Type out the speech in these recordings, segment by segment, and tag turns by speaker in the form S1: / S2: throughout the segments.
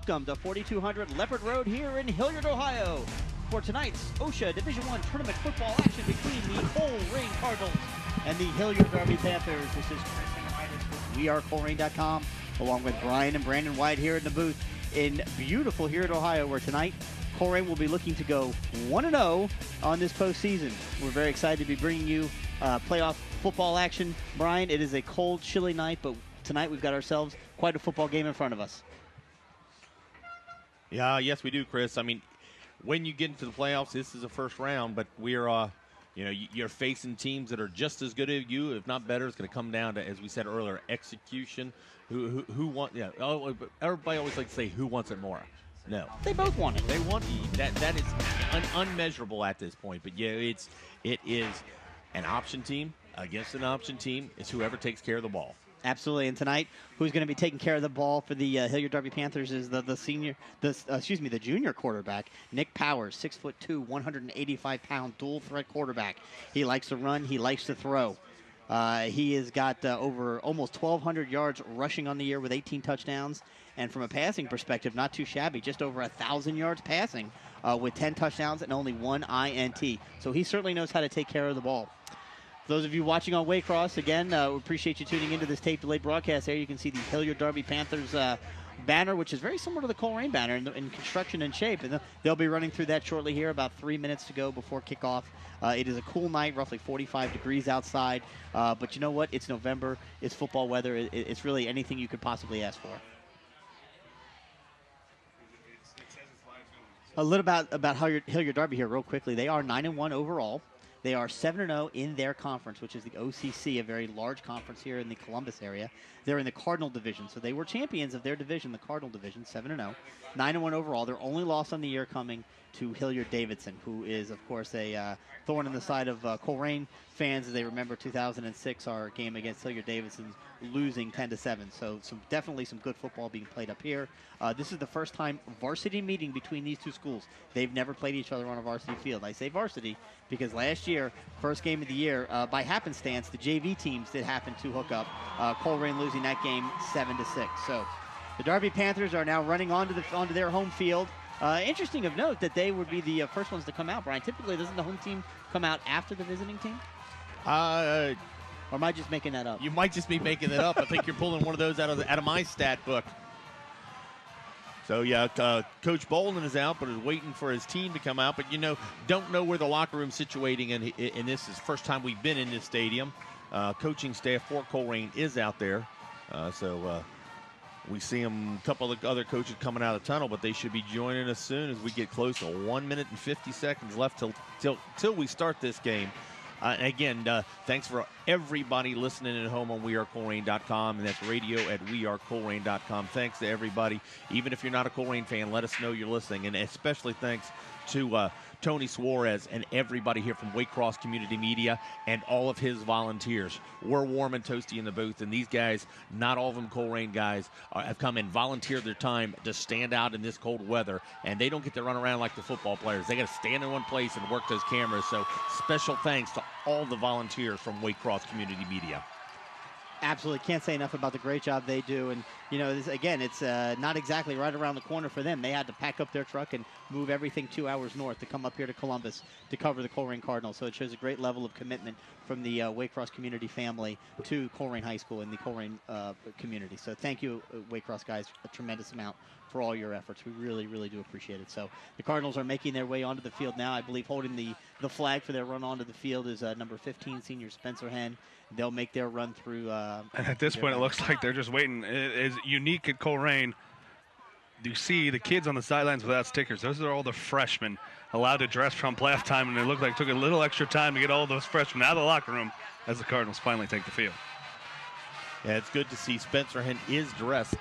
S1: Welcome to 4200 Leopard Road here in Hillard, Ohio, for tonight's OSHA Division I tournament football action between the Colerain Cardinals and the Hillard Darby Panthers. This is Chris and Titus with WeAreColerain.com, along with Brian and Brandon White here in the booth in beautiful Hillard, Ohio, where tonight Colerain will be looking to go 1-0 on this postseason. We're very excited to be bringing you playoff football action. Brian, it is a cold, chilly night, but tonight we've got ourselves quite a football game in front of us.
S2: Yeah, yes, we do, Chris. I mean, when you get into the playoffs, this is the first round, but we're, you're facing teams that are just as good as you, if not better. It's going to come down to, as we said earlier, execution. Who want? Yeah. Oh, everybody always likes to say, "Who wants it more?" No,
S1: they both want it.
S2: They want it. That is unmeasurable at this point. But yeah, it is an option team against an option team. It's whoever takes care of the ball.
S1: Absolutely, and tonight, who's going to be taking care of the ball for the Hillard Darby Panthers is the junior quarterback, Nick Powers, 6'2", 185-pound dual threat quarterback. He likes to run, he likes to throw. He has got over almost 1,200 yards rushing on the year with 18 touchdowns, and from a passing perspective, not too shabby, just over 1,000 yards passing with 10 touchdowns and only 1 INT. So he certainly knows how to take care of the ball. For those of you watching on Waycross, again, we appreciate you tuning into this tape-delayed broadcast. There you can see the Hillard Darby Panthers banner, which is very similar to the Colerain banner in construction and shape. And they'll be running through that shortly here, about 3 minutes to go before kickoff. It is a cool night, roughly 45 degrees outside. But you know what? It's November. It's football weather. It's really anything you could possibly ask for. A little about Hillard Darby here real quickly. They are 9-1 overall. They are 7-0 in their conference, which is the OCC, a very large conference here in the Columbus area. They're in the Cardinal division, so they were champions of their division, the Cardinal division, 7-0. 9-1 overall. Their only loss on the year coming to Hillard Davidson, who is, of course, a thorn in the side of Colerain fans as they remember 2006, our game against Hillard Davidson, losing 10-7. So definitely some good football being played up here. This is the first time varsity meeting between these two schools. They've never played each other on a varsity field. I say varsity because last year, first game of the year, by happenstance, the JV teams did happen to hook up. Colerain losing that game 7-6. So the Darby Panthers are now running onto their home field. Interesting of note that they would be the first ones to come out, Brian. Typically, doesn't the home team come out after the visiting team? Or am I just making that up?
S2: You might just be making it up. I think you're pulling one of those out of my stat book. So, yeah, Coach Bolden is out, but is waiting for his team to come out. But, don't know where the locker room's situating, and this is the first time we've been in this stadium. Coaching staff for Colerain is out there. We see a couple of other coaches coming out of the tunnel, but they should be joining us soon as we get close to 1 minute and 50 seconds left till we start this game. Again, thanks for everybody listening at home on WeAreColerain.com, and that's radio at WeAreColerain.com. Thanks to everybody. Even if you're not a Colerain fan, let us know you're listening, and especially thanks to Tony Suarez and everybody here from Waycross Community Media and all of his volunteers. We're warm and toasty in the booth, and these guys, not all of them Colerain guys, have come and volunteered their time to stand out in this cold weather, and they don't get to run around like the football players. They got to stand in one place and work those cameras, so special thanks to all the volunteers from Waycross Community Media.
S1: Absolutely. Can't say enough about the great job they do. And, it's not exactly right around the corner for them. They had to pack up their truck and move everything 2 hours north to come up here to Columbus to cover the Colerain Cardinals. So it shows a great level of commitment from the Waycross community family to Colerain High School and the Colerain community. So thank you, Waycross guys, a tremendous amount for all your efforts. We really, really do appreciate it. So the Cardinals are making their way onto the field now. I believe holding the flag for their run onto the field is number 15, senior Spencer Henn. They'll make their run through.
S3: And at this point, it looks like they're just waiting. It is unique at Colerain. You see the kids on the sidelines without stickers. Those are all the freshmen allowed to dress from playoff time, and it looked like it took a little extra time to get all those freshmen out of the locker room as the Cardinals finally take the field.
S2: Yeah, it's good to see Spencer Henn is dressed.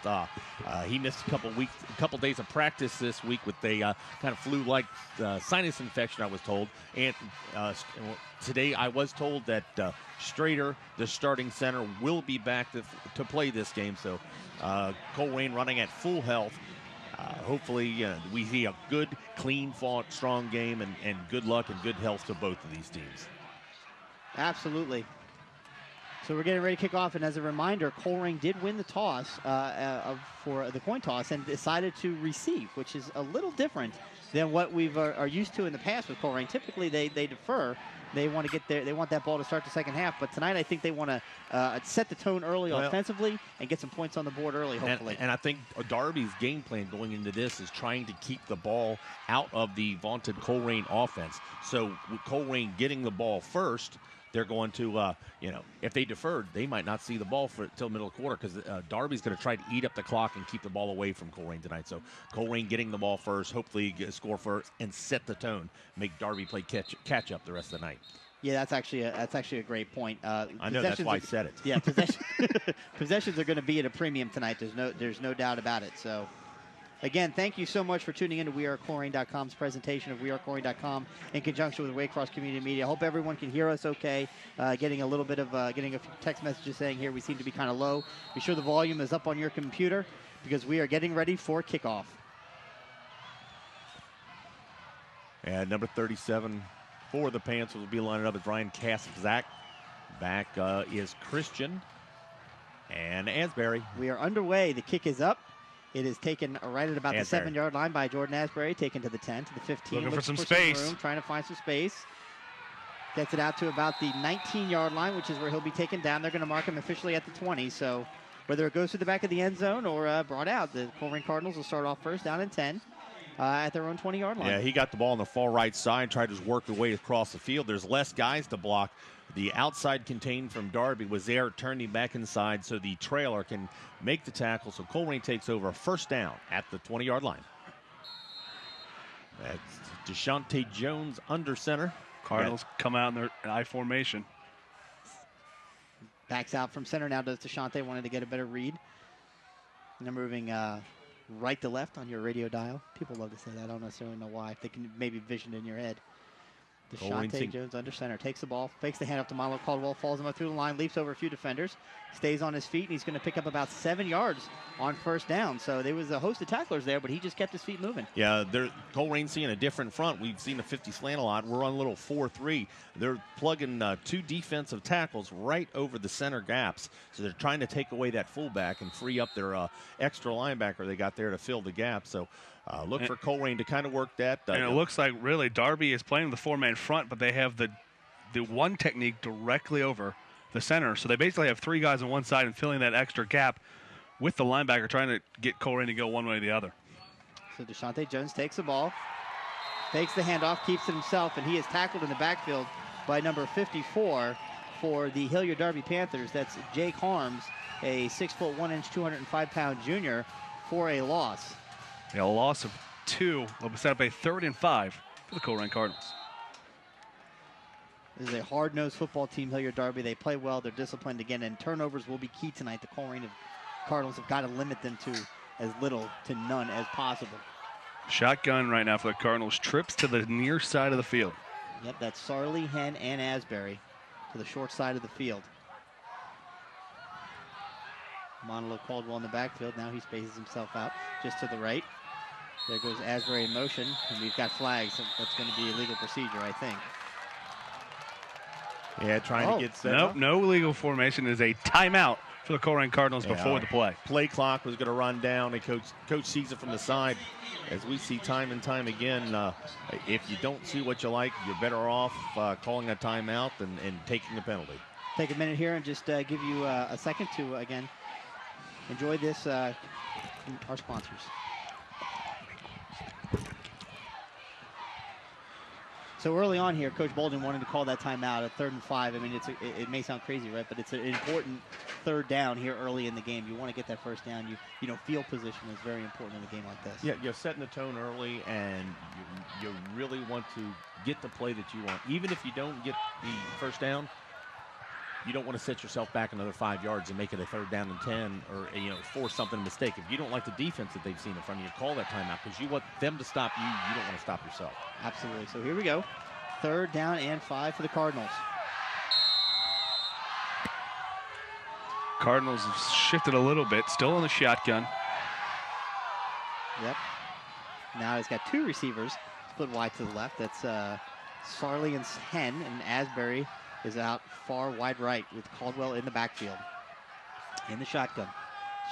S2: He missed a couple days of practice this week with a kind of flu-like sinus infection, I was told. And today I was told that Strader, the starting center, will be back to play this game. So Colerain running at full health. Hopefully we see a good, clean, fought, strong game and good luck and good health to both of these teams.
S1: Absolutely. So we're getting ready to kick off, and as a reminder, Colerain did win the toss for the coin toss and decided to receive, which is a little different than what we've are used to in the past with Colerain. Typically, they defer. They want to get there. They want that ball to start the second half. But tonight, I think they want to set the tone early offensively and get some points on the board early, hopefully.
S2: And I think Darby's game plan going into this is trying to keep the ball out of the vaunted Colerain offense. So with Colerain getting the ball first, they're going to, if they deferred, they might not see the ball until middle of the quarter because Darby's going to try to eat up the clock and keep the ball away from Colerain tonight. So Colerain getting the ball first, hopefully score first, and set the tone, make Darby play catch up the rest of the night.
S1: Yeah, that's actually a great point.
S2: I know, that's why I said it.
S1: Yeah, possessions are going to be at a premium tonight. There's no doubt about it. So. Again, thank you so much for tuning in to WeAreColerain.com's presentation of WeAreColerain.com in conjunction with Waycross Community Media. I hope everyone can hear us okay. Getting a few text messages saying here we seem to be kind of low. Be sure the volume is up on your computer because we are getting ready for kickoff.
S2: And number 37 for the Panthers will be lining up as Ryan Kaspzak. Back is Christian and Asbury.
S1: We are underway. The kick is up. It is taken right at about the 7-yard line by Jordan Asbury, taken to the 10, to the 15.
S3: Looking for some space.
S1: Room, trying to find some space. Gets it out to about the 19-yard line, which is where he'll be taken down. They're going to mark him officially at the 20. So whether it goes to the back of the end zone or brought out, the Colerain Cardinals will start off first down and 10 at their own 20-yard line.
S2: Yeah, he got the ball on the far right side, tried to work the way across the field. There's less guys to block. The outside contained from Darby was there, turning back inside so the trailer can make the tackle. So Colerain takes over a first down at the 20-yard line. That's Deshaunte Jones under center.
S3: Cardinals come out in their I formation.
S1: Backs out from center now does Deshaunte, wanted to get a better read. And they're moving right to left on your radio dial. People love to say that. I don't necessarily know why. If they can maybe vision it in your head. Deshaunte Jones under center, takes the ball, fakes the handoff to Milo Caldwell, falls him up through the line, leaps over a few defenders, stays on his feet, and he's going to pick up about 7 yards on first down. So there was a host of tacklers there, but he just kept his feet moving.
S2: Yeah, Colerain's seeing a different front. We've seen a 50 slant a lot. We're on a little 4-3. They're plugging two defensive tackles right over the center gaps. So they're trying to take away that fullback and free up their extra linebacker they got there to fill the gap. So look for Colerain to kind of work that.
S3: And it looks like really Darby is playing the four-man front, but they have the one technique directly over the center. So they basically have three guys on one side and filling that extra gap with the linebacker, trying to get Colerain to go one way or the other.
S1: So Deshaunte Jones takes the ball, fakes the handoff, keeps it himself, and he is tackled in the backfield by number 54 for the Hillard Darby Panthers. That's Jake Harms, a 6'1", 205-pound junior, for a loss.
S3: A loss of 2 will set up a 3rd and 5 for the Colerain Cardinals.
S1: This is a hard-nosed football team, Hillard Darby. They play well. They're disciplined again, and turnovers will be key tonight. The Colerain Cardinals have got to limit them to as little to none as possible.
S3: Shotgun right now for the Cardinals. Trips to the near side of the field.
S1: Yep, that's Sarley, Hen, and Asbury to the short side of the field. Monolo Caldwell in the backfield. Now he spaces himself out just to the right. There goes Asbury in motion, and we've got flags. That's going to be a legal procedure, I think.
S2: Yeah, trying to get set up.
S3: No legal formation. Is a timeout for the Colerain Cardinals before the play.
S2: Play clock was going to run down, and coach sees it from the side. As we see time and time again, if you don't see what you like, you're better off calling a timeout and taking a penalty.
S1: Take a minute here and just give you a second to, again, enjoy this from our sponsors. So early on here, Coach Bolden wanted to call that timeout at 3rd and 5. I mean, it may sound crazy, right? But it's an important third down here early in the game. You want to get that first down. You know, field position is very important in a game like this.
S2: Yeah, you're setting the tone early, and you really want to get the play that you want. Even if you don't get the first down, you don't want to set yourself back another 5 yards and make it a 3rd down and 10, or force something mistake. If you don't like the defense that they've seen in front of you, call that timeout because you want them to stop you. You don't want to stop yourself.
S1: Absolutely. So here we go. 3rd down and 5 for the Cardinals.
S3: Cardinals have shifted a little bit, still in the shotgun.
S1: Yep. Now he's got 2 receivers split wide to the left. That's Sarley and Hen, and Asbury is out far wide right with Caldwell in the backfield. In the shotgun.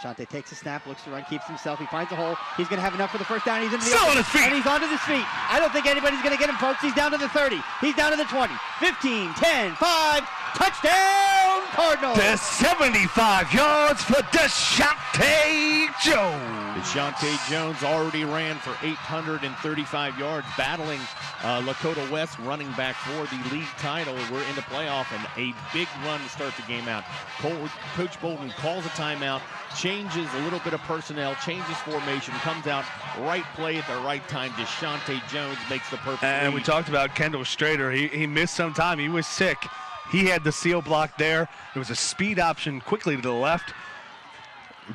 S1: Shante takes a snap, looks to run, keeps himself. He finds a hole. He's going to have enough for the first down. He's into the
S3: Still on
S1: open,
S3: his feet.
S1: and he's onto his feet. I don't think anybody's going to get him, folks. He's down to the 30. He's down to the 20. 15, 10, 5. Touchdown, Cardinals.
S3: To 75 yards for Deshaunte Jones.
S2: Deshaunte Jones already ran for 835 yards, battling Lakota West running back for the league title. We're in the playoff, and a big run to start the game out. Coach Bolden calls a timeout, changes a little bit of personnel, changes formation, comes out, right play at the right time. Deshaunte Jones makes the perfect
S3: And
S2: read.
S3: we talked about Kendall Strader. He missed some time. He was sick. He had the seal block there. It was a speed option quickly to the left.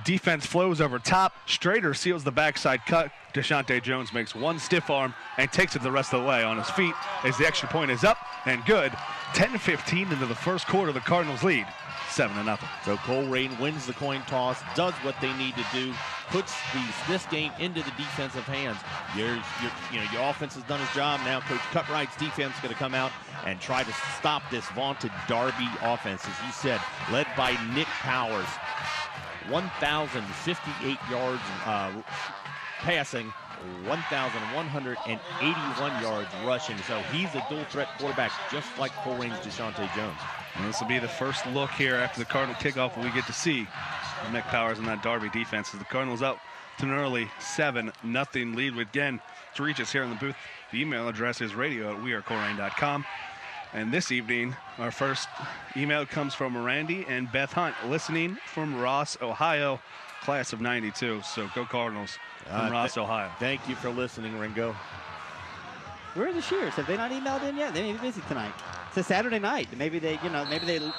S3: Defense flows over top. Strader seals the backside cut. Deshaunte Jones makes one stiff arm and takes it the rest of the way on his feet as the extra point is up and good. 10-15 into the first quarter. The Cardinals lead 7-0.
S2: So Colerain wins the coin toss, does what they need to do, puts this game into the defensive hands. Your offense has done its job. Now Coach Cutright's defense is going to come out and try to stop this vaunted Darby offense, as you said, led by Nick Powers. 1,058 yards passing, 1,181 yards rushing. So he's a dual threat quarterback, just like Colerain's Deshaunte Jones.
S3: And this will be the first look here after the Cardinal kickoff when we get to see Nick Powers and that Darby defense as the Cardinals up to an early 7-0 lead. Again, to reach us here in the booth, the email address is radio@wearecolerain.com. And this evening, our first email comes from Randy and Beth Hunt, listening from Ross, Ohio, class of 92. So go Cardinals from Ross, Ohio.
S2: Thank you for listening, Ringo.
S1: Where are the Shears? Have they not emailed in yet? They may be busy tonight. It's a Saturday night. Maybe they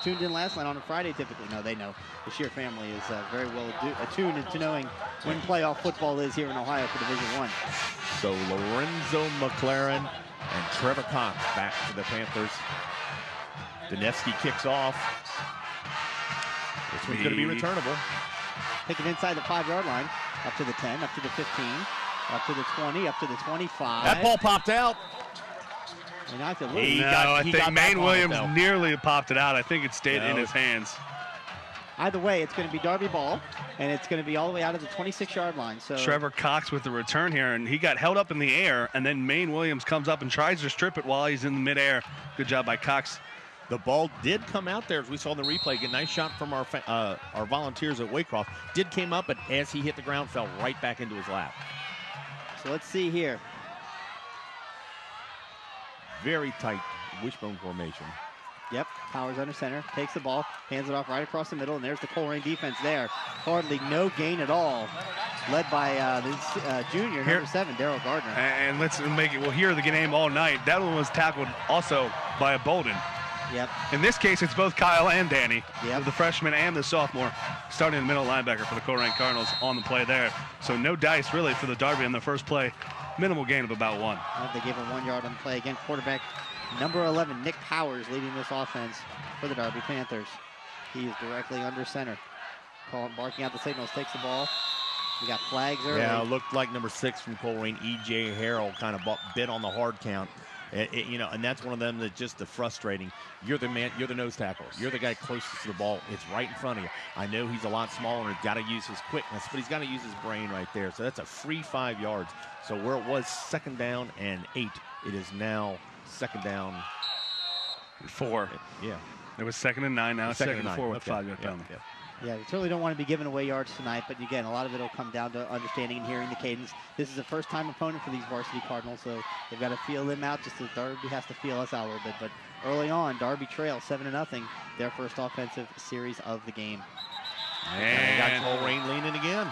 S1: tuned in last night on a Friday typically. No, they know. The Shear family is very well attuned into knowing when playoff football is here in Ohio for Division I.
S2: So Lorenzo McLaren and Trevor Cox back to the Panthers. Danevsky kicks off. This one's going to be returnable.
S1: Take it inside the 5-yard line, up to the 10, up to the 15, up to the 20, up to the 25.
S2: That ball popped out.
S1: He knocked it loose.
S3: I think Maine Williams nearly popped it out. I think it stayed in his hands.
S1: Either way, it's going to be Darby ball, and it's going to be all the way out of the 26-yard line. So
S3: Trevor Cox with the return here, and he got held up in the air, and then Maine Williams comes up and tries to strip it while he's in the midair. Good job by Cox.
S2: The ball did come out there, as we saw in the replay. A nice shot from our volunteers at Waycroft. Did came up, but as he hit the ground, fell right back into his lap.
S1: So let's see here.
S2: Very tight wishbone formation.
S1: Yep, Powers under center, takes the ball, hands it off right across the middle, and there's the Colerain defense there. Hardly no gain at all, led by the junior, number 7, Daryl Gardner.
S3: And let's make it, we'll hear the game all night. That one was tackled also by a Bolden.
S1: Yep.
S3: In this case, it's both Kyle and Danny,
S1: yep,
S3: the freshman and the sophomore, starting in the middle linebacker for the Colerain Cardinals on the play there. So no dice really for the Darby on the first play. Minimal gain of about 1.
S1: They gave him 1 yard on the play. Again, quarterback number 11, Nick Powers, leading this offense for the Darby Panthers. He is directly under center. Barking out the signals, takes the ball. We got flags early.
S2: Yeah, it looked like number 6 from Colerain, E.J. Harrell, kind of bit on the hard count. And that's one of them that's just the frustrating. You're the man, you're the nose tackle. You're the guy closest to the ball. It's right in front of you. I know he's a lot smaller and he's got to use his quickness, but he's got to use his brain right there. So that's a free 5 yards. So where it was 2nd down and 8, it is now 2nd down
S3: 4.
S2: Yeah.
S3: It was 2nd and 9, now it's 2nd and 4 with
S2: okay.
S3: 5-yard penalty.
S1: Yeah, we certainly don't want to be giving away yards tonight, but again, a lot of it will come down to understanding and hearing the cadence. This is a first-time opponent for these varsity Cardinals, so they've got to feel them out just as Darby has to feel us out a little bit. But early on, Darby trails 7-0, their first offensive series of the game.
S2: And got Colerain leaning again.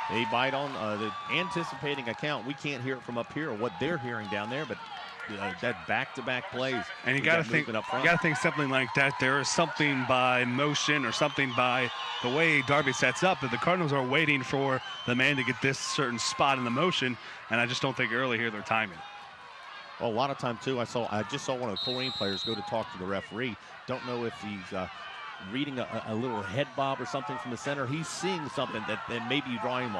S2: They bite on the anticipating account. We can't hear it from up here or what they're hearing down there, but that back-to-back plays.
S3: And you got to think something like that. There is something by motion or something by the way Darby sets up that the Cardinals are waiting for the man to get this certain spot in the motion, and I just don't think early here they're timing.
S2: Well, a lot of time too. I just saw one of the Colerain players go to talk to the referee. Don't know if he's reading a little head bob or something from the center. He's seeing something that may be drawing him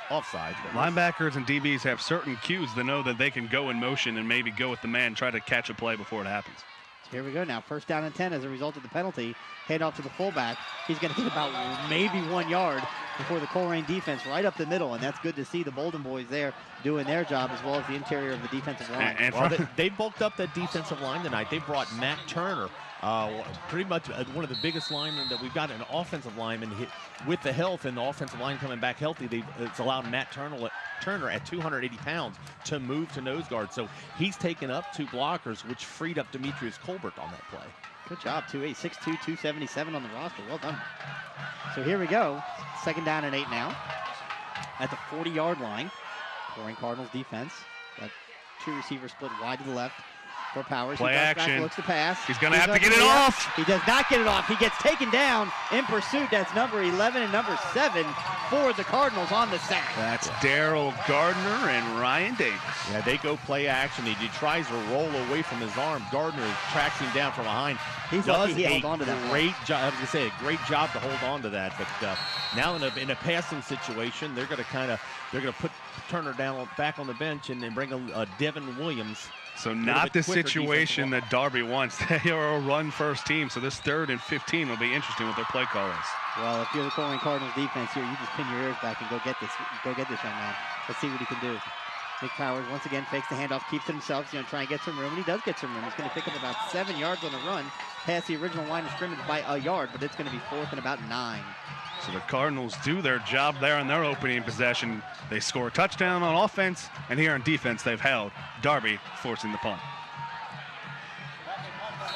S2: offside.
S3: Linebackers and DBs have certain cues to know that they can go in motion and maybe go with the man, try to catch a play before it happens.
S1: So here we go now. First down and 10 as a result of the penalty. Hand off to the fullback. He's going to get about maybe 1 yard before the Colerain defense right up the middle, and that's good to see the Bolden boys there doing their job as well as the interior of the defensive line.
S2: Well, they bulked up that defensive line tonight. They brought Matt Turner, pretty much one of the biggest linemen that we've got, an offensive lineman. With the health and the offensive line coming back healthy, it's allowed Matt Turner at 280 pounds to move to nose guard. So he's taken up 2 blockers, which freed up Demetrius Colbert on that play.
S1: Good job, 6'2", 277 on the roster. Well done. So here we go. Second down and 8 now at the 40-yard line. Colerain Cardinals defense. Got 2 receivers split wide to the left for Powers.
S3: Play action.
S1: Back, looks to pass.
S3: He's going to have to get it off.
S1: He does not get it off. He gets taken down in pursuit. That's number 11 and number 7 for the Cardinals on the sack.
S3: That's Daryl Gardner and Ryan Davis.
S2: Yeah, they go play action. He tries to roll away from his arm. Gardner tracks him down from behind.
S1: He's lucky he held on to that.
S2: Great job. I was going to say a great job to hold on to that. But now in a passing situation, they're going to put Turner down back on the bench and then bring a Devin Williams.
S3: So not the situation that Darby wants. They are a run-first team, so this 3rd and 15 will be interesting with their play call is.
S1: Well, if you're the Colerain Cardinals defense here, you just pin your ears back and go get this young man. Let's see what he can do. Nick Powers once again fakes the handoff, keeps it himself. He's going to try and get some room, and he does get some room. He's going to pick up about 7 yards on the run, past the original line of scrimmage by a yard, but it's going to be 4th and about 9.
S3: So the Cardinals do their job there in their opening possession. They score a touchdown on offense, and here on defense they've held Darby forcing the punt.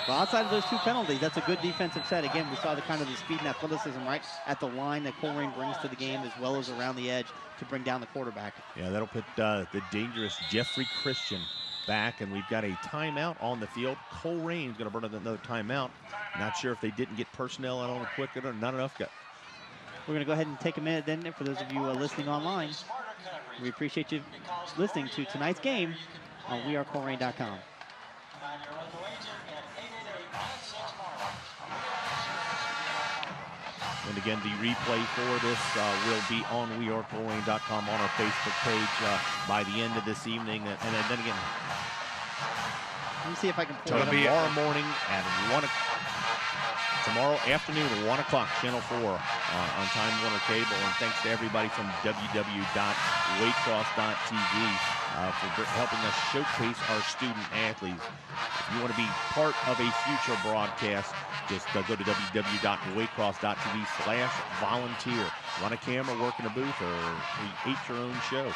S1: Well, outside of those 2 penalties, that's a good defensive set. Again, we saw the speed and athleticism right at the line that Colerain brings to the game, as well as around the edge to bring down the quarterback.
S2: Yeah, that'll put the dangerous Jeffrey Christian back, and we've got a timeout on the field. Colerain's going to burn another timeout. Not sure if they didn't get personnel out on it quick or not enough.
S1: We're going to go ahead and take a minute then for those of you listening online. We appreciate you listening to tonight's game on wearecolerain.com.
S2: And again, the replay for this will be on wearecolerain.com on our Facebook page by the end of this evening. And then again,
S1: let me see if I can pull it up.
S2: Tomorrow morning at 1 o'clock. Tomorrow afternoon at 1 o'clock, Channel 4 on Time Warner Cable. And thanks to everybody from www.waycross.tv for helping us showcase our student athletes. If you want to be part of a future broadcast, just go to www.waycross.tv/volunteer. Run a camera, work in a booth, or create your own show.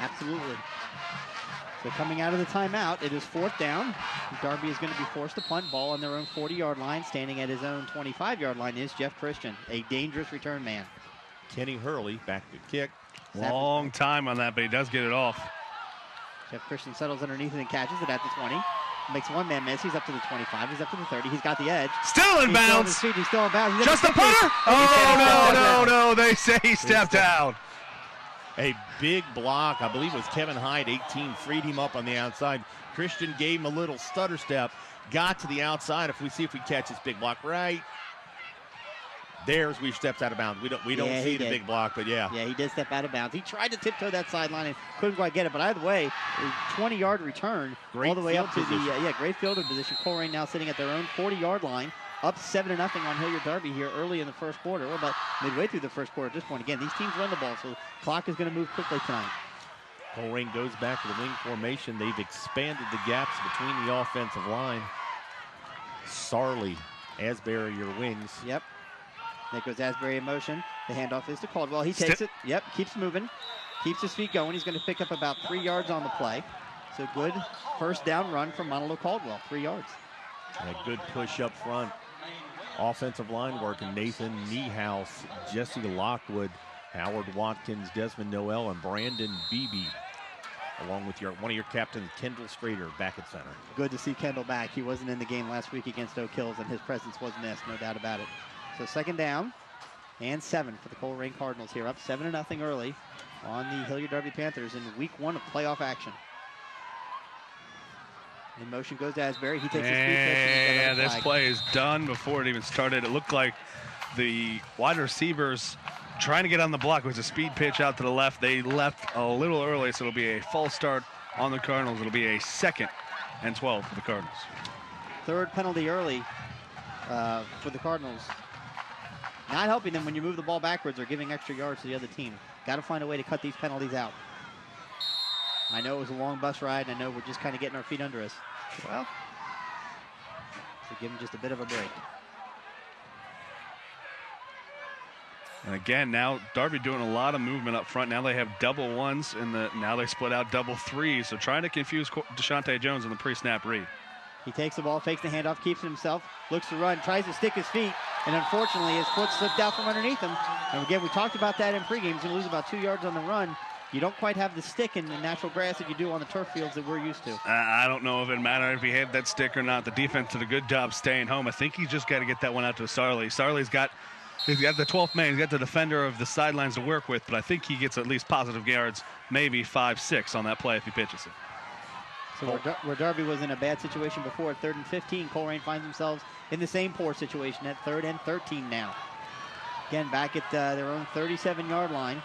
S1: Absolutely. So coming out of the timeout, it is 4th down. Darby is going to be forced to punt. Ball on their own 40-yard line. Standing at his own 25-yard line is Jeff Christian, a dangerous return man.
S2: Kenny Hurley back to kick.
S3: Long time on that, but he does get it off.
S1: Jeff Christian settles underneath it and catches it at the 20. Makes one man miss. He's up to the 25. He's up to the 30. He's got the edge.
S3: Still in bounds.
S1: He's still in bounds.
S3: Just a punter? Oh, no. They say he stepped out.
S2: A big block. I believe it was Kevin Hyde, 18, freed him up on the outside. Christian gave him a little stutter step, got to the outside. If we see if we catch this big block right. There's we steps out of bounds. We don't see the big block, but yeah.
S1: Yeah, he did step out of bounds. He tried to tiptoe that sideline and couldn't quite get it. But either way, a 20-yard return all the way up to the great fielder position. Colerain now sitting at their own 40-yard line, up 7-0 on Hillard Darby here early in the first quarter. We're about midway through the first quarter at this point. Again, these teams run the ball, so the clock is going to move quickly tonight.
S2: Colerain goes back to the wing formation. They've expanded the gaps between the offensive line. Sarley, Asbury, your wings.
S1: Yep. There goes Asbury in motion. The handoff is to Caldwell. He takes it. Yep, keeps moving. Keeps his feet going. He's going to pick up about 3 yards on the play. So good first down run from Monolo Caldwell, 3 yards.
S2: And a good push up front. Offensive line work. Nathan Niehaus, Jesse Lockwood, Howard Watkins, Desmond Noel, and Brandon Beebe, along with one of your captains, Kendall Strader, back at center.
S1: Good to see Kendall back. He wasn't in the game last week against Oak Hills, and his presence was missed, no doubt about it. So second down and 7 for the Colerain Cardinals here, up 7-0 early on the Hillard Darby Panthers in week 1 of playoff action. In motion goes Asbury. He takes his speed pitch.
S3: And this play is done before it even started. It looked like the wide receivers trying to get on the block. It was a speed pitch out to the left. They left a little early, so it'll be a false start on the Cardinals. It'll be a 2nd and 12 for the Cardinals.
S1: Third penalty early for the Cardinals. Not helping them when you move the ball backwards or giving extra yards to the other team. Got to find a way to cut these penalties out. I know it was a long bus ride, and I know we're just kind of getting our feet under us. Well, so give them just a bit of a break.
S3: And again, now Darby doing a lot of movement up front. Now they have double ones, and now they split out double threes. So trying to confuse Deshaunte Jones in the pre-snap read.
S1: He takes the ball, fakes the handoff, keeps it himself, looks to run, tries to stick his feet, and unfortunately his foot slipped out from underneath him. And again, we talked about that in pregame. He's going to lose about 2 yards on the run. You don't quite have the stick in the natural grass that you do on the turf fields that we're used to.
S3: I don't know if it mattered if he had that stick or not. The defense did a good job staying home. I think he's just got to get that one out to Sarley. Sarley's got the 12th man. He's got the defender of the sidelines to work with, but I think he gets at least positive yards, maybe 5-6 on that play if he pitches it.
S1: So where Darby was in a bad situation before at 3rd and 15, Colerain finds themselves in the same poor situation at 3rd and 13 now. Again, back at their own 37-yard line,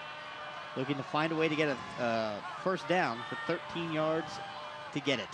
S1: looking to find a way to get a first down for 13 yards to get it.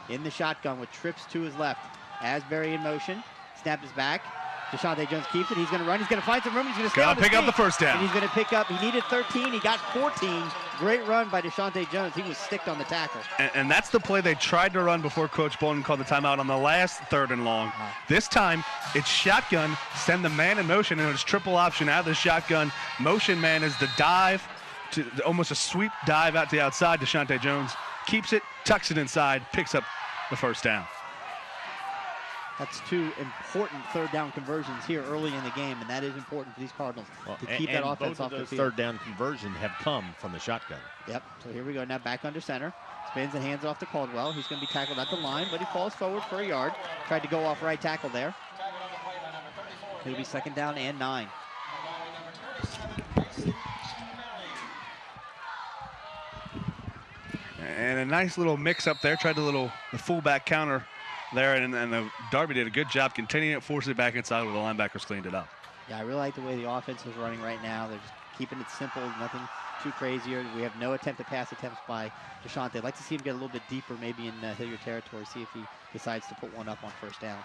S1: In the shotgun with trips to his left. Asbury in motion, snap is back. Deshaunte Jones keeps it. He's going to run. He's going to find some room. He's going to stay on his feet.
S3: Pick up the first down.
S1: And he's going to pick up. He needed 13. He got 14. Great run by Deshaunte Jones. He was sticked on the tackle.
S3: And that's the play they tried to run before Coach Bolden called the timeout on the last 3rd and long. This time, it's shotgun. Send the man in motion, and it's triple option out of the shotgun. Motion man is the dive, to almost a sweep dive out to the outside. Deshaunte Jones keeps it, tucks it inside, picks up the first down.
S1: That's 2 important 3rd down conversions here early in the game, and that is important for these Cardinals to keep that offense off the field.
S2: Both of those 3rd down conversions have come from the shotgun.
S1: Yep, so here we go. Now back under center. Spins and hands off to Caldwell. He's going to be tackled at the line, but he falls forward for a yard. Tried to go off right tackle there. It'll be 2nd down and 9.
S3: And a nice little mix up there. Tried the fullback counter there, and Darby did a good job containing it, forced it back inside where the linebackers cleaned it up.
S1: Yeah, I really like the way the offense is running right now. They're just keeping it simple, nothing too crazy. We have no attempted pass attempts by Deshaunte. I'd like to see him get a little bit deeper, maybe in Hillard territory, see if he decides to put one up on 1st down.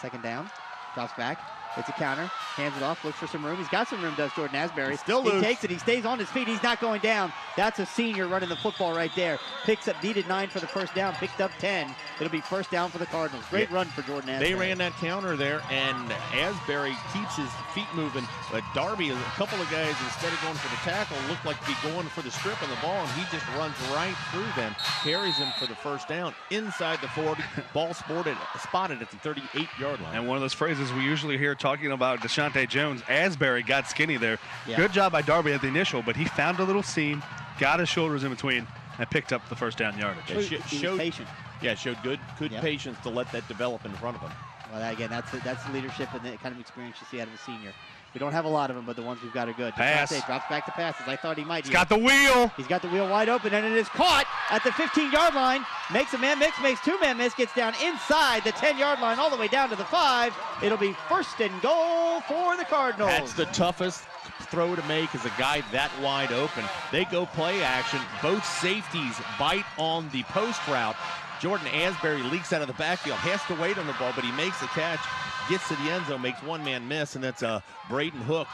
S1: 2nd down, drops back. It's a counter, hands it off, looks for some room. He's got some room, does Jordan Asbury.
S2: Still
S1: he
S2: loose.
S1: Takes it, he stays on his feet, he's not going down. That's a senior running the football right there. Picks up, needed 9 for the first down, picked up 10. It'll be 1st down for the Cardinals. Great run for Jordan Asbury.
S2: They ran that counter there, and Asbury keeps his feet moving. But Darby, a couple of guys, instead of going for the tackle, looked like to be going for the strip on the ball, and he just runs right through them, carries him for the first down inside the 40. Ball spotted at the 38-yard line.
S3: And one of those phrases we usually hear talking about Deshaunte Jones, Asbury got skinny there.
S1: Yeah.
S3: Good job by Darby at the initial, but he found a little seam, got his shoulders in between, and picked up the 1st down yardage.
S1: He was patient.
S2: Yeah, showed good patience to let that develop in front of him.
S1: Well, again, that's the leadership and the kind of experience you see out of a senior. We don't have a lot of them, but the ones we've got are good.
S3: Pass.
S1: Deshaunte drops back to passes. I thought he might.
S3: He's got the wheel.
S1: He's got the wheel wide open, and it is caught at the 15-yard line. Makes a man miss, makes 2-man miss, gets down inside the 10-yard line all the way down to the 5. It'll be 1st and goal for the Cardinals.
S2: That's the toughest throw to make is a guy that wide open. They go play action. Both safeties bite on the post route. Jordan Asbury leaks out of the backfield, has to wait on the ball, but he makes the catch, gets to the end zone, makes 1-man miss, and that's Braden Hook.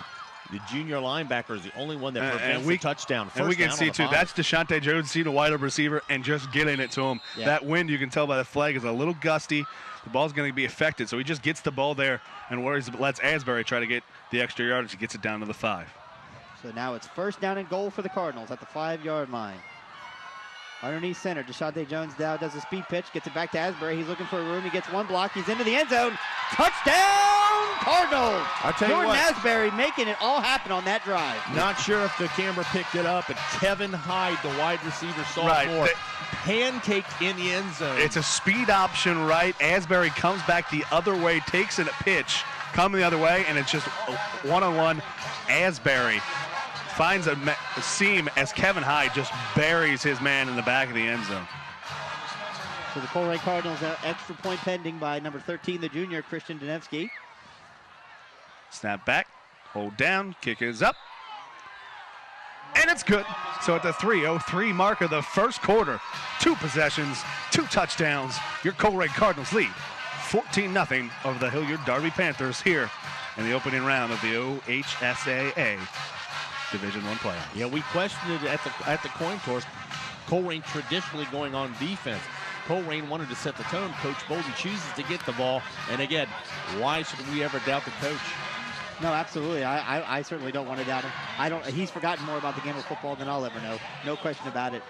S2: The junior linebacker is the only one that prevents the touchdown.
S3: And we can see, too, that's Deshaunte Jones seeing a wide open receiver and just getting it to him. Yeah. That wind, you can tell by the flag, is a little gusty. The ball's going to be affected, so he just gets the ball there and lets Asbury try to get the extra yardage. He gets it down to the 5.
S1: So now it's 1st down and goal for the Cardinals at the 5-yard line. Underneath center, Deshaunte Jones now does a speed pitch, gets it back to Asbury. He's looking for a room. He gets one block. He's into the end zone. Touchdown, Cardinals!
S2: I'll tell you
S1: Jordan
S2: what.
S1: Asbury making it all happen on that drive.
S2: Not sure if the camera picked it up, but Kevin Hyde, the wide receiver, sophomore, pancaked in the end zone.
S3: It's a speed option, right? Asbury comes back the other way, takes it a pitch, coming the other way, and it's just one-on-one. Asbury finds a seam as Kevin Hyde just buries his man in the back of the end zone.
S1: So the Colerain Cardinals, extra point pending by number 13, the junior, Christian Danevsky.
S3: Snap back, hold down, kick is up, and it's good. So at the 3:03 mark of the first quarter, 2 possessions, 2 touchdowns, your Colerain Cardinals lead 14-0 over the Hillard Darby Panthers here in the opening round of the OHSAA Division I playoffs.
S2: Yeah, we questioned it at the coin toss. Colerain traditionally going on defense. Colerain wanted to set the tone. Coach Boldy chooses to get the ball. And again, why should we ever doubt the coach?
S1: No, absolutely. I certainly don't want to doubt him. He's forgotten more about the game of football than I'll ever know. No question about it.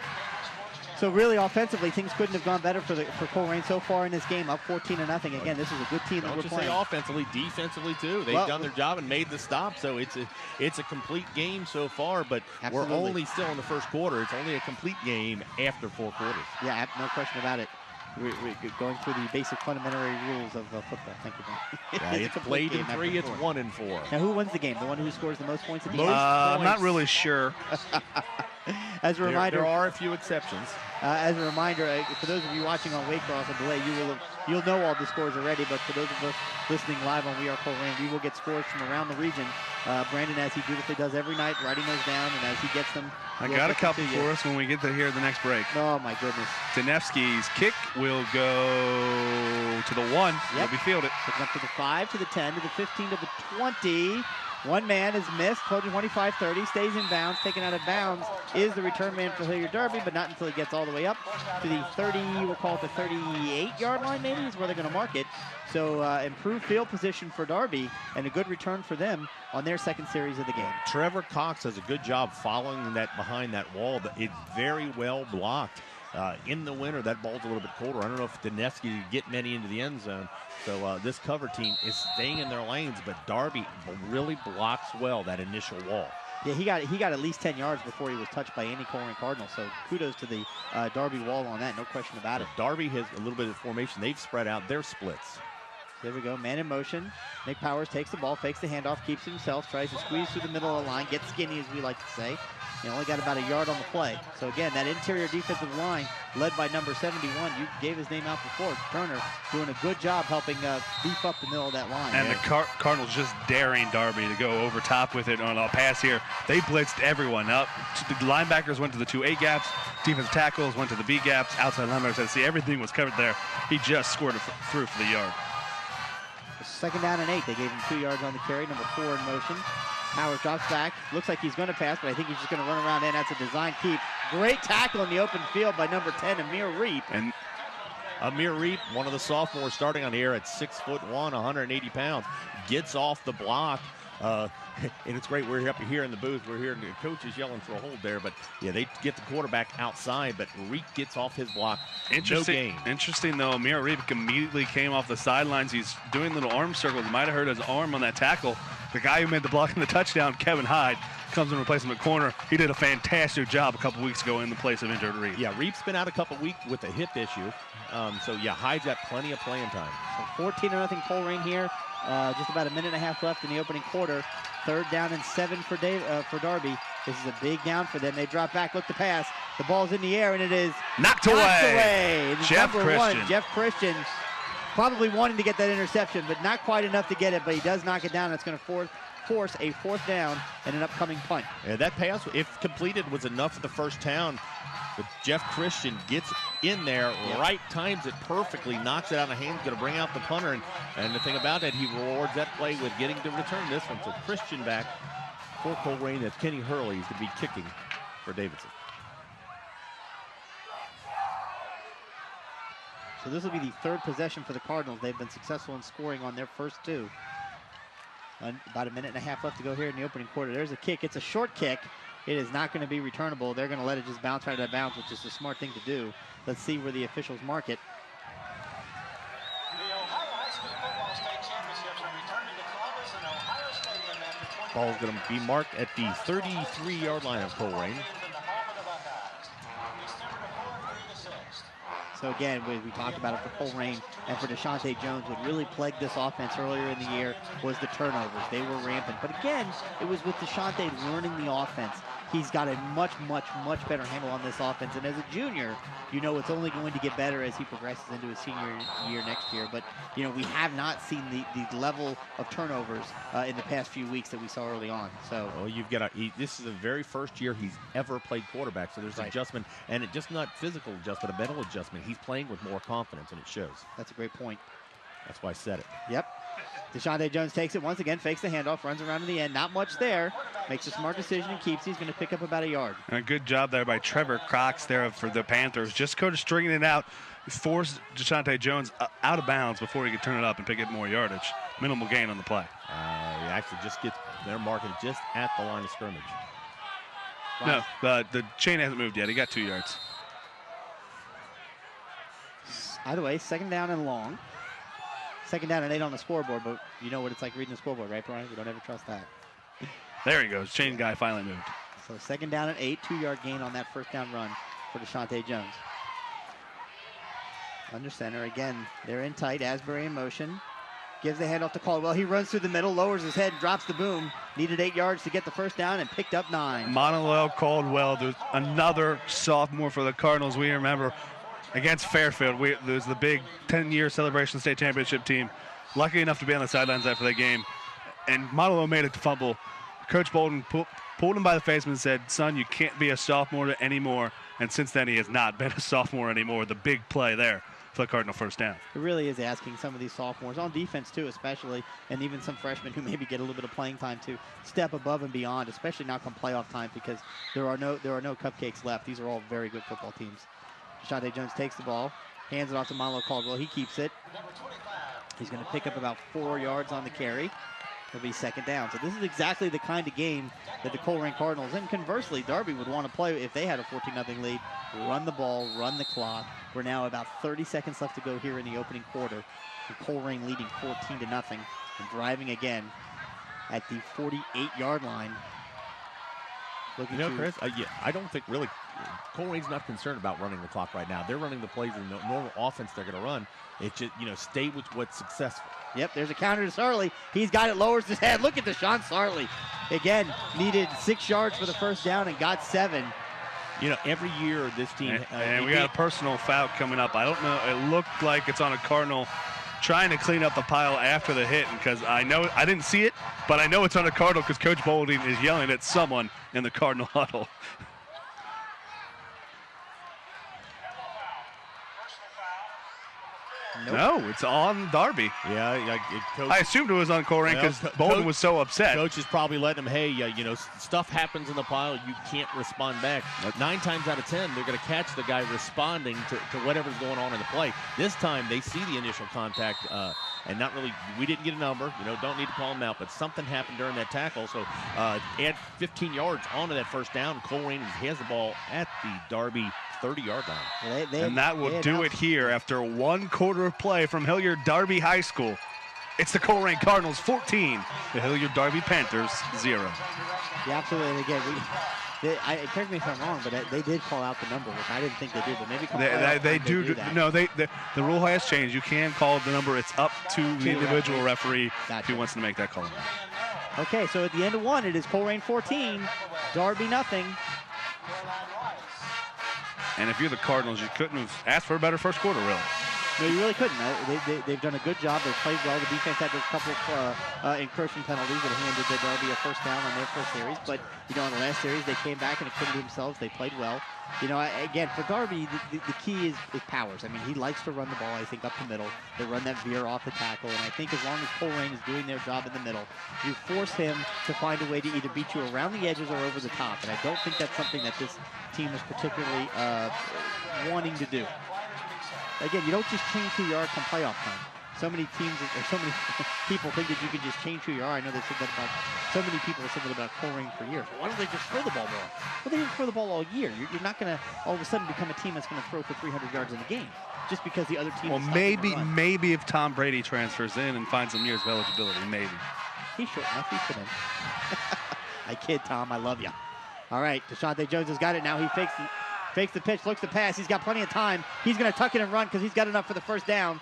S1: So really, offensively, things couldn't have gone better for Colerain so far in this game, up 14-0. Again, this is a good team that we're playing.
S2: Don't just say offensively, defensively too. They've done their job and made the stop. So it's a complete game so far. But
S1: absolutely.
S2: We're only still in the first quarter. It's only a complete game after 4 quarters.
S1: Yeah, no question about it. We're going through the basic fundamental rules of football. Thank you,
S2: yeah, it's played in 3. It's 1 and 4.
S1: Now, who wins the game? The one who scores the most points at the
S3: end? I'm not really sure.
S1: As a reminder,
S2: there are a few exceptions.
S1: As a reminder, for those of you watching on Waycross and Delay, you'll know all the scores already. But for those of us listening live on We Are Colerain, we will get scores from around the region. Brandon, as he dutifully does every night, writing those down, and as he gets them,
S3: I got a couple for us when we get to here the next break.
S1: Oh my goodness!
S3: Danevsky's kick will go to the 1.
S1: Yep.
S3: Will be fielded.
S1: Picking up to the 5, to the 10, to the 15, to the 20. One man is missed, 25-30, stays in bounds. Taken out of bounds is the return man for Hillard Darby, but not until he gets all the way up to the 30, we'll call it the 38-yard line maybe, is where they're going to mark it. So improved field position for Darby and a good return for them on their second series of the game.
S2: Trevor Cox does a good job following that behind that wall, but it's very well blocked. In the winter, that ball's a little bit colder. I don't know if Danevsky can get many into the end zone. So this cover team is staying in their lanes, but Darby really blocks well that initial wall.
S1: Yeah, he got at least 10 yards before he was touched by any Colerain Cardinal. So kudos to the Darby wall on that, no question about it.
S2: Darby has a little bit of formation. They've spread out their splits.
S1: There we go, man in motion. Nick Powers takes the ball, fakes the handoff, keeps it himself, tries to squeeze through the middle of the line, gets skinny, as we like to say. He only got about a yard on the play. So again, that interior defensive line led by number 71. You gave his name out before. Turner doing a good job helping beef up the middle of that line.
S3: And the Cardinals just daring Darby to go over top with it on a pass here. They blitzed everyone up. The linebackers went to the 2 A gaps. Defensive tackles went to the B gaps. Outside linebackers had to see everything was covered there. He just scored it through for the yard.
S1: Second down and 8. They gave him 2 yards on the carry. Number 4 in motion. Howard drops back. Looks like he's going to pass, but I think he's just going to run around in. That's a design keep. Great tackle in the open field by number 10, Amir Reap.
S2: And Amir Reap, one of the sophomores starting on here at 6'1", 180 pounds, gets off the block. And it's great. We're up here in the booth. We're hearing the coaches yelling for a hold there. But, yeah, they get the quarterback outside, but Reap gets off his block.
S3: Interesting,
S2: no gain.
S3: Interesting, though. Amir Reap immediately came off the sidelines. He's doing little arm circles. You might have heard his arm on that tackle. The guy who made the block in the touchdown, Kevin Hyde, comes in replacement corner. He did a fantastic job a couple weeks ago in the place of injured Reap.
S2: Yeah, Reap's been out a couple weeks with a hip issue. So, yeah, Hyde's got plenty of playing time.
S1: So 14-0 Colerain here. Just about a minute and a half left in the opening quarter. 3rd down and 7 for Darby. This is a big down for them. They drop back, look to pass. The ball's in the air, and it is
S3: knocked away.
S1: Jeff Christian probably wanting to get that interception, but not quite enough to get it, but he does knock it down. It's going to force a 4th down and an upcoming punt.
S2: Yeah, that pass, if completed, was enough for the first down. But Jeff Christian gets in there, right times it perfectly, knocks it out of hands, going to bring out the punter. And the thing about that, he rewards that play with getting to return this one. So Christian back for Colerain. That's Kenny Hurley is going to be kicking for Davidson.
S1: So this will be the 3rd possession for the Cardinals. They've been successful in scoring on their first 2. About a minute and a half left to go here in the opening quarter. There's a kick. It's a short kick. It is not going to be returnable. They're going to let it just bounce right out of bounds, which is the smart thing to do. Let's see where the officials mark it.
S2: Ball's going to be marked at the 33-yard line of Colerain.
S1: So again, we talked about it for Colerain and for Deshaunte Jones. What really plagued this offense earlier in the year was the turnovers. They were rampant. But again, it was with Deshaunte learning the offense. He's got a much, much, much better handle on this offense. And as a junior, you know it's only going to get better as he progresses into his senior year next year. But, you know, we have not seen the level of turnovers in the past few weeks that we saw early on. So,
S2: well, you've got this is the very first year he's ever played quarterback. So there's adjustment, and it just not physical adjustment, a mental adjustment. He's playing with more confidence, and it shows.
S1: That's a great point.
S2: That's why I said it.
S1: Yep. Deshaunte Jones takes it once again, fakes the handoff, runs around to the end. Not much there. Makes a smart decision and keeps. He's going to pick up about a yard.
S3: And a good job there by Trevor Cox there for the Panthers. Just kind of stringing it out, forced Deshaunte Jones out of bounds before he could turn it up and pick up more yardage. Minimal gain on the play.
S2: He actually just gets, they're marking just at the line of scrimmage.
S3: Wow. No, the chain hasn't moved yet. He got 2 yards.
S1: Either way, 2nd down and long. 2nd down and 8 on the scoreboard, but you know what it's like reading the scoreboard, right, Brian? We don't ever trust that.
S3: There he goes. Chain guy finally moved.
S1: So 2nd down and 8, 2-yard gain on that 1st down run for Deshaunte Jones. Under center again. They're in tight. Asbury in motion. Gives the handoff to Caldwell. He runs through the middle, lowers his head, drops the boom. Needed 8 yards to get the 1st down and picked up 9.
S3: Manuel Caldwell, there's another sophomore for the Cardinals. We remember against Fairfield, there's the big 10-year celebration state championship team. Lucky enough to be on the sidelines after that game. And Manuel made it to fumble. Coach Bolden pulled him by the face and said, son, you can't be a sophomore anymore. And since then, he has not been a sophomore anymore. The big play there for the Cardinal 1st down.
S1: It really is asking some of these sophomores, on defense too especially, and even some freshmen who maybe get a little bit of playing time to step above and beyond, especially now come playoff time, because there are no cupcakes left. These are all very good football teams. Deshaunte Jones takes the ball, hands it off to Manuel Caldwell. He keeps it. He's going to pick up about 4 yards on the carry. It'll be 2nd down. So this is exactly the kind of game that the Colerain Cardinals, and conversely, Darby would want to play if they had a 14-0 lead. Run the ball, run the clock. We're now about 30 seconds left to go here in the opening quarter. And Colerain leading 14-0 and driving again at the 48-yard line.
S2: You know, Chris, I don't think really Colerain's not concerned about running the clock right now. They're running the plays in the normal offense they're going to run. It's just, stay with what's successful.
S1: Yep, there's a counter to Sarley. He's got it, lowers his head. Look at Deshaun Sarley. Again, needed 6 yards for the 1st down and got 7.
S2: Every year this team...
S3: And we got a personal foul coming up. I don't know. It looked like it's on a Cardinal trying to clean up the pile after the hit, because I know I didn't see it, but I know it's on a Cardinal because Coach Bolden is yelling at someone in the Cardinal huddle.
S1: Nope.
S3: No, it's on Darby.
S2: Yeah, Coach,
S3: I assumed it was on Colerain because Bolden was so upset.
S2: Coach is probably letting him, hey, stuff happens in the pile. You can't respond back. 9 times out of 10, they're going to catch the guy responding to whatever's going on in the play. This time, they see the initial contact and not really, we didn't get a number. Don't need to call him out, but something happened during that tackle. So add 15 yards onto that 1st down. Colerain has the ball at the Darby 30-yard line.
S3: And that will do it here after 1 quarter of play from Hillard Darby High School. It's the Colerain Cardinals 14, the Hillard Darby Panthers 0.
S1: Yeah, absolutely. And again, correct me if I'm wrong, but they did call out the number, which I didn't think they did, but maybe
S3: they do that. No, the rule has changed. You can call the number. It's up to the individual referee if he wants to make that call.
S1: Okay, so at the end of 1, it is Colerain 14, Darby nothing.
S3: And if you're the Cardinals, you couldn't have asked for a better 1st quarter, really.
S1: No, you really couldn't. They've done a good job. They've played well. The defense had a couple of encroaching penalties that handed the Darby a 1st down on their 1st series. But, on the last series, they came back and acquitted themselves. They played well. Again, for Darby, the key is powers. I mean, he likes to run the ball, I think, up the middle. They run that veer off the tackle. And I think as long as Colerain is doing their job in the middle, you force him to find a way to either beat you around the edges or over the top. And I don't think that's something that this team is particularly wanting to do. Again, you don't just change who you are come playoff time. So many teams, or so many people think that you can just change who you are. I know they said that about, so many people have said that about Colerain for years. Why don't they just throw the ball more? Well, they didn't throw the ball all year. You're not going to all of a sudden become a team that's going to throw for 300 yards in a game just because the other team.
S3: Well, maybe if Tom Brady transfers in and finds some years of eligibility, maybe.
S1: He's short enough. He fit in. I kid, Tom. I love you. All right, Deshaunte Jones has got it now. He fakes the pitch, looks to pass. He's got plenty of time. He's going to tuck it and run because he's got enough for the 1st down.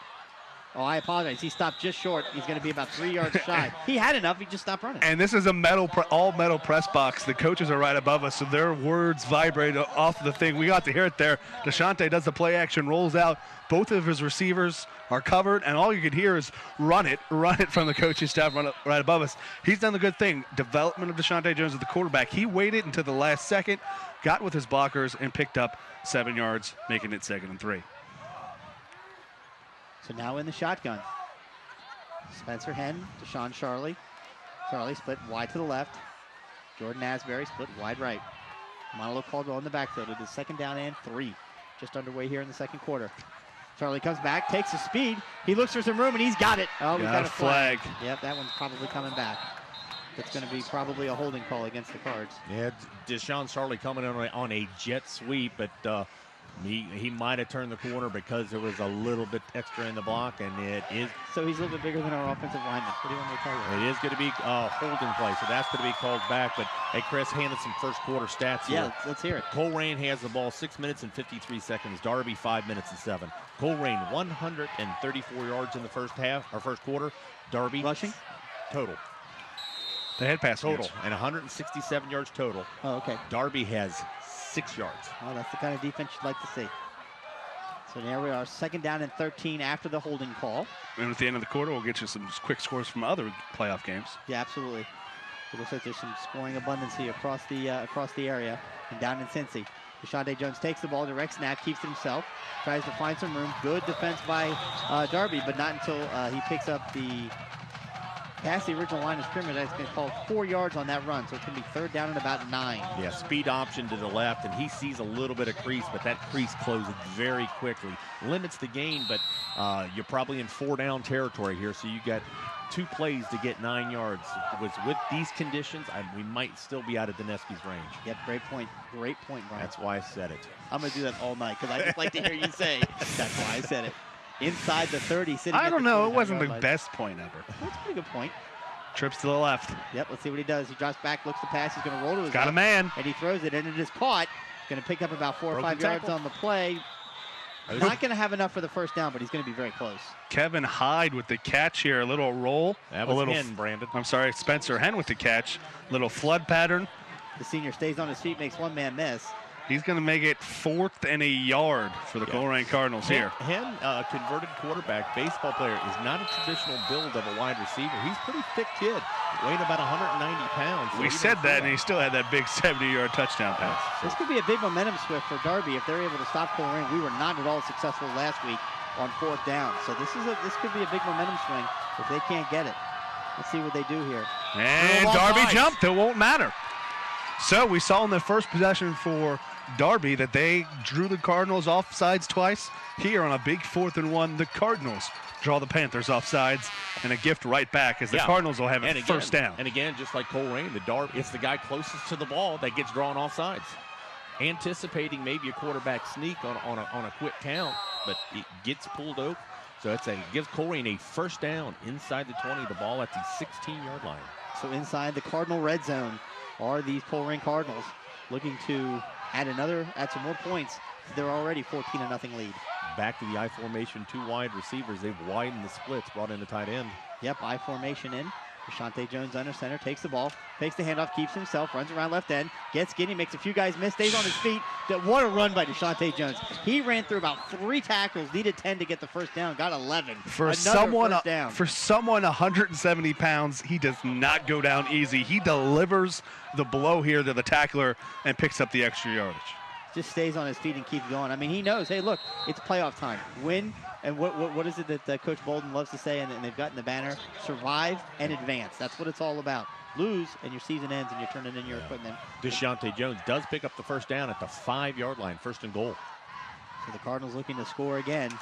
S1: Oh, I apologize. He stopped just short. He's going to be about 3 yards shy. He had enough. He just stopped running.
S3: And this is a all-metal press box. The coaches are right above us, so their words vibrate off the thing. We got to hear it there. Deshaunte does the play action, rolls out. Both of his receivers are covered, and all you can hear is run it from the coaching staff right above us. He's done the good thing. Development of Deshaunte Jones as the quarterback. He waited until the last second, got with his blockers, and picked up 7 yards, making it 2nd and 3.
S1: So now in the shotgun. Spencer Henn, Deshaun Charlie. Charlie split wide to the left. Jordan Asbury split wide right. Monolo Caldwell in the backfield. It is 2nd down and 3. Just underway here in the 2nd quarter. Charlie comes back, takes his speed. He looks for some room, and he's got it. Oh, we've got a flag. Yep, that one's probably coming back. It's going to be probably a holding call against the Cards.
S2: Yeah, Deshaun Charlie coming in on a jet sweep, but he might have turned the corner because there was a little bit extra in the block, and it is.
S1: So he's a little bit bigger than our offensive lineman. What do you want me to tell you?
S2: It is going to be a holding play, so that's going to be called back. But hey, Chris, handed some first quarter stats here.
S1: Yeah, let's hear it.
S2: Colerain has the ball 6 minutes and 53 seconds. Darby 5 minutes and 7. Colerain 134 yards in the first quarter. Darby
S1: rushing
S2: total.
S3: They had pass
S2: total and 167 yards total.
S1: Oh, okay.
S2: Darby has 6 yards.
S1: Oh, that's the kind of defense you'd like to see. So there we are, 2nd down and 13 after the holding call.
S3: And at the end of the quarter, we'll get you some quick scores from other playoff games.
S1: Yeah, absolutely. It looks like there's some scoring abundance here across the area and down in Cincy. Deshaun Jones takes the ball, direct snap, keeps it himself, tries to find some room. Good defense by Darby, but not until he picks up the past the original line of scrimmage. That's going to call 4 yards on that run, so it's going to be 3rd down and about 9.
S2: Yeah, speed option to the left, and he sees a little bit of crease, but that crease closes very quickly. Limits the gain, but you're probably in 4-down territory here, so you got 2 plays to get 9 yards. With these conditions, we might still be out of Dineski's range.
S1: Yep, great point. Great point, Brian.
S2: That's why I said it.
S1: I'm going to do that all night because I just like to hear you say, that's why I said it. Inside the 30, sitting
S3: I don't know. It wasn't the
S1: line.
S3: best point ever.
S1: That's a pretty good point.
S3: Trips to the left.
S1: Yep, let's see what he does. He drops back, looks to pass. He's going to roll to his
S3: Got
S1: left,
S3: a man.
S1: and he throws it, and it is caught. He's going to pick up about 4 or 5 yards on the play. Not going to have enough for the first down, but he's going to be very close.
S3: Kevin Hyde with the catch here. A little roll.
S2: That was Henn, Brandon.
S3: I'm sorry, Spencer Henn with the catch. Little flood pattern.
S1: The senior stays on his feet, makes one man miss.
S3: He's going to make it 4th and a yard for the Colerain Cardinals here.
S2: Henn, converted quarterback, baseball player, is not a traditional build of a wide receiver. He's a pretty thick kid, weighing about 190 pounds. So
S3: we said that, and he still had that big 70-yard touchdown pass.
S1: This could be a big momentum shift for Darby if they're able to stop Colerain. We were not at all successful last week on 4th down. So this could be a big momentum swing if they can't get it. Let's see what they do here.
S3: And Darby jumped. It won't matter. So we saw in the first possession for Darby that they drew the Cardinals offsides twice. Here on a big 4th and 1, the Cardinals draw the Panthers offsides, and a gift right back as the Cardinals will have it first down.
S2: And again, just like Colerain, it's the guy closest to the ball that gets drawn offsides. Anticipating maybe a quarterback sneak on a quick count, but it gets pulled over. So it gives Colerain a first down inside the 20, the ball at the 16-yard line.
S1: So inside the Cardinal red zone are these Colerain Cardinals looking to add some more points. They're already 14-0 lead.
S2: Back to the I formation, 2 wide receivers. They've widened the splits, brought in the tight end.
S1: Yep, I formation in. Deshaun Jones under center, takes the ball, takes the handoff, keeps himself, runs around left end, gets skinny, makes a few guys miss, stays on his feet. What a run by Deshaun Jones. He ran through about 3 tackles, needed 10 to get the first down, got 11.
S3: For someone 170 pounds, he does not go down easy. He delivers the blow here to the tackler and picks up the extra yardage.
S1: Just stays on his feet and keeps going. I mean, he knows, hey, look, it's playoff time. Win, and what is it that Coach Bolden loves to say, and they've gotten the banner, survive and advance. That's what it's all about. Lose, and your season ends, and you're turning in your equipment.
S2: Deshaun Jones does pick up the first down at the 5-yard line, 1st and goal.
S1: So the Cardinals looking to score again.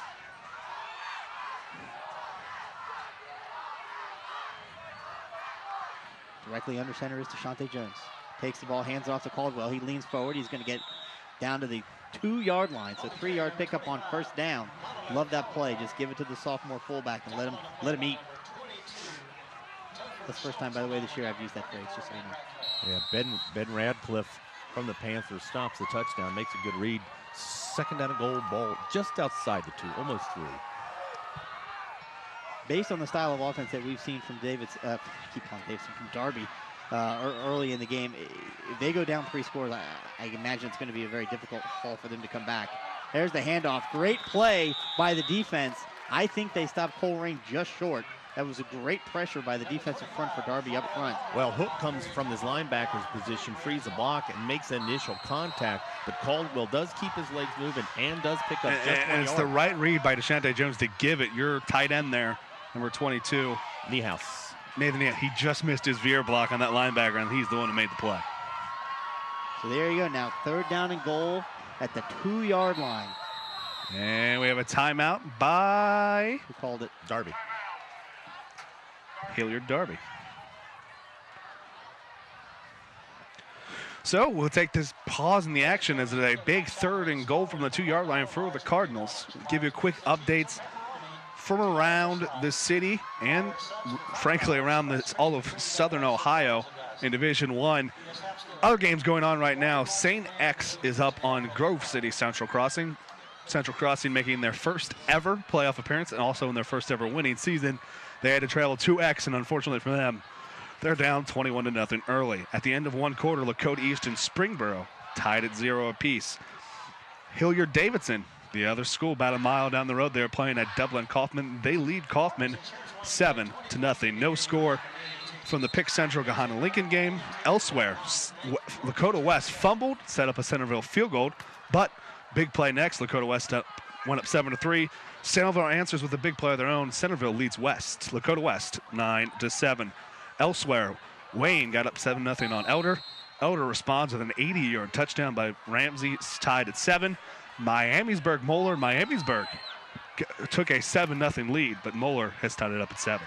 S1: Directly under center is Deshaun Jones. Takes the ball, hands off to Caldwell. He leans forward. He's going to get down to the 2-yard line. So 3-yard pickup on first down. Love that play. Just give it to the sophomore fullback and let him eat. That's the first time, by the way, this year I've used that phrase, just so you know.
S2: Yeah, Ben Radcliffe from the Panthers stops the touchdown, makes a good read. 2nd down and goal, ball just outside the 2, almost 3.
S1: Based on the style of offense that we've seen from from Darby early in the game, if they go down 3 scores, I imagine it's going to be a very difficult haul for them to come back. There's the handoff. Great play by the defense. I think they stopped Colerain just short. That was a great pressure by the defensive front for Darby up front.
S2: Well, Hook comes from his linebacker's position, frees the block, and makes initial contact. But Caldwell does keep his legs moving and does pick up just 1 yard.
S3: And it's the right read by Deshaun Jones to give it. Your tight end there number 22.
S2: Niehaus.
S3: Nathan, he just missed his veer block on that linebacker, and he's the one who made the play.
S1: So there you go. Now 3rd down and goal at the 2-yard line.
S3: And we have a timeout by
S1: Who called it?
S2: Darby.
S3: Hillard Darby. So we'll take this pause in the action as a big 3rd and goal from the 2-yard line for the Cardinals. Give you quick updates from around the city and, frankly, around all of Southern Ohio in Division I. Other games going on right now. St. X is up on Grove City Central Crossing. Central Crossing making their first ever playoff appearance and also in their first ever winning season. They had to travel 2X, and unfortunately for them, they're down 21-0 early. At the end of one quarter, Lakota East and Springboro tied at 0 apiece. Hilliard Davidson, the other school, about a mile down the road, they're playing at Dublin Kaufman. They lead Kaufman 7-0. No score from the Pick Central Gahanna Lincoln game. Elsewhere, Lakota West fumbled, set up a Centerville field goal, but big play next. Lakota West went up 7-3. Centerville answers with a big play of their own. Centerville leads West. Lakota West 9-7. Elsewhere, Wayne got up 7-0 on Elder. Elder responds with an 80-yard touchdown by Ramsey, tied at 7. Miamisburg Moeller. Miamisburg took a 7-0 lead, but Moeller has tied it up at 7.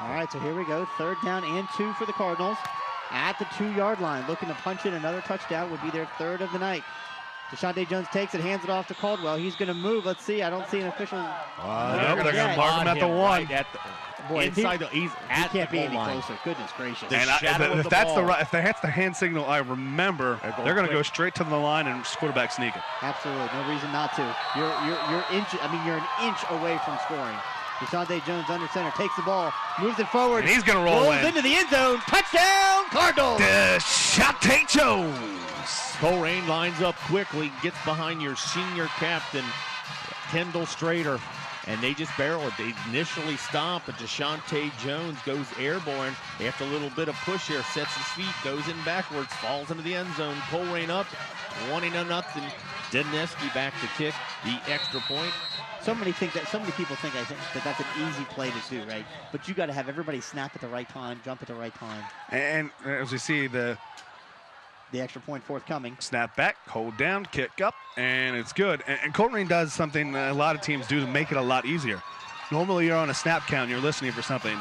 S1: All right, so here we go. 3rd down and 2 for the Cardinals at the 2-yard line. Looking to punch in another touchdown would be their 3rd of the night. Deshaunte Jones takes it, hands it off to Caldwell. He's going to move. Let's see. I don't see an official.
S3: They're going to mark him at the 1.
S2: Right
S1: Boy,
S2: inside he's at
S1: he can't
S2: the
S1: be
S2: goal
S1: any
S2: line.
S1: closer. Goodness gracious.
S3: And if that's the hand signal, I remember they're going to go straight to the line and quarterback sneak it.
S1: Absolutely, no reason not to. You're an inch away from scoring. Deshaunte Jones under center, takes the ball, moves it forward.
S3: And he's going to roll
S1: rolls into the end zone. Touchdown, Cardinals!
S3: Deshaunte Jones.
S2: Colerain lines up quickly, gets behind your senior captain, Kendall Strader, and they just barrel it. They initially stop, but Deshaunte Jones goes airborne. After a little bit of push here, sets his feet, goes in backwards, falls into the end zone. Colerain up, 20-0. Dineski back to kick the extra point.
S1: So many people think that that's an easy play to do, right? But you got to have everybody snap at the right time, jump at the right time.
S3: And as we see the
S1: extra point forthcoming.
S3: Snap back, hold down, kick up, and it's good. And Colerain does something a lot of teams do to make it a lot easier. Normally you're on a snap count, you're listening for something,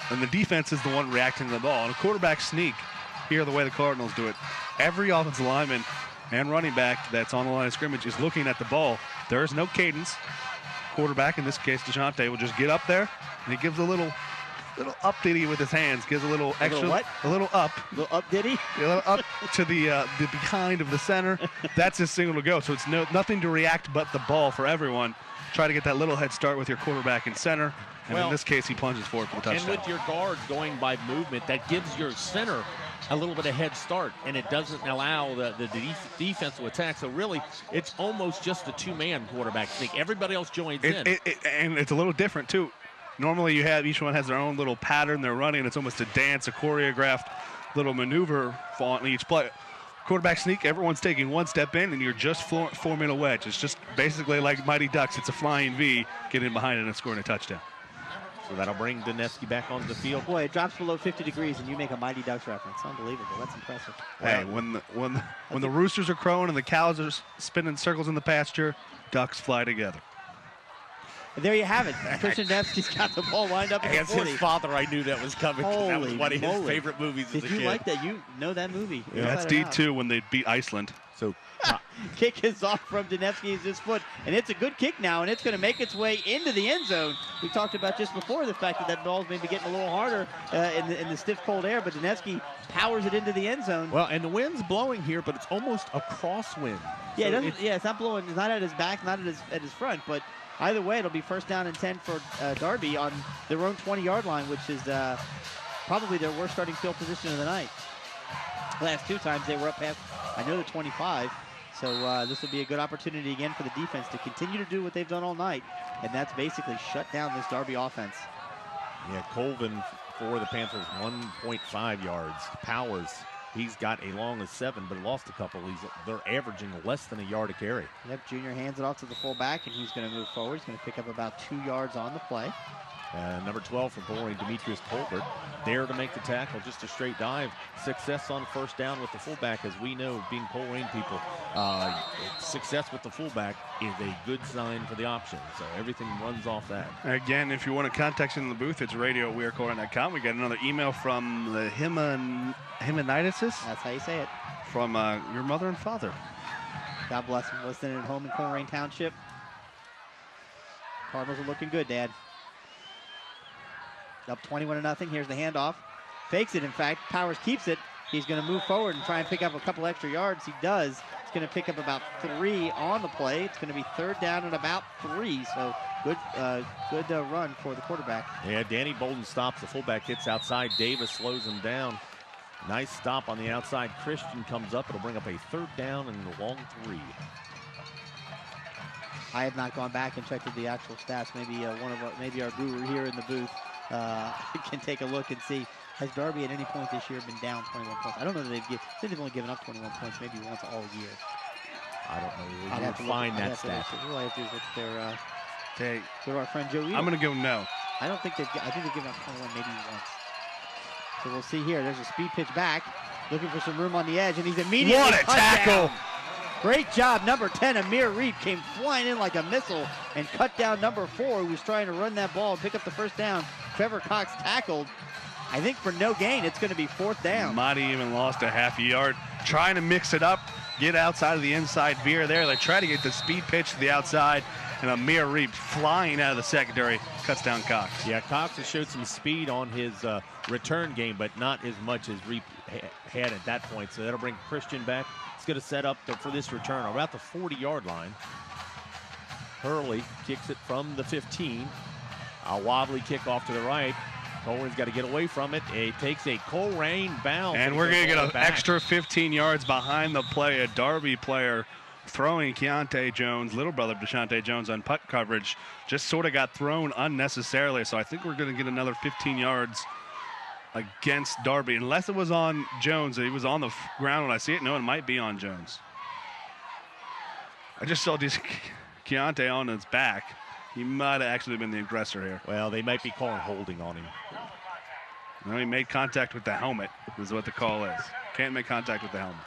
S3: and the defense is the one reacting to the ball. And a quarterback sneak, here the way the Cardinals do it, every offensive lineman and running back that's on the line of scrimmage is looking at the ball. There is no cadence. Quarterback, in this case Deshaunte, will just get up there, and he gives a little up diddy with his hands, gives a little extra, a little up
S1: diddy,
S3: a little up to the behind of the center. That's his signal to go. So it's nothing to react but the ball for everyone. Try to get that little head start with your quarterback in center, and in this case he plunges forward for the touchdown.
S2: And with your guards going by movement, that gives your center a little bit of head start, and it doesn't allow the defense to attack. So really, it's almost just a 2-man quarterback sneak. Everybody else joins in.
S3: And it's a little different too. Normally each one has their own little pattern they're running. It's almost a dance, a choreographed little maneuver on each play. Quarterback sneak, everyone's taking one step in, and you're just forming a wedge. It's just basically like Mighty Ducks. It's a flying V, getting behind it and scoring a touchdown.
S2: So that'll bring Dineski back onto the field.
S1: Boy, it drops below 50 degrees, and you make a Mighty Ducks reference. Unbelievable. That's impressive.
S3: Hey, when the roosters are crowing and the cows are spinning circles in the pasture, ducks fly together.
S1: There you have it. Christian Dineski's got the ball lined up at the 40.
S2: His father, I knew that was coming. That was one of his favorite movies as a kid.
S1: Did you like that? You know that movie.
S3: Yeah, that's D2 when they beat Iceland.
S2: So
S1: kick is off from Dineski's his foot, and it's a good kick now, and it's going to make its way into the end zone. We talked about just before the fact that ball's maybe getting a little harder in the stiff, cold air, but Dineski powers it into the end zone.
S2: Well, and the wind's blowing here, but it's almost a crosswind.
S1: Yeah, so it's not blowing. It's not at his back, not at his front, but either way, it'll be 1st down and 10 for Darby on their own 20-yard line, which is probably their worst starting field position of the night. Last 2 times they were up past, I know, the 25. So this will be a good opportunity again for the defense to continue to do what they've done all night, and that's basically shut down this Darby offense.
S2: Yeah, Colvin for the Panthers, 1.5 yards. Powers He's got a long as 7, but lost a couple. They're averaging less than a yard a carry.
S1: Yep, Junior hands it off to the fullback, and he's going to move forward. He's going to pick up about 2 yards on the play.
S2: Number 12 for Colerain, Demetrius Colbert, there to make the tackle, just a straight dive. Success on first down with the fullback, as we know, being Colerain people, success with the fullback is a good sign for the option. So everything runs off that.
S3: Again, if you want to contact us in the booth, it's radio@wearecolerain.com. We got another email from the Himanitis.
S1: That's how you say it.
S3: From your mother and father.
S1: God bless him, listening at home in Colerain Township. Cardinals are looking good, Dad. Up 21-0. Here's the handoff. Fakes it, in fact. Powers keeps it. He's going to move forward and try and pick up a couple extra yards. He does. He's going to pick up about 3 on the play. It's going to be 3rd down and about 3. So good run for the quarterback.
S2: Yeah, Danny Bolden stops. The fullback hits outside. Davis slows him down. Nice stop on the outside. Christian comes up. It'll bring up a 3rd down and a long 3.
S1: I have not gone back and checked the actual stats. Maybe our guru here in the booth can take a look and see. Has Darby at any point this year been down 21 points? I don't know that they've only given up 21 points maybe once all year.
S2: I don't know. We'll find that stat.
S1: All I have to do is look at their go to our friend Joe Eaton.
S3: I'm going to go no.
S1: I think they've given up 21 maybe once. So we'll see here. There's a speed pitch back, looking for some room on the edge, and he's immediately
S3: what a tackle!
S1: Great job, number 10, Amir Reed, came flying in like a missile and cut down number 4, who was trying to run that ball and pick up the first down. Trevor Cox tackled, I think for no gain. It's going to be 4th down.
S3: Might even lost a half a yard. Trying to mix it up, get outside of the inside veer there. They try to get the speed pitch to the outside, and Amir Reed flying out of the secondary cuts down Cox.
S2: Yeah, Cox has showed some speed on his return game, but not as much as Reed had at that point. So that'll bring Christian back. It's going to set up for this return about the 40-yard line. Hurley kicks it from the 15. A wobbly kickoff to the right. Colerain's got to get away from it. It takes a Colerain bounce.
S3: And we're going to get an extra 15 yards behind the play. A Darby player throwing Keontae Jones, little brother of Deshaunte Jones, on punt coverage. Just sort of got thrown unnecessarily. So I think we're going to get another 15 yards against Darby, unless it was on Jones. He was on the ground when I see it. No, it might be on Jones. I just saw Keontae on his back. He might have actually been the aggressor here.
S2: Well, they might be calling holding on him.
S3: No, he made contact with the helmet, is what the call is. Can't make contact with the helmet.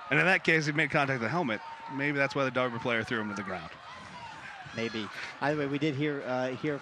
S3: And in that case, he made contact with the helmet. Maybe that's why the Darby player threw him to the ground.
S1: Maybe. Either way, we did hear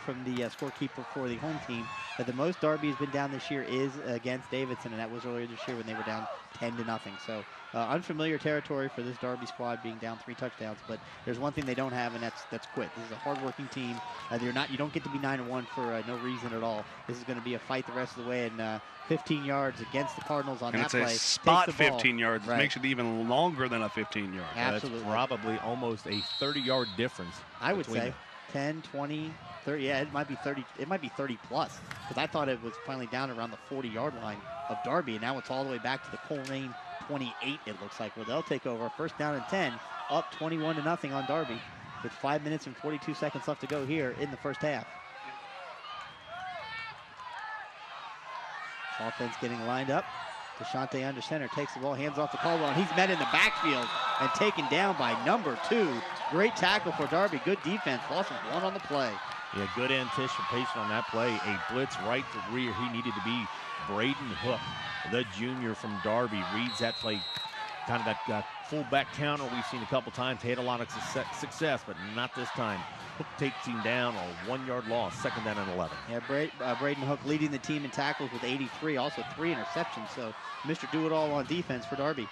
S1: from the scorekeeper for the home team that the most Darby has been down this year is against Davidson, and that was earlier this year when they were down 10-0. So unfamiliar territory for this Darby squad, being down 3 touchdowns. But there's one thing they don't have, and that's quit. This is a hard-working team. You don't get to be 9-1 for no reason at all. This is going to be a fight the rest of the way, and 15 yards against the Cardinals on that play.
S3: And it's a spot 15 yards. Right. Makes it even longer than a 15-yard.
S1: Absolutely.
S2: That's probably almost a 30-yard difference.
S1: I would say 10, 20, 30. Yeah, it might be 30. It might be 30 plus, because I thought it was finally down around the 40-yard line of Darby, and now it's all the way back to the Colerain 28. It looks like where they'll take over. 1st down and 10, up 21-0 on Darby, with 5 minutes and 42 seconds left to go here in the first half. Offense getting lined up. Deshaunte under center, takes the ball, hands off to Caldwell, and he's met in the backfield and taken down by number 2. Great tackle for Darby. Good defense. Loss of 1 on the play.
S2: Yeah, good anticipation on that play. A blitz right to rear. He needed to be Braden Hook, the junior from Darby. Reads that play, kind of that fullback counter we've seen a couple times. He had a lot of success, but not this time. Hook takes him down, a 1-yard loss, 2nd down and 11.
S1: Yeah, Braden Hook leading the team in tackles with 83, also 3 interceptions. So Mr. Do-It-All on defense for Darby.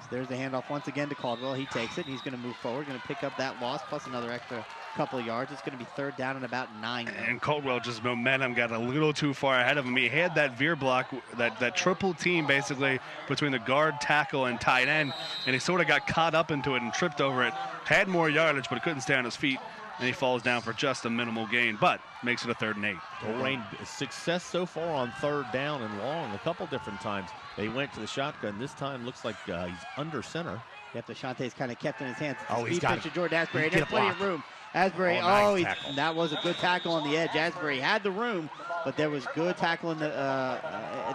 S1: So there's the handoff once again to Caldwell. He takes it, and he's going to move forward, going to pick up that loss, plus another extra couple of yards. It's going to be 3rd down and about 9.
S3: And Caldwell, just momentum, got a little too far ahead of him. He had that veer block, that triple team basically between the guard, tackle, and tight end, and he sort of got caught up into it and tripped over it. Had more yardage, but he couldn't stay on his feet, and he falls down for just a minimal gain, but makes it a 3rd and 8.
S2: Colerain success so far on 3rd down and long a couple different times. They went to the shotgun. This time looks like he's under center.
S1: Yep, Deshaunte's kind of kept in his hands.
S2: He's got
S1: it. To Jordan Asbury. There's plenty of room. Asbury,
S2: nice
S1: that was a good tackle on the edge. Asbury had the room, but there was good tackle in the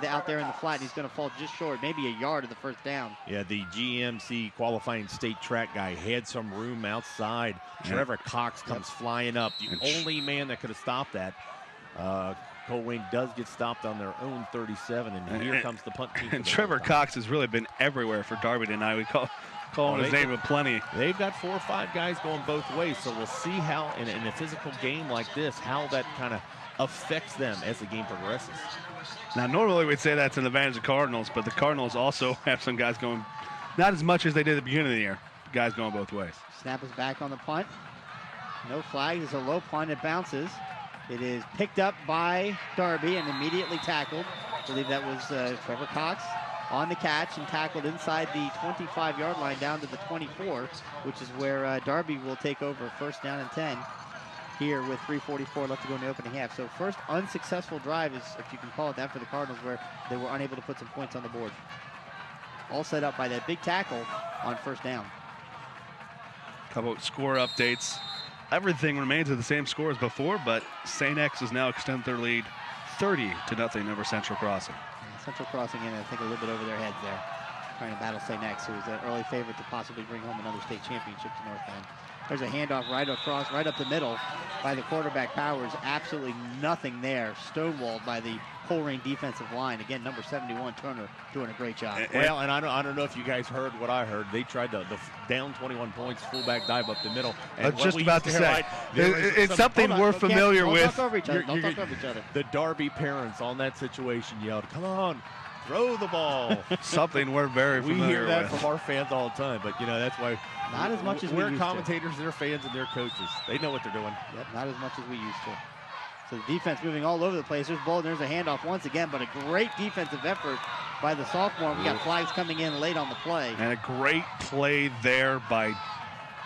S1: out there in the flat, and he's going to fall just short, maybe a yard of the first down.
S2: Yeah, the GMC qualifying state track guy had some room outside. Trevor Cox comes flying up. The only man that could have stopped that. Colerain does get stopped on their own 37, and here comes the punt team.
S3: And Trevor Cox has really been everywhere for Darby tonight. We call him his name with plenty.
S2: They've got 4 or 5 guys going both ways, so we'll see how, in a physical game like this, how that kind of affects them as the game progresses.
S3: Now, normally we'd say that's an advantage of Cardinals, but the Cardinals also have some guys going, not as much as they did at the beginning of the year, guys going both ways.
S1: Snap is back on the punt. No flag. It's a low punt. It bounces. It is picked up by Darby and immediately tackled. I believe that was Trevor Cox on the catch and tackled inside the 25-yard line down to the 24, which is where Darby will take over first down and 10 here with 3:44 left to go in the opening half. So first unsuccessful drive, is, if you can call it that, for the Cardinals, where they were unable to put some points on the board. All set up by that big tackle on first down.
S3: Couple of score updates. Everything remains at the same score as before, but St. X has now extended their lead 30-0 over Central Crossing.
S1: Central Crossing in, I think, a little bit over their heads there, trying to battle St. X, who is an early favorite to possibly bring home another state championship to North Bend. There's a handoff right across, right up the middle by the quarterback Powers. Absolutely nothing there. Stonewalled by the Colerain defensive line. Again, number 71, Turner, doing a great job.
S2: Well, and I don't know if you guys heard what I heard. They tried the down 21 points, fullback dive up the middle.
S3: And I was just about to say, it's something we're familiar with.
S1: Don't talk over each other. Don't talk over each other.
S2: The Darby parents on that situation yelled, "Come on, throw the ball."
S3: Something we're very familiar with.
S2: We hear that from our fans all the time, but that's why
S1: not as much as
S2: we're commentators, they're fans, and they're coaches. They know what they're doing.
S1: Yep, not as much as we used to. So the defense moving all over the place. There's Bolden. There's a handoff once again, but a great defensive effort by the sophomore. We got flags coming in late on the play.
S3: And a great play there by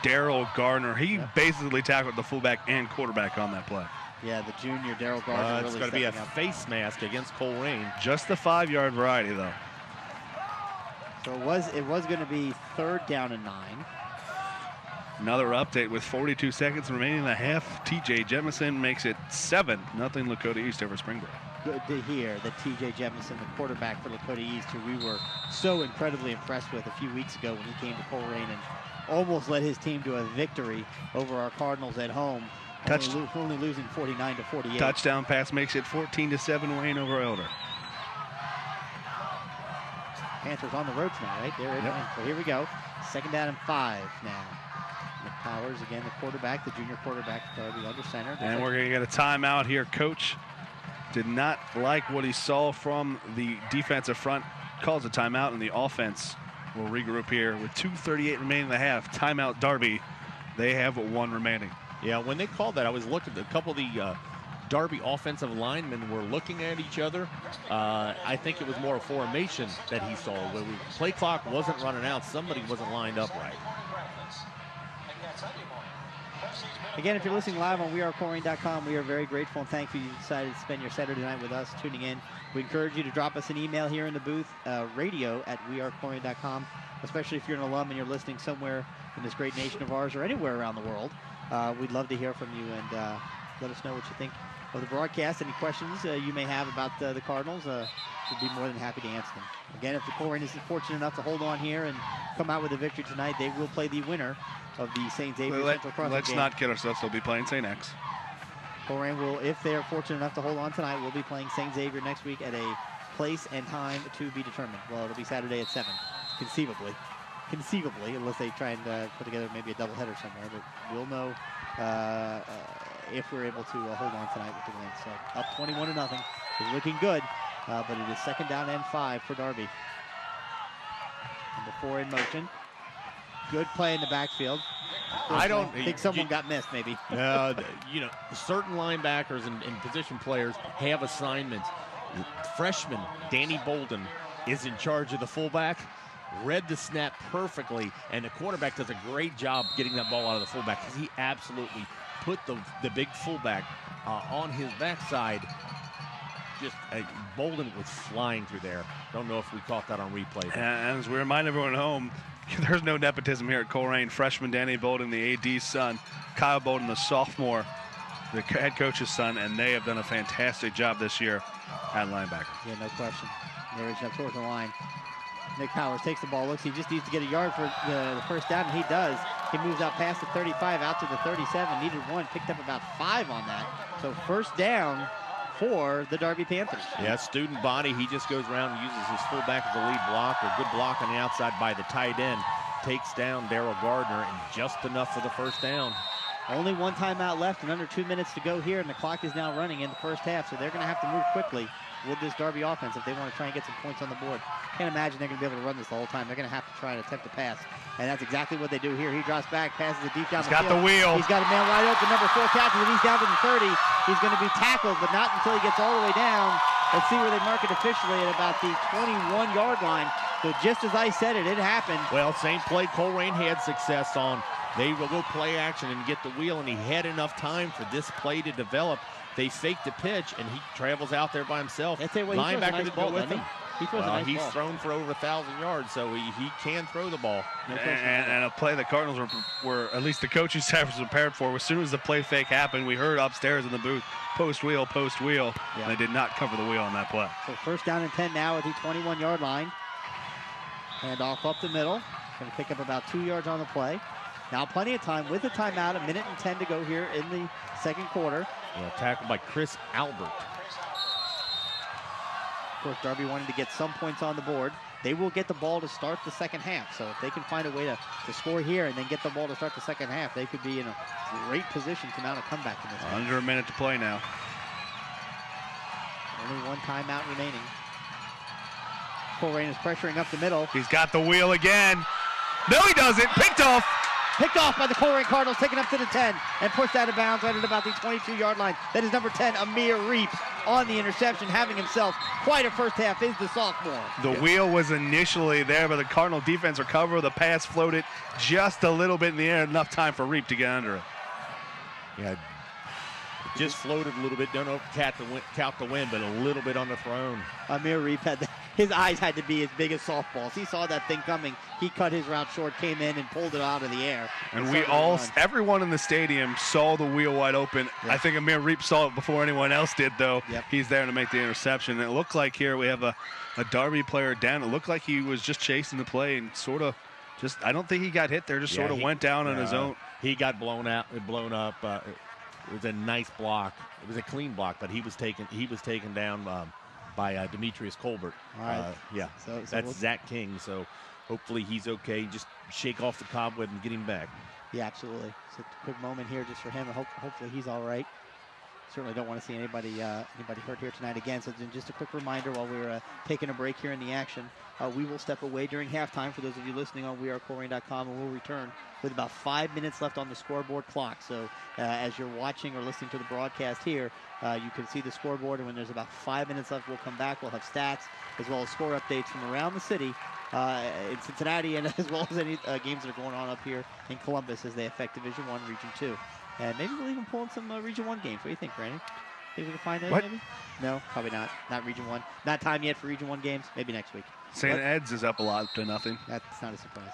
S3: Daryl Gardner. He basically tackled the fullback and quarterback on that play.
S1: Yeah, the junior Daryl Gardner.
S2: It's going to be a face mask against Colerain.
S3: Just the 5-yard variety, though.
S1: So it was going to be 3rd down and 9.
S3: Another update with 42 seconds remaining in the half. T.J. Jemison makes it 7-0 Lakota East over Springbrook.
S1: Good to hear that T.J. Jemison, the quarterback for Lakota East, who we were so incredibly impressed with a few weeks ago when he came to Colerain and almost led his team to a victory over our Cardinals at home, only losing 49-48.
S3: Touchdown pass makes it 14-7 Wayne over Elder.
S1: Panthers on the road tonight, right? There. So here we go. 2nd down and 5 now. Powers, again, the quarterback, the junior quarterback, Darby under center.
S3: And we're going to get a timeout here. Coach did not like what he saw from the defensive front. Calls a timeout, and the offense will regroup here with 2:38 remaining in the half. Timeout, Darby. They have 1 remaining.
S2: Yeah, when they called that, I was looking at a couple of the Darby offensive linemen were looking at each other. I think it was more a formation that he saw. Where play clock wasn't running out. Somebody wasn't lined up right.
S1: Again, if you're listening live on wearecolerain.com, we are very grateful and thankful you decided to spend your Saturday night with us tuning in. We encourage you to drop us an email here in the booth, radio@wearecolerain.com, especially if you're an alum and you're listening somewhere in this great nation of ours or anywhere around the world. We'd love to hear from you and let us know what you think of the broadcast. Any questions you may have about the Cardinals, we'd be more than happy to answer them. Again, if the Colerain isn't fortunate enough to hold on here and come out with a victory tonight, they will play the winner of the St. Xavier Central Crossing
S3: Let's
S1: game.
S3: not kid ourselves. They'll be playing St. X.
S1: Colerain will, if they are fortunate enough to hold on tonight, will be playing St. Xavier next week at a place and time to be determined. Well, it'll be Saturday at 7, conceivably, unless they try and put together maybe a doubleheader somewhere. But we'll know if we're able to hold on tonight with the win. So up 21-0. It's looking good, but it is 2nd down and 5 for Darby. Number 4 in motion. Good play in the backfield. I think someone got missed, maybe.
S2: Certain linebackers and position players have assignments. Freshman Danny Bolden is in charge of the fullback. Read the snap perfectly, and the quarterback does a great job getting that ball out of the fullback because he absolutely put the big fullback on his backside. Just Bolden was flying through there. Don't know if we caught that on replay.
S3: And as we remind everyone at home, there's no nepotism here at Colerain. Freshman Danny Bolden, the AD's son, Kyle Bolden, the sophomore, the head coach's son, and they have done a fantastic job this year at linebacker.
S1: Yeah, no question. They're reaching up towards the line. Nick Powers takes the ball, looks, he just needs to get a yard for the first down, and he does. He moves out past the 35, out to the 37, needed 1, picked up about 5 on that. So first down for the Darby Panthers.
S2: Yeah, student body, he just goes around and uses his fullback as a lead blocker. Good block on the outside by the tight end. Takes down Darryl Gardner, and just enough for the first down.
S1: Only 1 timeout left and under 2 minutes to go here, and the clock is now running in the first half, so they're going to have to move quickly with this Darby offense if they want to try and get some points on the board. Can't imagine they're going to be able to run this the whole time. They're going to have to try and attempt to pass, and that's exactly what they do here. He drops back, passes it deep down the field.
S3: He's got the wheel.
S1: He's got a man wide open, number 4 tackles, and he's down to the 30. He's going to be tackled, but not until he gets all the way down. Let's see where they mark it officially at about the 21-yard line. So just as I said it, it happened.
S2: Well, same play Colerain had success on. They will go play action and get the wheel, and he had enough time for this play to develop. They faked the pitch, and he travels out there by himself. Linebacker to go with him. He's thrown for over 1,000 yards, so he can throw the ball.
S3: And a play the Cardinals were at least the coaching staff was prepared for. As soon as the play fake happened, we heard upstairs in the booth, post wheel, post wheel. Yeah. And they did not cover the wheel on that play.
S1: So first down and 10 now at the 21-yard line. Hand off up the middle. Going to pick up about 2 yards on the play. Now plenty of time with the timeout, 1 minute and 10 to go here in the second quarter.
S2: Yeah, tackled by Chris Albert.
S1: Of course, Darby wanted to get some points on the board. They will get the ball to start the second half. So if they can find a way to score here and then get the ball to start the second half, they could be in a great position to mount a comeback in this game.
S3: Under a minute to play now.
S1: Only 1 timeout remaining. Colerain is pressuring up the middle.
S3: He's got the wheel again. No, he doesn't. Picked off.
S1: Picked off by the Colerain Cardinals, taken up to the 10 and pushed out of bounds right at about the 22-yard line. That is number 10, Amir Reeps, on the interception, having himself quite a first half, is the sophomore.
S3: The wheel was initially there, but the Cardinal defense recovered. The pass floated just a little bit in the air, enough time for Reep to get under it.
S2: Yeah, just floated a little bit. Don't know count the wind, but a little bit on the throne.
S1: Amir Reep had his eyes had to be as big as softballs. He saw that thing coming. He cut his route short, came in and pulled it out of the air.
S3: And everyone in the stadium saw the wheel wide open. Yep. I think Amir Reep saw it before anyone else did, though.
S1: Yep.
S3: He's there to make the interception. And it looked like here we have a Darby player down. It looked like he was just chasing the play and sort of just, I don't think he got hit there, just sort of went down on his own.
S2: He got blown up. It was a nice block. It was a clean block, but he was taken down by Demetrius Colbert.
S1: All right.
S2: Yeah, so that's Zach King. So hopefully he's okay. Just shake off the cobweb and get him back.
S1: Yeah, absolutely. It's a quick moment here just for him. Hopefully he's all right. Certainly don't want to see anybody hurt here tonight again. So just a quick reminder while we're taking a break here in the action. We will step away during halftime for those of you listening on wearecolerain.com, and we'll return with about 5 minutes left on the scoreboard clock. So as you're watching or listening to the broadcast here, you can see the scoreboard, and when there's about 5 minutes left, we'll come back. We'll have stats as well as score updates from around the city in Cincinnati, and as well as any games that are going on up here in Columbus as they affect Division I, Region 2. And maybe we'll even pull in some Region 1 games. What do you think, Brandon? Think we can find those maybe? No, probably not. Not Region 1. Not time yet for Region 1 games. Maybe next week.
S3: St. Ed's is up a lot to nothing.
S1: That's not a surprise.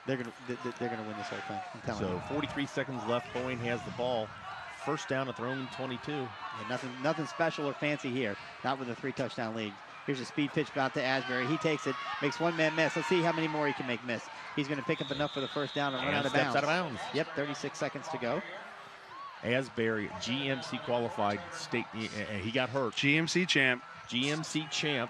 S1: They're gonna win this whole thing. I'm telling you.
S2: So 43 seconds left. Colerain has the ball. First down at their own 22.
S1: Yeah, nothing special or fancy here. Not with a 3-touchdown league. Here's a speed pitch out to Asbury. He takes it, makes one man miss. Let's see how many more he can make miss. He's going to pick up enough for the first down and run out of bounds.
S2: Steps out of bounds.
S1: Yep, 36 seconds to go.
S2: Asbury, GMC qualified state. He got hurt.
S3: GMC champ.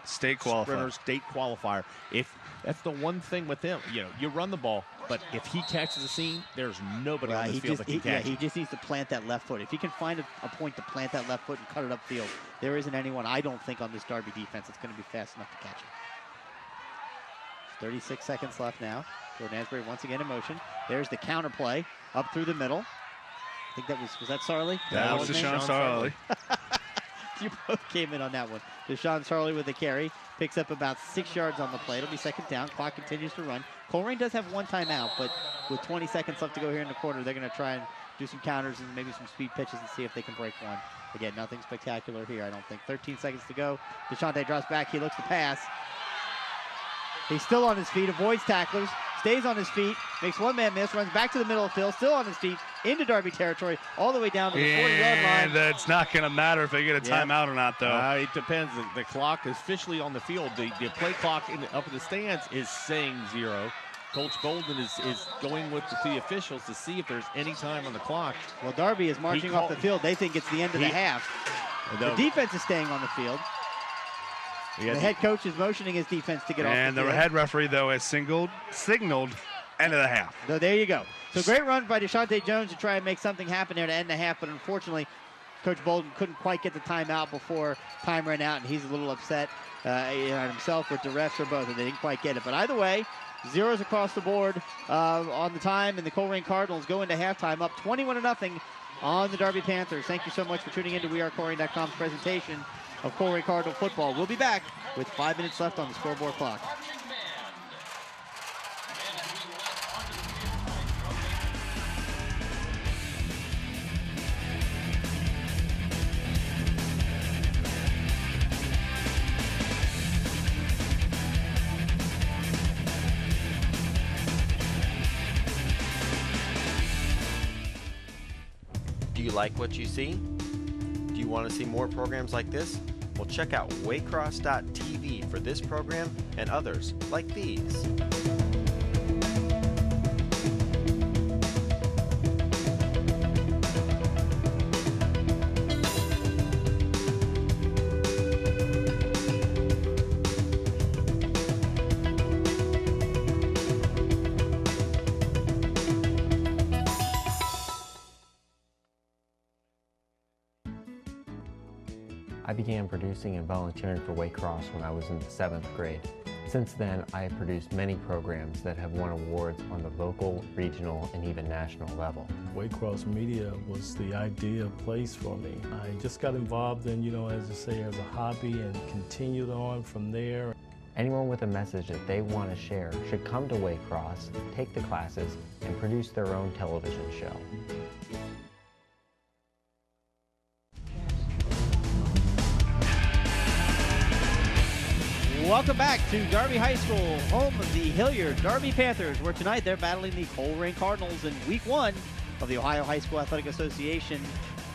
S2: State qualifier. Sprinter state qualifier. If that's the one thing with him, you run the ball, but if he catches a seam, there's nobody on the field that can catch.
S1: He just needs to plant that left foot. If he can find a point to plant that left foot and cut it upfield, there isn't anyone, I don't think, on this Darby defense that's going to be fast enough to catch him. 36 seconds left now. Jordan Asbury once again in motion. There's the counter play up through the middle. I think was that Sarley?
S3: That was Deshaun Sarley.
S1: You both came in on that one. Deshaun Sarley with the carry. Picks up about 6 yards on the play. It'll be second down. Clock continues to run. Colerain does have one timeout, but with 20 seconds left to go here in the quarter, they're going to try and do some counters and maybe some speed pitches and see if they can break one. Again, nothing spectacular here, I don't think. 13 seconds to go. DeShante drops back. He looks to pass. He's still on his feet, avoids tacklers, stays on his feet, makes one-man miss, runs back to the middle of the field, still on his feet, into Darby territory, all the way down to the 40-yard line.
S3: And that's not going to matter if they get a timeout or not, though.
S2: It depends. The clock is officially on the field. The play clock up in the stands is saying 0. Coach Bolden is going with the officials to see if there's any time on the clock.
S1: Well, Darby is marching off the field. They think it's the end of the half. The defense is staying on the field. The head coach is motioning his defense to get off the field.
S3: And the head referee, though, has signaled end of the half.
S1: So there you go. So great run by Deshaunte Jones to try and make something happen there to end the half, but unfortunately, Coach Bolden couldn't quite get the timeout before time ran out, and he's a little upset himself with the refs or both, and they didn't quite get it. But either way, zeros across the board on the time, and the Colerain Cardinals go into halftime up 21-0 on the Darby Panthers. Thank you so much for tuning in to WeAreColerain.com's presentation of Colerain Cardinal football. We'll be back with 5 minutes left on the scoreboard clock.
S4: Do you like what you see? Do you want to see more programs like this? Well, check out waycross.tv for this program and others like these.
S5: I began producing and volunteering for Waycross when I was in the 7th grade. Since then, I have produced many programs that have won awards on the local, regional, and even national level.
S6: Waycross Media was the ideal place for me. I just got involved in, as I say, as a hobby and continued on from there.
S5: Anyone with a message that they want to share should come to Waycross, take the classes, and produce their own television show.
S1: Welcome back to Darby High School, home of the Hillard Darby Panthers, where tonight they're battling the Colerain Cardinals in Week 1 of the Ohio High School Athletic Association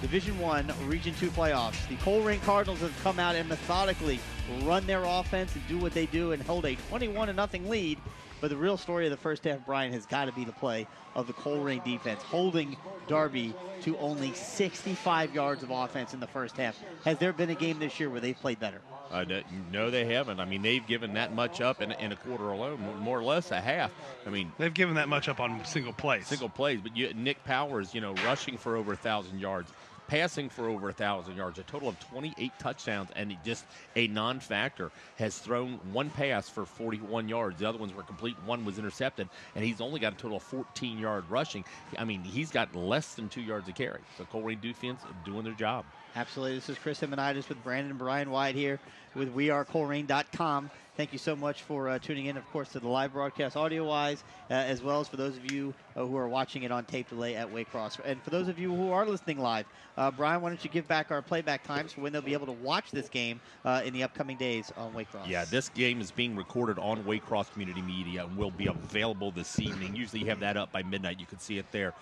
S1: Division I Region 2 playoffs. The Colerain Cardinals have come out and methodically run their offense and do what they do and hold a 21-0 lead. But the real story of the first half, Brian, has got to be the play of the Colerain defense, holding Darby to only 65 yards of offense in the first half. Has there been a game this year where they've played better?
S2: No, they haven't. I mean, they've given that much up in a quarter alone, more or less a half. I mean,
S3: they've given that much up on single plays.
S2: But Nick Powers, rushing for over 1,000 yards, passing for over 1,000 yards, a total of 28 touchdowns, and just a non-factor. Has thrown one pass for 41 yards. The other ones were complete. One was intercepted, and he's only got a total of 14-yard rushing. I mean, he's got less than 2 yards a carry. So Colerain defense doing their job.
S1: Absolutely. This is Chris Himonitis with Brandon and Brian White here with WeAreColerain.com. Thank you so much for tuning in, of course, to the live broadcast audio-wise, as well as for those of you who are watching it on tape delay at Waycross. And for those of you who are listening live, Brian, why don't you give back our playback times for when they'll be able to watch this game in the upcoming days on Waycross?
S2: Yeah, this game is being recorded on Waycross Community Media and will be available this evening. Usually you have that up by midnight. You can see it there.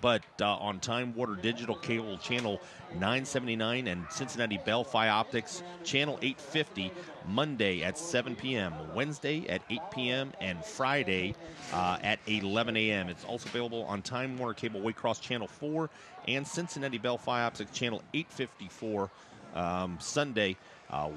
S2: But on Time Warner Digital Cable Channel 979 and Cincinnati Bell Fi Optics Channel 850, Monday at 7 p.m., Wednesday at 8 p.m., and Friday at 11 a.m. It's also available on Time Warner Cable Waycross Channel 4 and Cincinnati Bell Fi Optics Channel 854 Sunday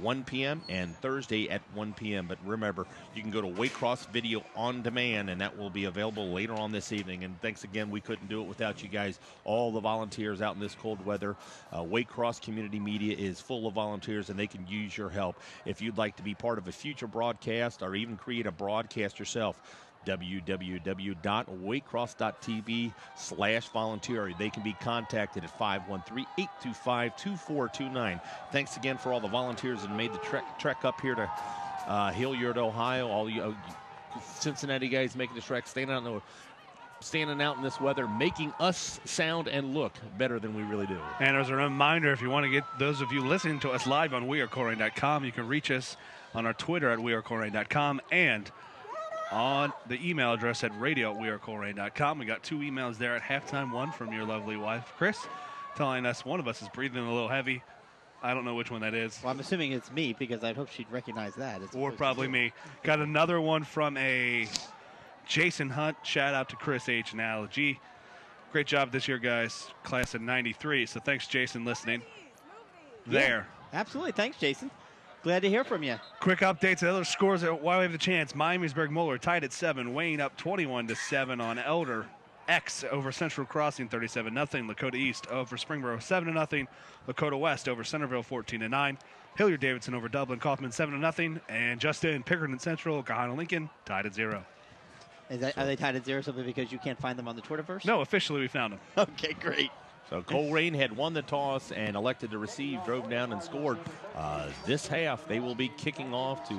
S2: 1 p.m. and Thursday at 1 p.m. But remember, you can go to Waycross Video on Demand, and that will be available later on this evening. And thanks again. We couldn't do it without you guys, all the volunteers out in this cold weather. Waycross Community Media is full of volunteers, and they can use your help. If you'd like to be part of a future broadcast or even create a broadcast yourself, www.waycross.tv/volunteer. They can be contacted at 513-825-2429. Thanks again for all the volunteers that made the trek up here to Hillard, Ohio. All you Cincinnati guys making the trek, standing out in this weather, making us sound and look better than we really do.
S3: And as a reminder, if you want to get those of you listening to us live on WeAreColerain.com, you can reach us on our Twitter at WeAreColerain.com and on the email address at radio@wearecolerain.com. We got 2 emails there at halftime. One from your lovely wife, Chris, telling us one of us is breathing a little heavy. I don't know which one that is.
S1: Well, I'm assuming it's me because I'd hope she'd recognize that.
S3: Or probably me. Got another one from a Jason Hunt. Shout out to Chris H and Al G. Great job this year, guys. Class of 93. So thanks, Jason, listening. There.
S1: Yeah, absolutely. Thanks, Jason. Glad to hear from you.
S3: Quick updates. Other scores while we have the chance. Miamisburg Moeller tied at 7. Wayne up 21-7 on Elder. X over Central Crossing 37-0. Lakota East over Springboro 7-0. Lakota West over Centerville 14-9. Hilliard Davidson over Dublin Kaufman 7-0. And Justin Pickerton Central Kahana Lincoln tied at 0.
S1: Are they tied at 0 simply because you can't find them on the Twitterverse?
S3: No, officially we found them.
S1: Okay, great.
S2: So Colerain had won the toss and elected to receive, drove down and scored. This half, they will be kicking off to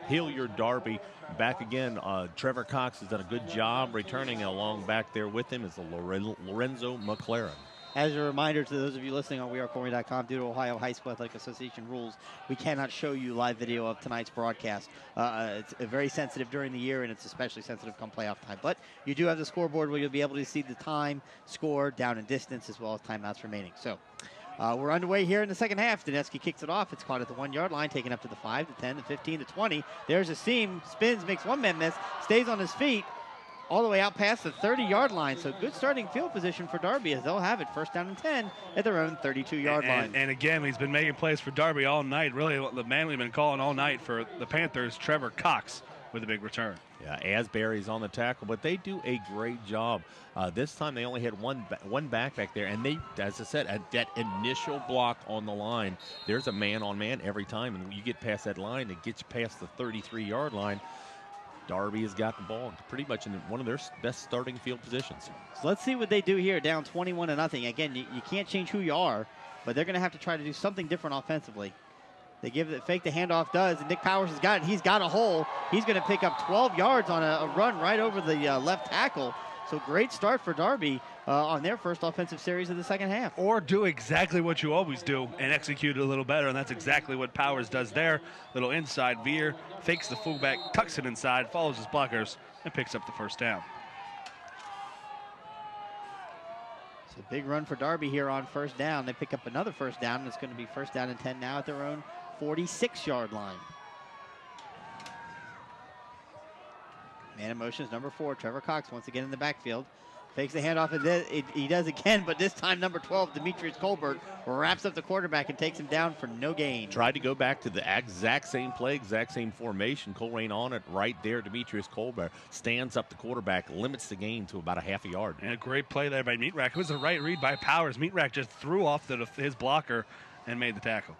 S2: Hillard Darby. Back again, Trevor Cox has done a good job returning, and along back there with him is the Lorenzo McLaren.
S1: As a reminder to those of you listening on wearecolerain.com, due to Ohio High School Athletic Association rules, we cannot show you live video of tonight's broadcast. It's very sensitive during the year, and it's especially sensitive come playoff time. But you do have the scoreboard where you'll be able to see the time, score, down and distance, as well as timeouts remaining. So we're underway here in the second half. Dineski kicks it off. It's caught at the 1-yard line, taken up to the 5, the 10, the 15, the 20. There's a seam, spins, makes one man miss, stays on his feet, all the way out past the 30-yard line. So good starting field position for Darby as they'll have it first down and 10 at their own 32-yard line.
S3: And again, he's been making plays for Darby all night. Really, the man we've been calling all night for the Panthers, Trevor Cox, with a big return.
S2: Yeah, Asbury's on the tackle, but they do a great job. This time they only had one back there, and they, as I said, at that initial block on the line, there's a man-on-man every time, and when you get past that line, it gets past the 33-yard line. Darby has got the ball pretty much in one of their best starting field positions.
S1: So let's see what they do here, down 21-0. Again, you can't change who you are, but they're going to have to try to do something different offensively. They give it, fake the handoff does, and Nick Powers has got it. He's got a hole. He's going to pick up 12 yards on a run right over the left tackle. So great start for Darby on their first offensive series of the second half.
S3: Or do exactly what you always do and execute it a little better, and that's exactly what Powers does there. Little inside veer, fakes the fullback, tucks it inside, follows his blockers, and picks up the first down.
S1: So big run for Darby here on first down. They pick up another first down, and it's going to be first down and 10 now at their own 46-yard line. Man in motion is number 4, Trevor Cox, once again in the backfield. Fakes the handoff, and he does again, but this time number 12, Demetrius Colbert, wraps up the quarterback and takes him down for no gain.
S2: Tried to go back to the exact same play, exact same formation. Colerain on it right there. Demetrius Colbert stands up the quarterback, limits the gain to about a half a yard.
S3: And a great play there by Meatrack. It was the right read by Powers. Meatrack just threw off his blocker and made the tackle.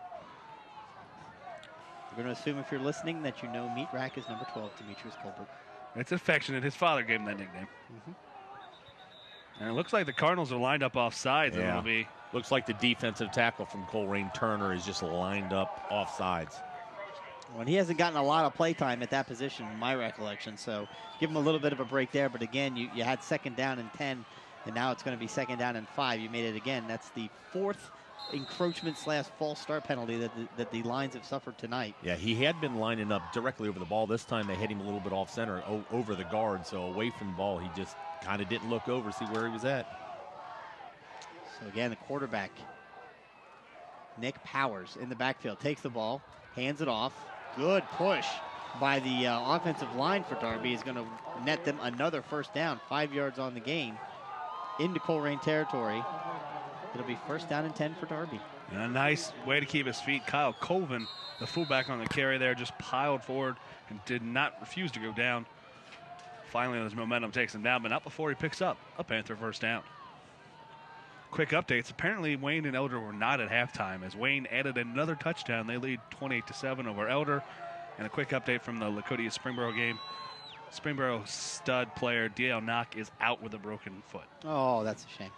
S1: We're going to assume, if you're listening, that you know Meatrack is number 12, Demetrius Colbert.
S3: It's affectionate. His father gave him that nickname.
S1: Mm-hmm.
S3: And it looks like the Cardinals are lined up off sides.
S2: Yeah.
S3: It'll be
S2: Looks like the defensive tackle from Colerain, Turner, is just lined up off sides.
S1: Well, he hasn't gotten a lot of play time at that position, in my recollection, so give him a little bit of a break there. But again, you had second down and 10, and now it's going to be second down and 5. You made it again. That's the 4th encroachment / false start penalty that the Lions have suffered tonight.
S2: Yeah, he had been lining up directly over the ball. This time they hit him a little bit off center, over the guard, so away from the ball. He just kind of didn't look over, see where he was at.
S1: So again, the quarterback, Nick Powers, in the backfield, takes the ball, hands it off. Good push by the offensive line for Darby is going to net them another first down, 5 yards on the game, into Colerain territory. It'll be first down and 10 for Darby.
S3: And a nice way to keep his feet. Kyle Colvin, the fullback on the carry there, just piled forward and did not refuse to go down. Finally, his momentum takes him down, but not before he picks up a Panther first down. Quick updates. Apparently, Wayne and Elder were not at halftime as Wayne added another touchdown. They lead 28-7 over Elder. And a quick update from the Lakota Springboro game. Springboro stud player D.L. Knock is out with a broken foot.
S1: Oh, that's a shame.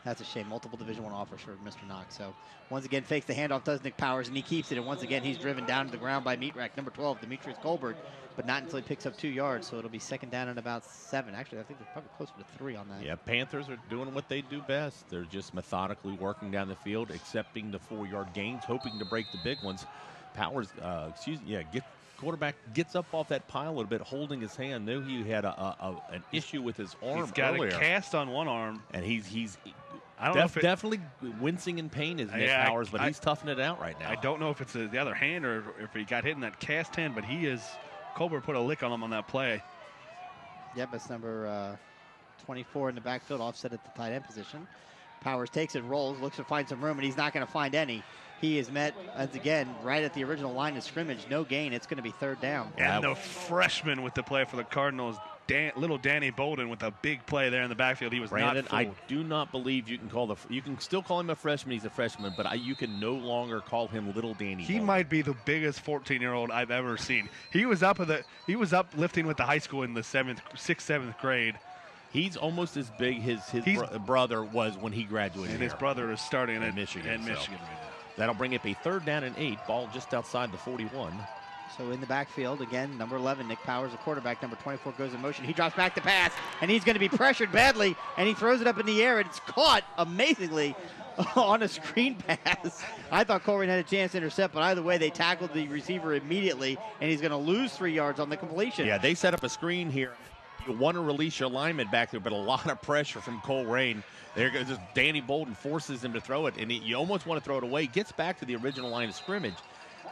S1: That's a shame. Multiple Division I offers for Mr. Knox. So once again, fakes the handoff, does Nick Powers, and he keeps it. And once again, he's driven down to the ground by Meatrack, number 12, Demetrius Colbert, but not until he picks up 2 yards. So it'll be second down and about 7. Actually, I think they're probably closer to 3 on that.
S2: Yeah, Panthers are doing what they do best. They're just methodically working down the field, accepting the 4-yard gains, hoping to break the big ones. Powers, quarterback gets up off that pile a little bit, holding his hand. Knew he had an issue with his arm
S3: He's got
S2: earlier.
S3: a cast on one arm.
S2: And he's
S3: I don't know if
S2: definitely wincing in pain, is Nick Powers, but he's toughing it out right now.
S3: I don't know if it's the other hand or if he got hit in that cast hand, but Colbert put a lick on him on that play.
S1: Yep, it's number 24 in the backfield, offset at the tight end position. Powers takes it, rolls, looks to find some room, and he's not going to find any. He is met, once again, right at the original line of scrimmage. No gain. It's going to be third down.
S3: And the freshman with the play for the Cardinals, little Danny Bolden, with a big play there in the backfield. He was
S2: Brandon,
S3: not fooled.
S2: I do not believe you can still call him a freshman. He's a freshman, but you can no longer call him little Danny
S3: He
S2: Bolden.
S3: might be the biggest 14-year-old I've ever seen. He was up lifting with the high school in the 6th, 7th grade.
S2: He's almost as big his brother was when he graduated.
S3: And his brother is starting
S2: in Michigan.
S3: Michigan.
S2: That'll bring up a 3rd down and 8. Ball just outside the 41.
S1: So in the backfield, again, number 11, Nick Powers, the quarterback. Number 24 goes in motion. He drops back to pass, and he's going to be pressured badly, and he throws it up in the air, and it's caught amazingly on a screen pass. I thought Colerain had a chance to intercept, but either way, they tackled the receiver immediately, and he's going to lose 3 yards on the completion.
S2: Yeah, they set up a screen here. You want to release your lineman back there, but a lot of pressure from Colerain. There goes Danny Bolden, forces him to throw it, and you almost want to throw it away. Gets back to the original line of scrimmage,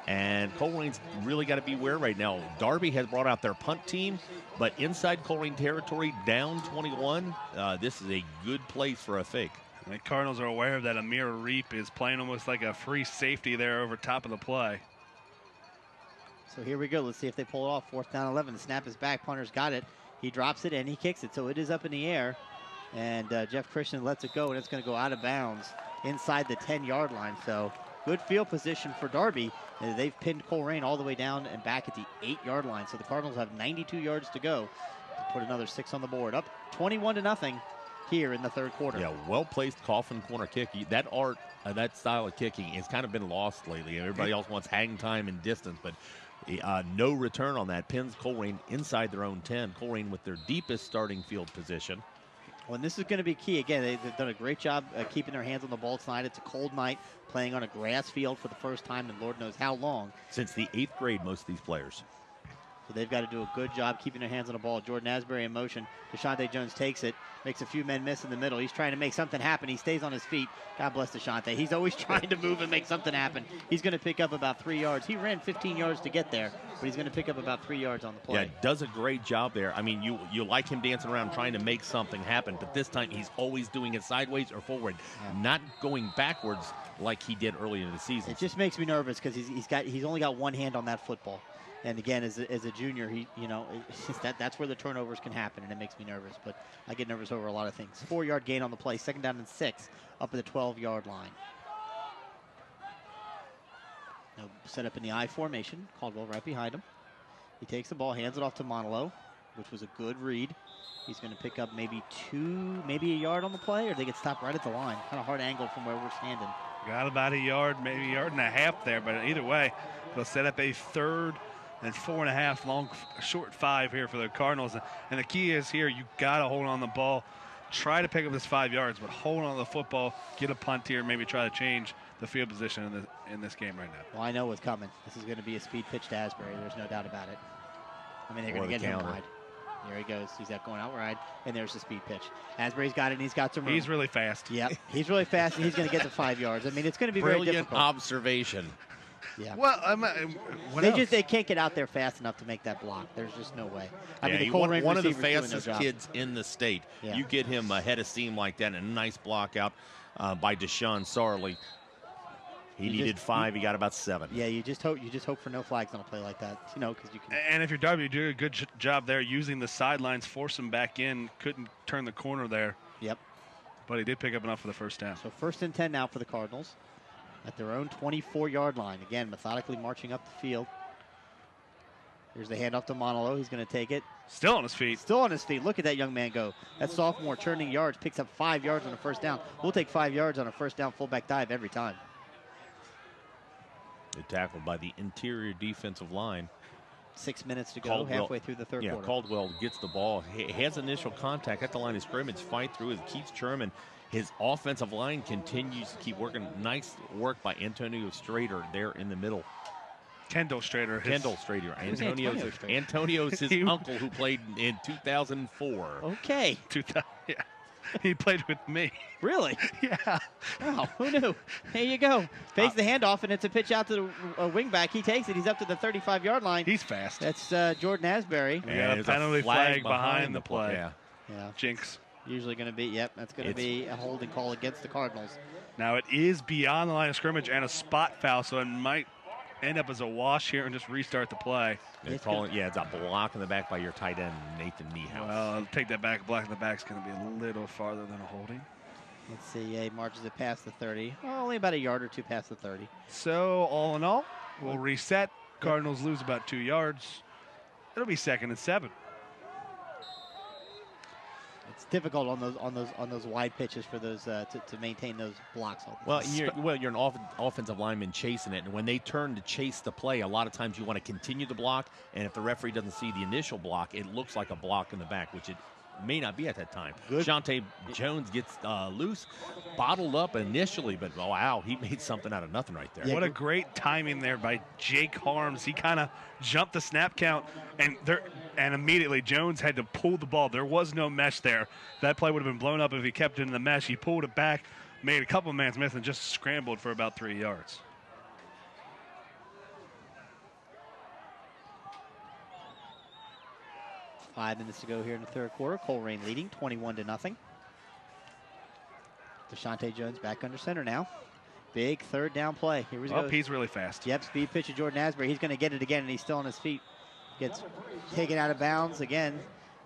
S2: and Colerain's really got to beware right now. Darby has brought out their punt team, but inside Colerain territory, down 21, this is a good place for a fake.
S3: And the Cardinals are aware that Amir Reap is playing almost like a free safety there over top of the play.
S1: So here we go. Let's see if they pull it off. 4th down 11. The snap is back. Punter's got it. He drops it, and he kicks it, so it is up in the air. And Jeff Christian lets it go, and it's going to go out of bounds inside the 10-yard line. So good field position for Darby. They've pinned Colerain all the way down and back at the 8-yard line. So the Cardinals have 92 yards to go to put another 6 on the board. Up 21-0 here in the 3rd quarter.
S2: Yeah, well-placed coffin corner kick. That art, that style of kicking has kind of been lost lately. Everybody else wants hang time and distance, but no return on that. Pins Colerain inside their own 10. Colerain with their deepest starting field position.
S1: Well, and this is going to be key. Again, they've done a great job keeping their hands on the ball tonight. It's a cold night, playing on a grass field for the first time in Lord knows how long.
S2: Since the 8th grade, most of these players.
S1: So they've got to do a good job keeping their hands on the ball. Jordan Asbury in motion. Deshaunte Jones takes it, makes a few men miss in the middle. He's trying to make something happen. He stays on his feet. God bless Deshaunte. He's always trying to move and make something happen. He's going to pick up about 3 yards. He ran 15 yards to get there, but he's going to pick up about 3 yards on the play.
S2: Yeah, does a great job there. I mean, you like him dancing around trying to make something happen, but this time he's always doing it sideways or forward, not going backwards like he did earlier in the season.
S1: It just makes me nervous because he's only got one hand on that football. And again, as a junior, that's where the turnovers can happen, and it makes me nervous. But I get nervous over a lot of things. 4-yard gain on the play, 2nd down and 6, up at the 12-yard line. Now set up in the I formation. Caldwell right behind him. He takes the ball, hands it off to Monolo, which was a good read. He's going to pick up maybe a yard on the play, or they get stopped right at the line. Kind of hard angle from where we're standing.
S3: Got about a yard, maybe a yard and a half there, but either way, they'll set up a 3rd and 4.5 long, short 5 here for the Cardinals. And the key is here, you got to hold on the ball. Try to pick up this 5 yards, but hold on to the football, get a punt here, maybe try to change the field position in this game right now.
S1: Well, I know what's coming. This is going to be a speed pitch to Asbury. There's no doubt about it. I mean, they're going to get him wide. There he goes. He's out going out wide, and there's the speed pitch. Asbury's got it, and he's got some room.
S3: He's really fast.
S1: Yep, he's really fast, and he's going to get to 5 yards. I mean, it's going to be very difficult.
S2: Brilliant observation.
S1: Yeah.
S3: Well,
S1: they can't get out there fast enough to make that block. There's just no way. I mean,
S2: one of the fastest kids in the state.
S1: Yeah.
S2: You get him a head of steam like that, and a nice block out by Deshaun Sarley. He needed 5. He got about 7.
S1: Yeah, you just hope for no flags on a play like that. Because you can.
S3: And if you're Darby, you do a good job there using the sidelines, force him back in. Couldn't turn the corner there.
S1: Yep.
S3: But he did pick up enough for the 1st down.
S1: So 1st and 10 now for the Cardinals at their own 24-yard line. Again, methodically marching up the field. Here's the handoff to Monolo. He's going to take it.
S3: Still on his feet.
S1: Still on his feet. Look at that young man go. That sophomore churning yards, picks up 5 yards on a 1st down. We'll take 5 yards on a 1st down fullback dive every time.
S2: They're tackled by the interior defensive line.
S1: 6 minutes to go, halfway through the 3rd quarter.
S2: Yeah, Caldwell gets the ball. He has initial contact at the line of scrimmage, fight through it, keeps Sherman. His offensive line continues to keep working. Nice work by Antonio Strader there in the middle.
S3: Kendall Strader.
S2: Kendall Strader.
S1: Antonio Strader?
S2: Antonio's his uncle who played in 2004.
S1: Okay.
S3: Yeah. He played with me.
S1: Really?
S3: Yeah.
S1: Wow, who knew? There you go. Fakes the handoff, and it's a pitch out to the wingback. He takes it. He's up to the 35-yard line.
S3: He's fast.
S1: That's Jordan Asbury.
S3: We got a penalty flag behind the play.
S1: Yeah.
S3: Jinx.
S1: Usually going to be, that's going to be a holding call against the Cardinals.
S3: Now it is beyond the line of scrimmage and a spot foul, so it might end up as a wash here and just restart the play.
S2: It's a block in the back by your tight end, Nathan Niehaus.
S3: Well, I'll take that back. Block in the back is going to be a little farther than a holding.
S1: Let's see. He marches it past the 30. Well, only about a yard or two past the 30.
S3: So all in all, we'll reset. Cardinals lose about 2 yards. It'll be 2nd and 7.
S1: It's difficult on those wide pitches for those to maintain those blocks.
S2: Well, you're an offensive lineman chasing it, and when they turn to chase the play, a lot of times you want to continue the block, and if the referee doesn't see the initial block, it looks like a block in the back, which it may not be at that time. Shante Jones gets loose, bottled up initially, but wow, he made something out of nothing right there.
S3: Yeah, what a great timing there by Jake Harms. He kind of jumped the snap count, and immediately Jones had to pull the ball. There was no mesh there. That play would have been blown up if he kept it in the mesh. He pulled it back, made a couple of man's miss, and just scrambled for about 3 yards.
S1: Five minutes to go here in the third quarter. Colerain leading 21-0. DeShante Jones back under center now. Big third down play. Here we go.
S3: He's really fast.
S1: Yep, speed pitch to Jordan Asbury. He's going to get it again, and he's still on his feet. Gets taken out of bounds again.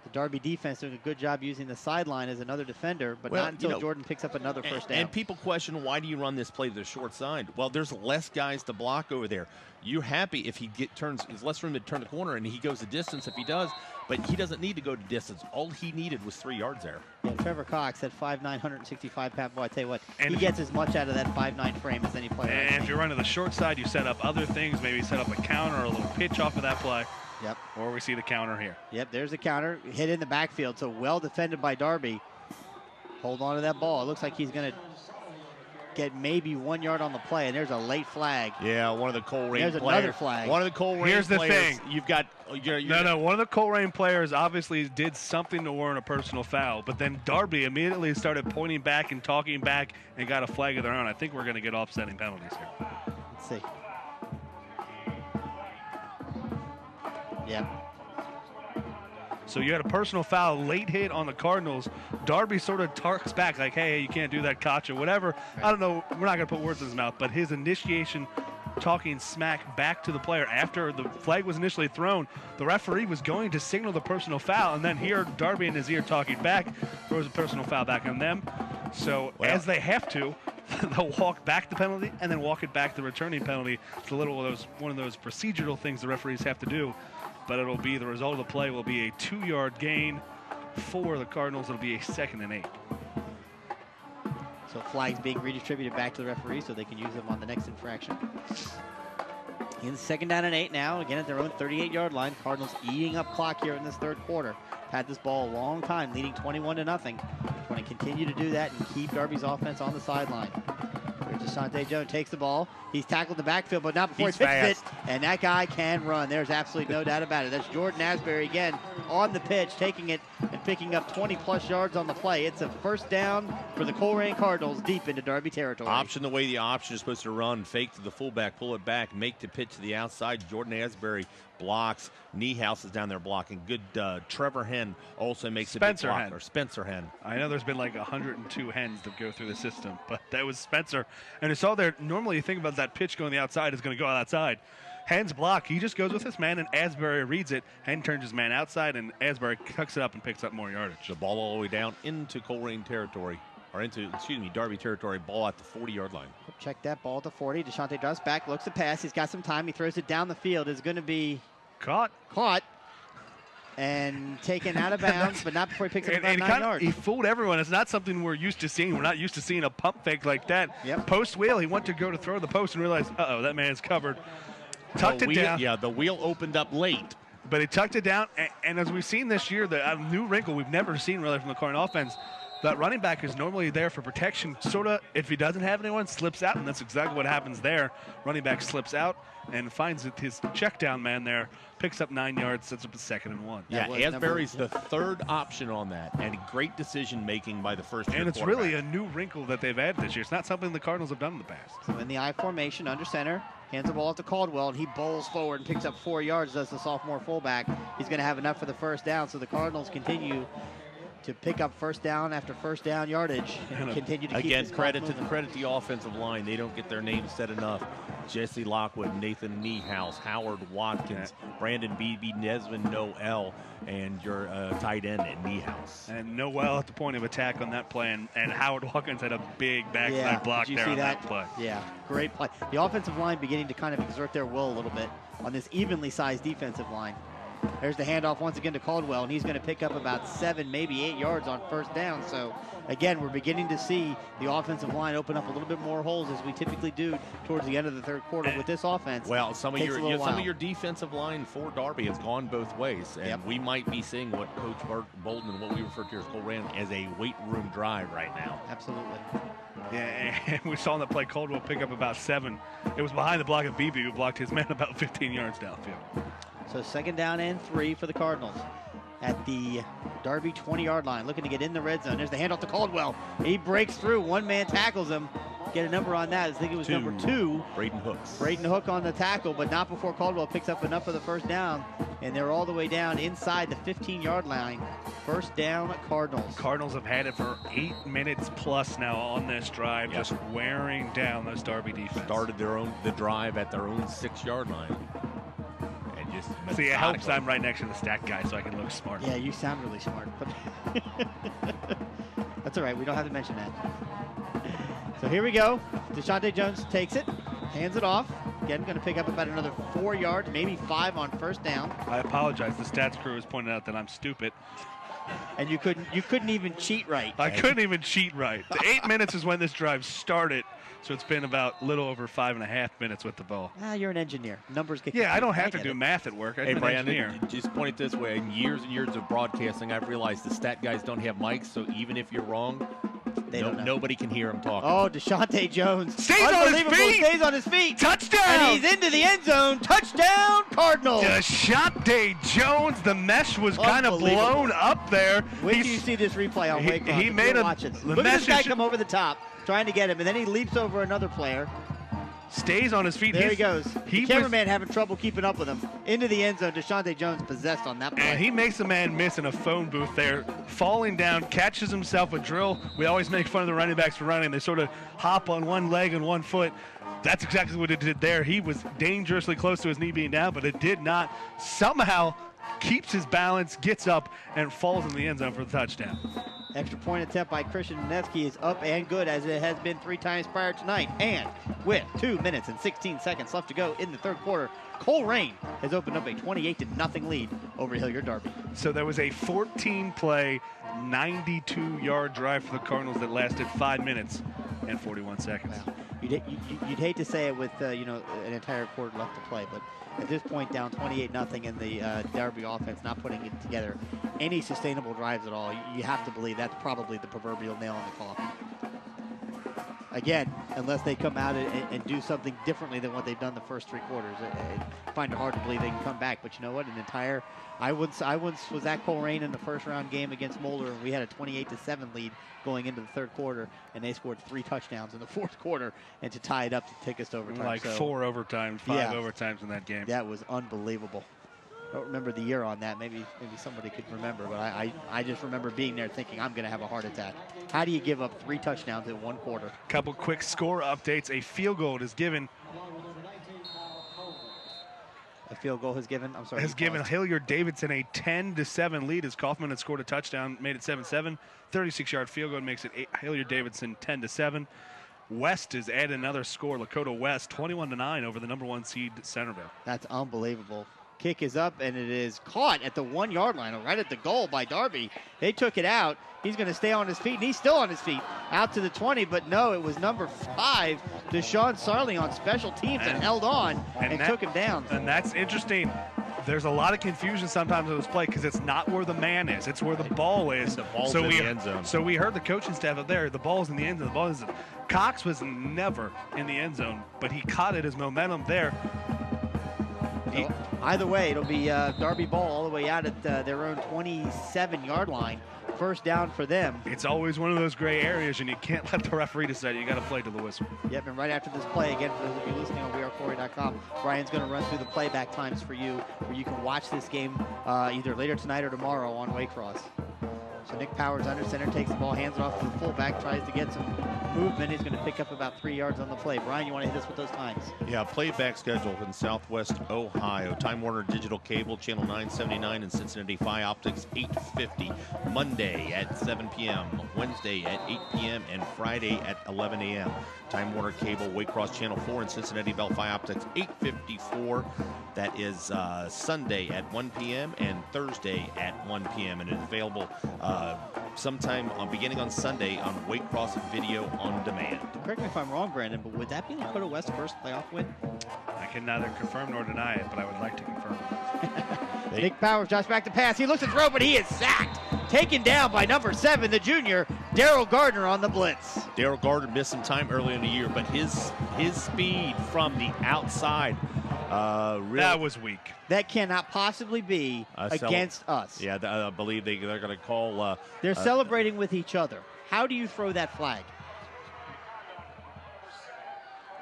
S1: The Darby defense doing a good job using the sideline as another defender, but not until Jordan picks up another first down.
S2: And people question, why do you run this play to the short side? Well, there's less guys to block over there. You're happy if he there's less room to turn the corner, and he goes the distance if he does, but he doesn't need to go to distance. All he needed was 3 yards there.
S1: Yeah, Trevor Cox at 5'9", 165 pound. Boy, I tell you what, he gets as much out of that 5'9" frame as any player.
S3: And if you're running the short side, you set up other things, maybe set up a counter or a little pitch off of that play.
S1: Yep.
S3: Or we see the counter here.
S1: Yep, there's the counter. Hit in the backfield, so well defended by Darby. Hold on to that ball. It looks like he's going to get maybe 1 yard on the play, and there's a late flag.
S2: Yeah, one of the Colerain players.
S1: There's another flag.
S2: One of the Colerain
S3: Here's the
S2: players.
S3: thing.
S2: You've got...
S3: No, one of the Colerain players obviously did something to warrant a personal foul, but then Darby immediately started pointing back and talking back and got a flag of their own. I think we're going to get offsetting penalties here.
S1: Let's see. Yep.
S3: So you had a personal foul, late hit on the Cardinals. Darby sort of talks back like, hey, you can't do that, Kacha, whatever. Right. I don't know. We're not going to put words in his mouth, but his initiation talking smack back to the player after the flag was initially thrown, the referee was going to signal the personal foul, and then here Darby in his ear talking back, throws a personal foul back on them. So as they have to, they'll walk back the penalty and then walk it back the returning penalty. It's one of those procedural things the referees have to do. But it'll be the result of the play will be a 2-yard gain for the Cardinals. It'll be a 2nd and 8.
S1: So flags being redistributed back to the referee so they can use them on the next infraction. In 2nd down and 8 now, again at their own 38-yard line. Cardinals eating up clock here in this third quarter. Had this ball a long time, leading 21-0. Want to continue to do that and keep Darby's offense on the sideline. Here's DeShante Jones, takes the ball. He's tackled the backfield, but not before he pitches it. And that guy can run. There's absolutely no doubt about it. That's Jordan Asbury again on the pitch, taking it and picking up 20-plus yards on the play. It's a first down for the Colerain Cardinals deep into Darby territory.
S2: Option the way the option is supposed to run. Fake to the fullback, pull it back, make the pitch to the outside. Jordan Asbury blocks. Niehaus is down there blocking. Good Trevor Henn also makes a big block. Or Spencer Henn.
S3: I know there's been like 102 Henns that go through the system, but that was Spencer. And it's all there. Normally you think about that pitch going the outside is going to go outside. Henn's block, he just goes with his man, and Asbury reads it. Henn turns his man outside, and Asbury tucks it up and picks up more yardage.
S2: The ball all the way down into Colerain territory. Or into, Darby territory, ball at the 40-yard line.
S1: Check that ball at the 40. DeShante drops back, looks to pass. He's got some time. He throws it down the field. It's going to be caught and taken out of bounds, but not before he picks up about 9 yards.
S3: He fooled everyone. It's not something we're used to seeing. We're not used to seeing a pump fake like that.
S1: Yep.
S3: Post wheel, he went to go to throw the post and realized, uh-oh, that man's covered. Tucked it down.
S2: Yeah, the wheel opened up late.
S3: But he tucked it down, and as we've seen this year, the new wrinkle we've never seen really from the Cardinal offense, that running back is normally there for protection. Sort of, if he doesn't have anyone, slips out, and that's exactly what happens there. Running back slips out and finds that his check down man there, picks up 9 yards, sets up a 2nd and 1.
S2: Yeah, Asbury's the third option on that, and great decision-making by the first-year
S3: And it's really a new wrinkle that they've added this year. It's not something the Cardinals have done in the past.
S1: So in the I formation, under center, hands the ball off to Caldwell, and he bowls forward and picks up 4 yards as the sophomore fullback. He's going to have enough for the first down, so the Cardinals continue to pick up first down after first down yardage and continue to keep
S2: again,
S1: this
S2: credit
S1: clock moving.
S2: credit the offensive line. They don't get their names said enough. Jesse Lockwood, Nathan Niehaus, Howard Watkins, Brandon Beebe, Nesvin Noel, and your tight end at Niehaus.
S3: And Noel at the point of attack on that play, and Howard Watkins had a big backside block there on that play.
S1: Yeah, great play. The offensive line beginning to kind of exert their will a little bit on this evenly sized defensive line. There's the handoff once again to Caldwell, and he's going to pick up about 7, maybe 8 yards on first down. So, again, we're beginning to see the offensive line open up a little bit more holes as we typically do towards the end of the third quarter with this offense.
S2: Well, some of your defensive line for Darby has gone both ways, and we might be seeing what Coach Bolden and what we refer to as Colerain as a weight room drive right now.
S1: Absolutely.
S3: Yeah, and we saw on that play Caldwell pick up about 7. It was behind the block of Beebe, who blocked his man about 15 yards downfield.
S1: So 2nd down and 3 for the Cardinals at the Darby 20-yard line, looking to get in the red zone. There's the handoff to Caldwell. He breaks through. One man tackles him. Get a number on that. I think it was number 2.
S2: Braden Hooks.
S1: Braden Hook on the tackle, but not before Caldwell picks up enough for the first down. And they're all the way down inside the 15-yard line. First down, Cardinals.
S3: Cardinals have had it for 8 minutes plus now on this drive, just wearing down this Darby defense.
S2: Started the drive at their own 6-yard line.
S3: See, it helps I'm right next to the stat guy, so I can look smart.
S1: Yeah, you sound really smart. But that's all right. We don't have to mention that. So here we go. Deshaunte Jones takes it, hands it off. Again, going to pick up about another 4 yards, maybe 5 on first down.
S3: I apologize. The stats crew has pointed out that I'm stupid.
S1: And you couldn't even cheat right.
S3: I couldn't even cheat right. The 8 minutes is when this drive started. So it's been about a little over 5.5 minutes with the ball.
S1: You're an engineer. Numbers get
S3: I don't have to do math at work. I'm an engineer.
S2: Just point it this way. In years and years of broadcasting, I've realized the stat guys don't have mics, so even if you're wrong, nobody can hear them talking.
S1: Oh, Deshaunte Jones.
S3: Stays on his feet. Touchdown.
S1: And he's into the end zone. Touchdown, Cardinals.
S3: Deshaunte Jones. The mesh was kind of blown up there.
S1: Wait till you see this replay on Waycross.
S3: He made
S1: Look at this guy come over the top, trying to get him, and then he leaps over another player.
S3: Stays on his feet.
S1: There he goes. The cameraman having trouble keeping up with him. Into the end zone. Deshaunte Jones possessed on that play.
S3: And he makes a man miss in a phone booth there. Falling down, catches himself a drill. We always make fun of the running backs for running. They sort of hop on one leg and one foot. That's exactly what it did there. He was dangerously close to his knee being down, but it did not. Somehow keeps his balance, gets up, and falls in the end zone for the touchdown.
S1: Extra point attempt by Christian Neneski is up and good, as it has been 3 times prior tonight. And with 2 minutes and 16 seconds left to go in the third quarter, Colerain has opened up a 28-0 lead over Hillard Darby.
S3: So there was a 14-play, 92-yard drive for the Cardinals that lasted 5 minutes and 41 seconds.
S1: Wow. You'd hate to say it with an entire quarter left to play, but at this point down 28-0 in the Darby offense, not putting it together any sustainable drives at all. You have to believe that's probably the proverbial nail in the coffin. Again, unless they come out and do something differently than what they've done the first 3 quarters. I find it hard to believe they can come back. But you know what? I once was at Colerain in the first round game against Mulder, and we had a 28-7 lead going into the third quarter, and they scored 3 touchdowns in the fourth quarter, and to tie it up to take us to overtime.
S3: Like 4 overtimes, 5 overtimes in that game.
S1: That was unbelievable. I don't remember the year on that. Maybe somebody could remember, but I just remember being there thinking I'm going to have a heart attack. How do you give up 3 touchdowns in 1 quarter?
S3: Couple quick score updates. A field goal is given.
S1: A field goal has given. I'm sorry.
S3: Has given Hillard Davidson a 10-7 lead as Kaufman had scored a touchdown, made it 7-7. 36-yard field goal makes it Hillard Davidson 10-7. West has added another score. Lakota West 21-9 over the number 1 seed Centerville.
S1: That's unbelievable. Kick is up, and it is caught at the 1-yard line, right at the goal by Darby. They took it out. He's going to stay on his feet, and he's still on his feet. Out to the 20, but no, it was number 5, Deshaun Sarley on special teams, and held on and took him down.
S3: And that's interesting. there's a lot of confusion sometimes in this play because it's not where the man is. It's where the ball is.
S2: And the ball's in the end zone.
S3: So we heard the coaching staff up there, the ball's in the end zone. The ball is. Cox was never in the end zone, but he caught it as momentum there.
S1: So either way, it'll be Darby ball all the way out at their own 27-yard line. First down for them.
S3: It's always one of those gray areas, and you can't let the referee decide. You got to play to the whistle.
S1: Yep, and right after this play, again, for those of you listening on wearecorey.com, Brian's going to run through the playback times for you, where you can watch this game either later tonight or tomorrow on Waycross. So Nick Powers under center, takes the ball, hands it off to the fullback, tries to get some movement. He's going to pick up about 3 yards on the play. Brian, you want to hit us with those times?
S2: Yeah, playback schedule in Southwest Ohio. Time Warner Digital Cable, Channel 979, and Cincinnati Fi Optics, 8:50. Monday at 7 p.m., Wednesday at 8 p.m., and Friday at 11 a.m. Time Warner Cable, Waycross Channel 4, and Cincinnati Bell Fi Optics, 8:54. That is Sunday at 1 p.m. and Thursday at 1 p.m. And it is available sometime beginning on Sunday on Waycross Video on Demand.
S1: Correct me if I'm wrong, Brandon, but would that be Dakota West's first playoff win?
S3: I can neither confirm nor deny it, but I would like to confirm it.
S1: Nick Powers drops back to pass. He looks to throw, but he is sacked. Taken down by number 7, the junior, Daryl Gardner on the blitz.
S2: Daryl Gardner missed some time early in the year, but his speed from the outside really,
S3: that was weak.
S1: That cannot possibly be against us.
S2: Yeah, I believe they're going to call.
S1: They're celebrating with each other. How do you throw that flag?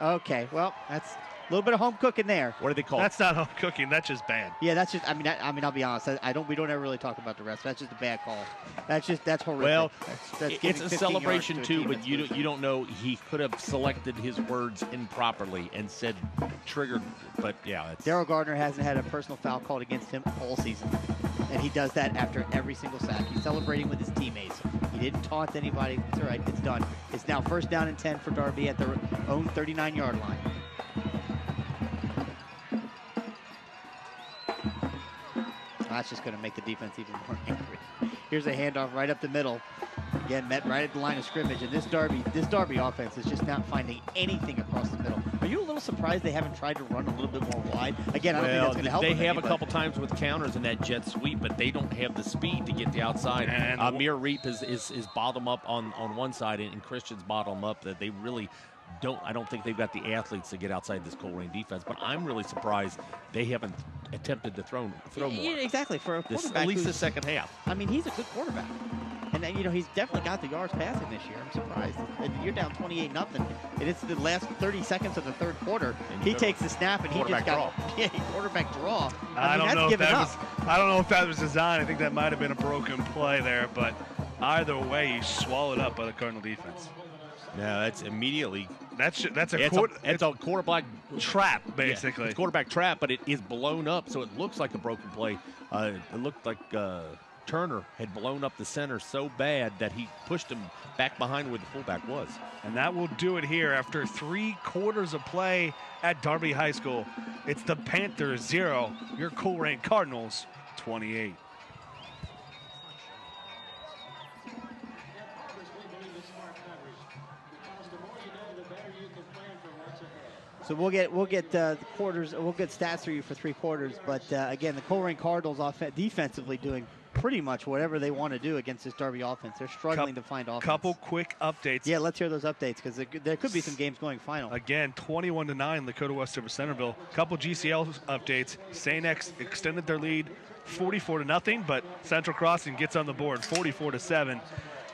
S1: Okay, well, that's a little bit of home cooking there.
S2: What do they call it?
S3: That's not home cooking. That's just bad.
S1: Yeah, that's just. I mean, I'll be honest. We don't ever really talk about the refs. That's just a bad call. That's horrific.
S2: Well,
S1: that's
S2: it's a celebration
S1: to
S2: too, but you don't know. He could have selected his words improperly and said triggered. But yeah,
S1: Daryl Gardner hasn't had a personal foul called against him all season, and he does that after every single sack. He's celebrating with his teammates. He didn't taunt anybody. It's all right. It's done. It's now first down and 10 for Darby at their own 39-yard line. That's just going to make the defense even more angry. Here's a handoff right up the middle. Again, met right at the line of scrimmage, and this Darby offense is just not finding anything across the middle. Are you a little surprised they haven't tried to run a little bit more wide? Again, I don't think that's going to help.
S2: They have a couple times with counters in that jet sweep, but they don't have the speed to get the outside. And Amir Reap is bottom up on one side, and Christian's bottom up. That they really I don't think they've got the athletes to get outside this Colerain defense, but I'm really surprised they haven't attempted to throw more.
S1: Yeah, exactly, for a quarterback.
S2: At least the second half.
S1: I mean, he's a good quarterback. And he's definitely got the yards passing this year. I'm surprised. You're down 28-0, and it's the last 30 seconds of the third quarter. He takes the snap, and he just got quarterback draw.
S3: I don't know if that was design. I think that might have been a broken play there, but either way, he's swallowed up by the Cardinal defense.
S2: No, that's immediately.
S3: It's
S2: a quarterback
S3: trap, basically.
S2: Yeah, it's quarterback trap, but it is blown up, so it looks like a broken play. It looked like Turner had blown up the center so bad that he pushed him back behind where the fullback was.
S3: And that will do it here after 3 quarters of play at Darby High School. It's the Panthers 0, your Colerain Cardinals 28.
S1: So we'll get the quarters. We'll get stats for you for 3 quarters. But again, the Colerain Cardinals defensively doing pretty much whatever they want to do against this Darby offense. They're struggling to find offense.
S3: Couple quick updates.
S1: Yeah, let's hear those updates because there could be some games going final.
S3: Again, 21-9, Dakota West over Centerville. Couple GCL updates. St. X extended their lead 44-0, but Central Crossing gets on the board 44-7.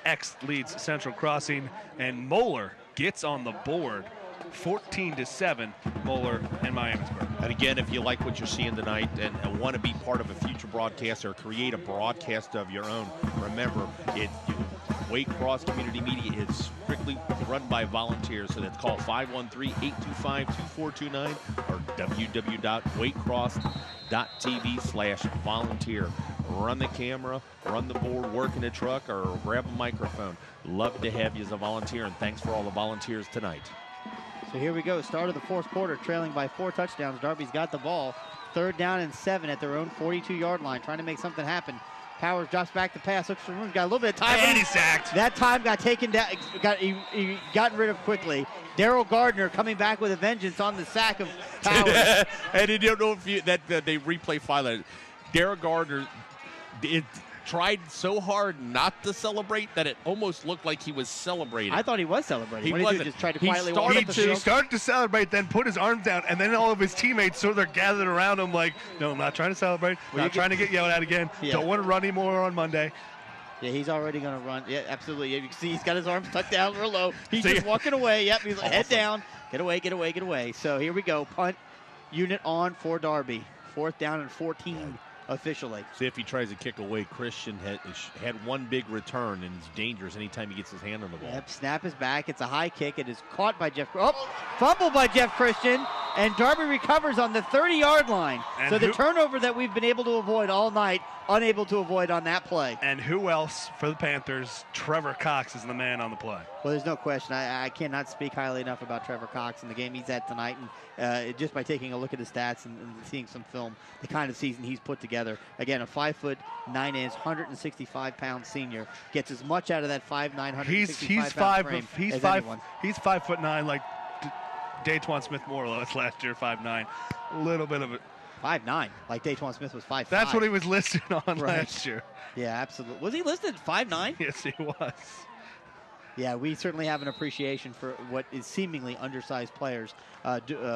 S3: X leads Central Crossing, and Moeller gets on the board 14-7, Moeller and Miamisburg.
S2: And again, if you like what you're seeing tonight and want to be part of a future broadcast or create a broadcast of your own, remember, Waycross Community Media is strictly run by volunteers, so that's call 513-825-2429 or www.waycross.tv/volunteer. Run the camera, run the board, work in the truck, or grab a microphone. Love to have you as a volunteer, and thanks for all the volunteers tonight.
S1: So here we go, start of the 4th quarter, trailing by 4 touchdowns. Darby's got the ball. 3rd down and 7 at their own 42-yard line, trying to make something happen. Powers drops back to pass, looks for room, got a little bit of time.
S3: And he's sacked.
S1: That time got taken down, he gotten rid of quickly. Daryl Gardner coming back with a vengeance on the sack of Powers.
S2: And you don't know if they replay file. Daryl Gardner tried so hard not to celebrate that it almost looked like he was celebrating.
S1: I thought he was celebrating.
S2: He
S1: what did
S2: wasn't.
S1: He just tried to
S2: He
S1: quietly
S2: started
S1: walk up the
S2: to-
S3: He
S1: field?
S3: started to celebrate, then put his arms down, and then all of his teammates sort of gathered around him like, no, I'm not trying to celebrate.
S1: Well,
S3: Not trying to get yelled at again.
S1: Yeah.
S3: Don't want to run anymore on Monday.
S1: Yeah, he's already going to run. Yeah, absolutely. Yeah, you can see he's got his arms tucked down real low. He's
S3: See?
S1: just walking away. Yep, he's like, head down. Get away, get away, get away. So here we go. Punt unit on for Darby. 4th down and 14 officially.
S2: See if he tries to kick away. Christian had one big return and is dangerous anytime he gets his hand on the ball.
S1: Yep, snap is back. It's a high kick. It is caught by Jeff. Oh, fumble by Jeff Christian. And Darby recovers on the 30-yard line.
S3: And
S1: so the turnover that we've been able to avoid all night, unable to avoid on that play.
S3: And who else for the Panthers? Trevor Cox is the man on the play.
S1: Well, there's no question. I cannot speak highly enough about Trevor Cox and the game he's at tonight. And just by taking a look at his stats and seeing some film, the kind of season he's put together. Again, a 5'9", 165-pound senior gets as much out of that 5'9", 165-pound frame as anyone.
S3: He's 5'9", like Datewan Smith Morlow last year, 5'9". A little bit of it.
S1: 5'9", like Datewan Smith was 5'5".
S3: That's what he was listed on
S1: Right.
S3: last year.
S1: Yeah, absolutely. Was he listed 5'9"?
S3: Yes, he was.
S1: Yeah, we certainly have an appreciation for what is seemingly undersized players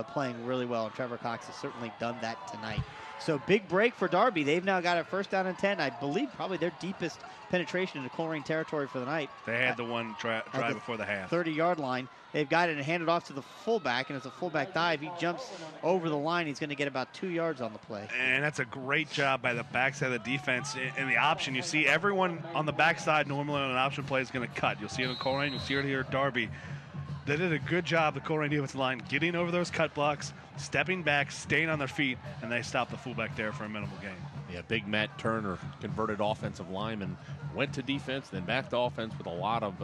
S1: playing really well, and Trevor Cox has certainly done that tonight. So big break for Darby. They've now got a 1st down and 10. I believe probably their deepest penetration into Colerain territory for the night.
S3: They had the one drive before the half.
S1: 30-yard line. They've got it and handed off to the fullback, and it's a fullback dive. He jumps over the line. He's going to get about 2 yards on the play.
S3: And that's a great job by the backside of the defense. In the option, you see everyone on the backside normally on an option play is going to cut. You'll see it in Colerain. You'll see it here at Darby. They did a good job, the Colerain defensive line, getting over those cut blocks, stepping back, staying on their feet, and they stopped the fullback there for a minimal gain.
S2: Yeah, big Matt Turner, converted offensive lineman, went to defense, then back to offense with a lot of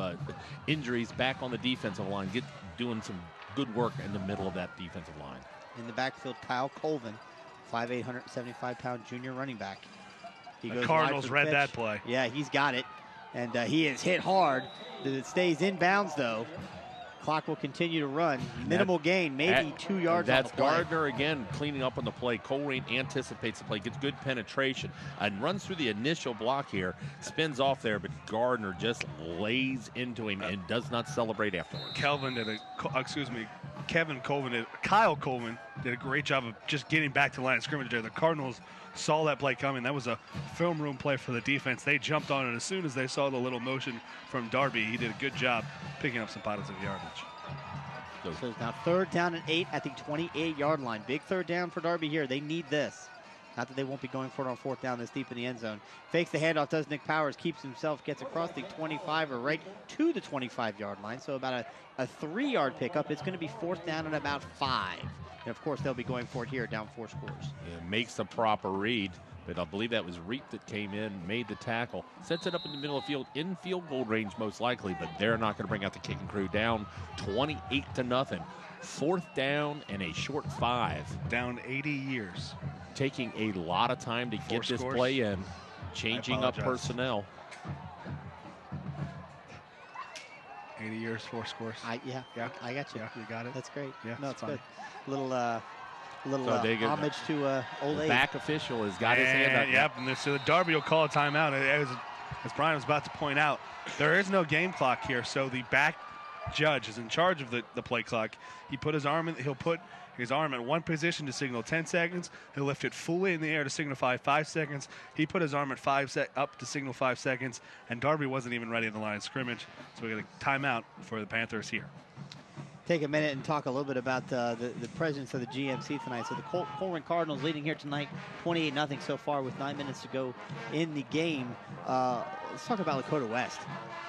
S2: injuries, back on the defensive line, doing some good work in the middle of that defensive line.
S1: In the backfield, Kyle Colvin, 5'8", 175-pound junior running back. He
S3: The
S1: goes
S3: Cardinals
S1: wide for the
S3: read
S1: pitch.
S3: that play.
S1: Yeah, he's got it. And he is hit hard. It stays in bounds, though. Clock will continue to run. Minimal gain, maybe 2 yards on the
S2: That's
S1: play.
S2: Gardner again cleaning up on the play. Colerain anticipates the play, gets good penetration, and runs through the initial block here, spins off there, but Gardner just lays into him and does not celebrate afterwards.
S3: Kyle Colvin did a great job of just getting back to the line of scrimmage there. The Cardinals saw that play coming. That was a film room play for the defense. They jumped on it as soon as they saw the little motion from Darby. He did a good job picking up some positive yardage.
S1: So it's now 3rd down and 8 at the 28-yard line. Big 3rd down for Darby here. They need this. Not that they won't be going for it on 4th down this deep in the end zone. Fakes the handoff, does Nick Powers, keeps himself, gets across the 25 or right to the 25-yard line. So about a 3-yard pickup. It's going to be 4th down and about 5. And of course, they'll be going for it here, down 4 scores.
S2: Yeah, makes the proper read, but I believe that was Reap that came in, made the tackle, sets it up in the middle of the field, in field goal range most likely, but they're not going to bring out the kicking crew. Down 28-0. 4th down and a short 5.
S3: Down 80 years.
S2: Taking a lot of time to get this play in, changing up personnel.
S3: 80 years, 4 scores.
S1: Yeah, I got you.
S3: Yeah, you got it.
S1: That's great.
S3: Yeah,
S1: no,
S3: it's
S1: it's
S3: fine.
S1: good. Little homage to old
S2: The
S1: age.
S2: back official has got his hand up.
S3: Yep, and so the Darby will call a timeout. As Brian was about to point out, there is no game clock here, so the back judge is in charge of the play clock. He'll put his arm in one position to signal 10 seconds. He'll lift it fully in the air to signify 5 seconds. He put his arm at up to signal 5 seconds, and Darby wasn't even ready in the line of scrimmage, so we got a timeout for the Panthers here.
S1: Take a minute and talk a little bit about the presence of the GMC tonight. So the Colerain Cardinals leading here tonight 28-0 so far with 9 minutes to go in the game. let's talk about Lakota West.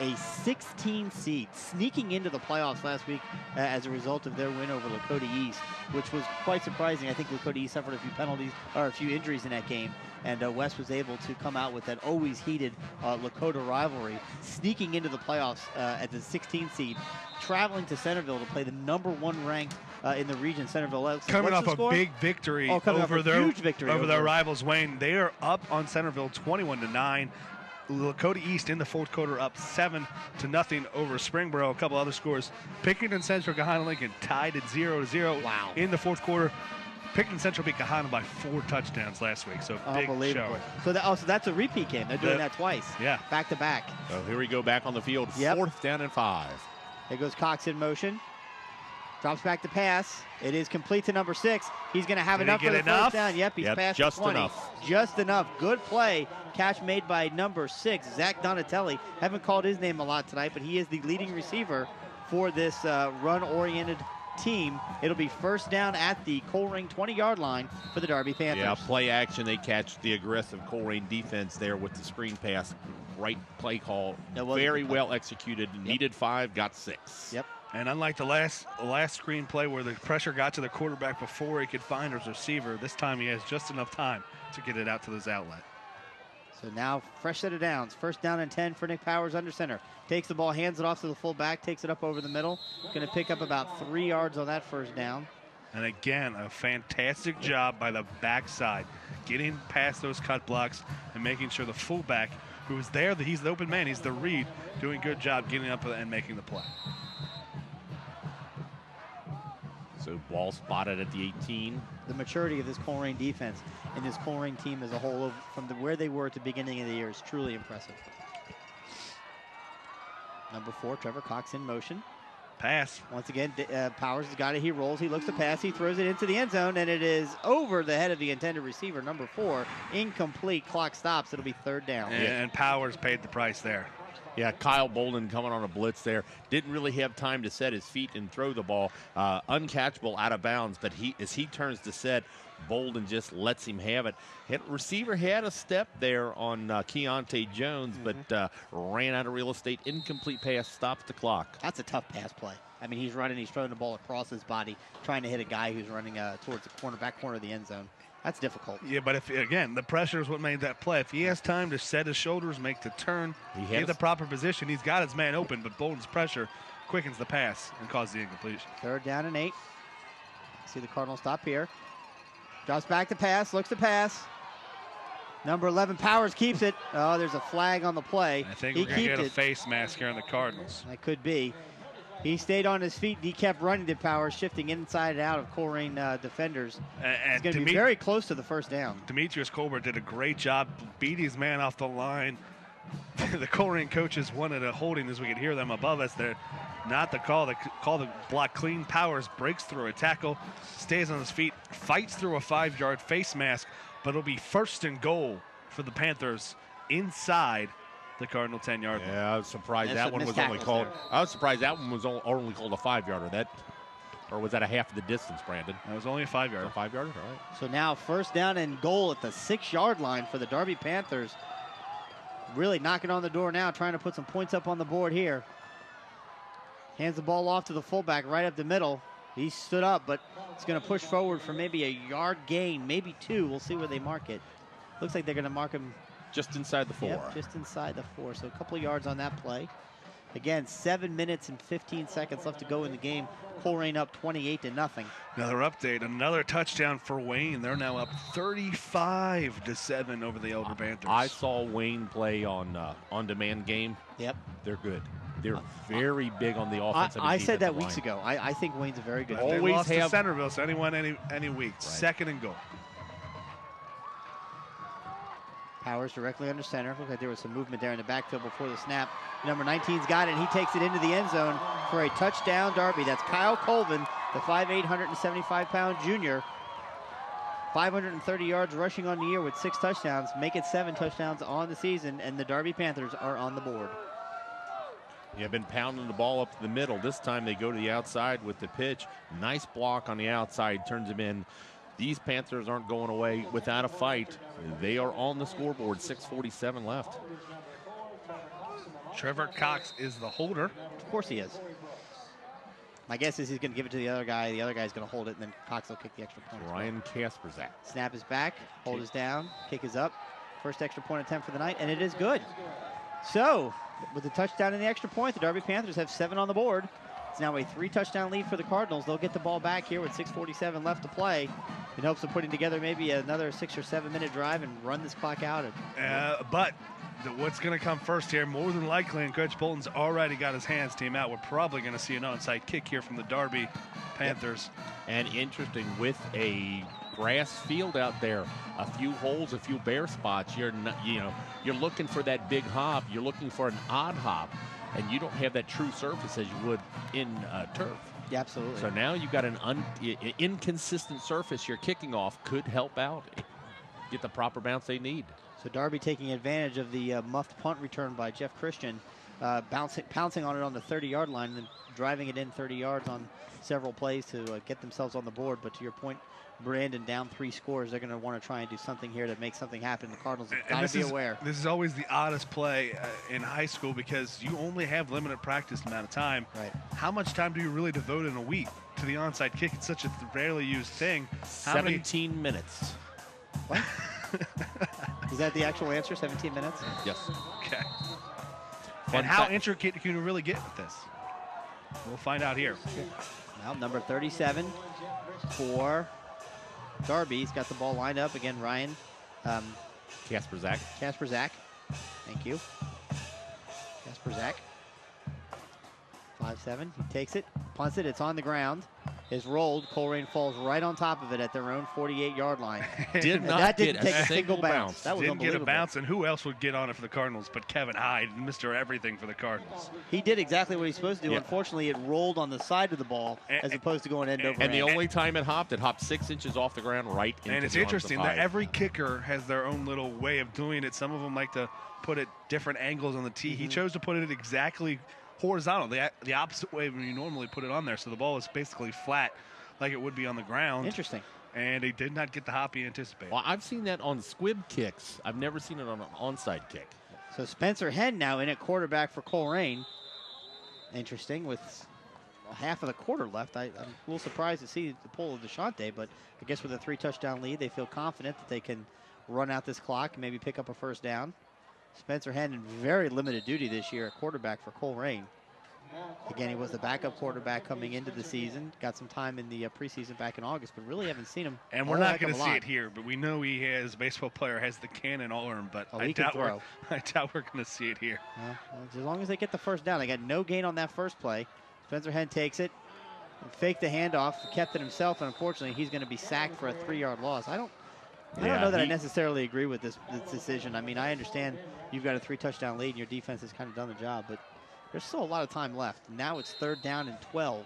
S1: A 16 seed sneaking into the playoffs last week as a result of their win over Lakota East, which was quite surprising. I think Lakota East suffered a few penalties or a few injuries in that game, and West was able to come out with that always heated Lakota rivalry, sneaking into the playoffs at the 16 seed, traveling to Centerville to play the #1 ranked in the region, Centerville.
S3: Coming off a big victory over their
S1: huge victory
S3: over their rivals, Wayne. They are up on Centerville 21-9. Lakota East in the fourth quarter up 7-0 over Springboro. A couple other scores. Pickerington Central, Kahana Lincoln tied at 0-0 in the fourth quarter. Pickerington Central beat Kahana by 4 touchdowns last week, so big show.
S1: So, so that's a repeat game. They're doing that twice.
S3: Yeah.
S1: Back to back.
S2: So here we go back on the field.
S1: Yep.
S2: 4th down and 5.
S1: There goes Cox in motion. Drops back to pass. It is complete to number 6. He's going to have enough for the first down. Yep, he's past
S2: just
S1: the 20.
S2: enough.
S1: Just enough. Good play. Catch made by number 6, Zach Donatelli. Haven't called his name a lot tonight, but he is the leading receiver for this run-oriented team. It'll be first down at the Colerain 20-yard line for the Darby Panthers.
S2: Yeah, play action. They catch the aggressive Colerain defense there with the screen pass. Right play call. Very well executed. Yep. Needed 5, got 6.
S1: Yep.
S3: And unlike the last screen play where the pressure got to the quarterback before he could find his receiver, this time he has just enough time to get it out to this outlet.
S1: So now fresh set of downs. First down and 10 for Nick Powers under center. Takes the ball, hands it off to the fullback, takes it up over the middle. Going to pick up about 3 yards on that first down.
S3: And again, a fantastic job by the backside, getting past those cut blocks and making sure the fullback, who is there, he's the open man, he's the read, doing a good job getting up and making the play.
S2: So ball spotted at the 18.
S1: The maturity of this Colerain defense and this Colerain team as a whole from where they were at the beginning of the year is truly impressive. Number 4, Trevor Cox in motion.
S3: Pass.
S1: Once again, Powers has got it. He rolls. He looks to pass. He throws it into the end zone, and it is over the head of the intended receiver, number 4. Incomplete. Clock stops. It'll be 3rd down.
S3: And Powers paid the price there.
S2: Yeah, Kyle Bolden coming on a blitz there. Didn't really have time to set his feet and throw the ball. Uncatchable out of bounds, but as he turns to set, Bolden just lets him have it. Receiver had a step there on Keontae Jones, but ran out of real estate. Incomplete pass, stops the clock.
S1: That's a tough pass play. I mean, he's throwing the ball across his body, trying to hit a guy who's running towards the back corner of the end zone. That's difficult.
S3: Yeah, but again, the pressure is what made that play. If he has time to set his shoulders, make the turn, get the proper position, he's got his man open, but Bolden's pressure quickens the pass and causes the incompletion.
S1: 3rd down and 8. See the Cardinals stop here. Drops back to pass, looks to pass. Number 11, Powers keeps it. Oh, there's a flag on the play.
S3: I think we're going to get a face mask here on the Cardinals.
S1: That could be. He stayed on his feet. He kept running to Powers, shifting inside and out of Colerain defenders.
S3: And
S1: he's going to be very close to the first down.
S3: Demetrius Colbert did a great job, beat his man off the line. The Colerain coaches wanted a holding, as we could hear them above us there. Not the call. They call the block clean. Powers breaks through a tackle, stays on his feet, fights through a 5-yard face mask, but it'll be 1st and goal for the Panthers inside the Cardinal 10-yard line.
S2: Yeah, I was surprised that one was only called. I was surprised that one was only called a 5-yarder. Or was that a half of the distance, Brandon?
S3: That was only a 5-yarder.
S2: A 5-yarder, all right.
S1: So now 1st down and goal at the 6-yard line for the Darby Panthers. Really knocking on the door now, trying to put some points up on the board here. Hands the ball off to the fullback right up the middle. He stood up, but it's going to push forward for maybe a yard gain, maybe 2. We'll see where they mark it. Looks like they're going to mark him
S2: just inside the 4.
S1: Yep, just inside the 4. So a couple of yards on that play. Again, 7 minutes and 15 seconds left to go in the game. Colerain up 28-0.
S3: Another update, another touchdown for Wayne. They're now up 35-7 over the Elder Panthers.
S2: I saw Wayne play on on-demand game.
S1: Yep.
S2: They're good. They're very big on the offensive
S1: I said that
S2: line.
S1: weeks ago. I think Wayne's a very good
S3: team. They lost to Centerville, so anyone, any week. Right. 2nd and goal.
S1: Powers directly under center. Looked like there was some movement there in the backfield before the snap. Number 19's got it, and he takes it into the end zone for a touchdown Darby. That's Kyle Colvin, the 5'8", 175-pound junior. 530 yards rushing on the year with 6 touchdowns. Make it 7 touchdowns on the season, and the Darby Panthers are on the board.
S2: Yeah, been pounding the ball up the middle. This time they go to the outside with the pitch. Nice block on the outside, turns him in. These Panthers aren't going away without a fight. They are on the scoreboard, 6:47 left.
S3: Trevor Cox is the holder.
S1: Of course he is. My guess is he's going to give it to the other guy. The other guy's going to hold it, and then Cox will kick the extra point.
S2: Ryan Kasperzak.
S1: Snap is back. Hold is down. Kick is up. First extra point attempt for the night, and it is good. So, with the touchdown and the extra point, the Darby Panthers have 7 on the board. It's now a 3-touchdown lead for the Cardinals. They'll get the ball back here with 6:47 left to play in hopes of putting together maybe another 6 or 7 minute drive and run this clock out.
S3: But what's going to come first here, more than likely, and Coach Bolton's already got his hands team out, we're probably going to see an onside kick here from the Darby Panthers.
S2: And interesting, with a grass field out there, a few holes, a few bare spots, you're looking for that big hop. You're looking for an odd hop, and you don't have that true surface as you would in turf.
S1: Yeah, absolutely.
S2: So now you've got an inconsistent surface you're kicking off. Could help out, get the proper bounce they need.
S1: So Darby taking advantage of the muffed punt return by Jeff Christian, pouncing on it on the 30-yard line and then driving it in 30 yards on several plays to get themselves on the board. But to your point, Brandon, down 3 scores, they're going to want to try and do something here to make something happen. The Cardinals have got to be aware.
S3: This is always the oddest play in high school because you only have limited practice amount of time.
S1: Right.
S3: How much time do you really devote in a week to the onside kick? It's such a rarely used thing.
S2: 17 minutes.
S1: What? Is that the actual answer, 17 minutes?
S2: Yes.
S3: Okay. And how intricate can you really get with this? We'll find out here.
S1: Now, number 37 for Darby. He's got the ball lined up. Again, Ryan.
S2: Kasperzak.
S1: Kasperzak. Thank you. Kasperzak. 5-7. He takes it, punts it. It's on the ground. Is rolled. Colerain falls right on top of it at their own 48-yard line.
S2: Did not
S1: that
S2: get
S1: didn't take a single bounce. That was
S3: didn't get a
S1: unbelievable.
S3: bounce, and who else would get on it for the Cardinals but Kevin Hyde, Mr. Everything for the Cardinals.
S1: He did exactly what he's supposed to do.
S2: Yeah.
S1: Unfortunately, it rolled on the side of the ball as opposed to going end over
S2: And the
S1: end.
S2: only time it hopped 6 inches off the ground right into
S3: And it's
S2: the arms of
S3: interesting that
S2: Hyde.
S3: every kicker has their own little way of doing it. Some of them like to put it different angles on the tee. He chose to put it exactly horizontal, the opposite way when you normally put it on there. So the ball is basically flat like it would be on the ground.
S1: Interesting.
S3: And he did not get the hop he anticipated.
S2: Well, I've seen that on squib kicks. I've never seen it on an onside kick.
S1: So Spencer Henn now in at quarterback for Colerain. Interesting, with half of the quarter left. I'm a little surprised to see the pull of DeShante, but I guess with a 3-touchdown lead, they feel confident that they can run out this clock and maybe pick up a first down. Spencer Henn in very limited duty this year at quarterback for Colerain. Again, he was the backup quarterback coming into the season. Got some time in the preseason back in August, but really haven't seen him.
S3: And we're not going to see it here, but we know he has, baseball player has the cannon arm, but I doubt we're going to see it here.
S1: Well, as long as they get the first down. They got no gain on that first play. Spencer Henn takes it, faked the handoff, kept it himself, and unfortunately he's going to be sacked for a 3-yard loss. I don't know that I necessarily agree with this decision. I mean, I understand you've got a 3-touchdown lead and your defense has kind of done the job, but there's still a lot of time left. Now it's 3rd down and 12,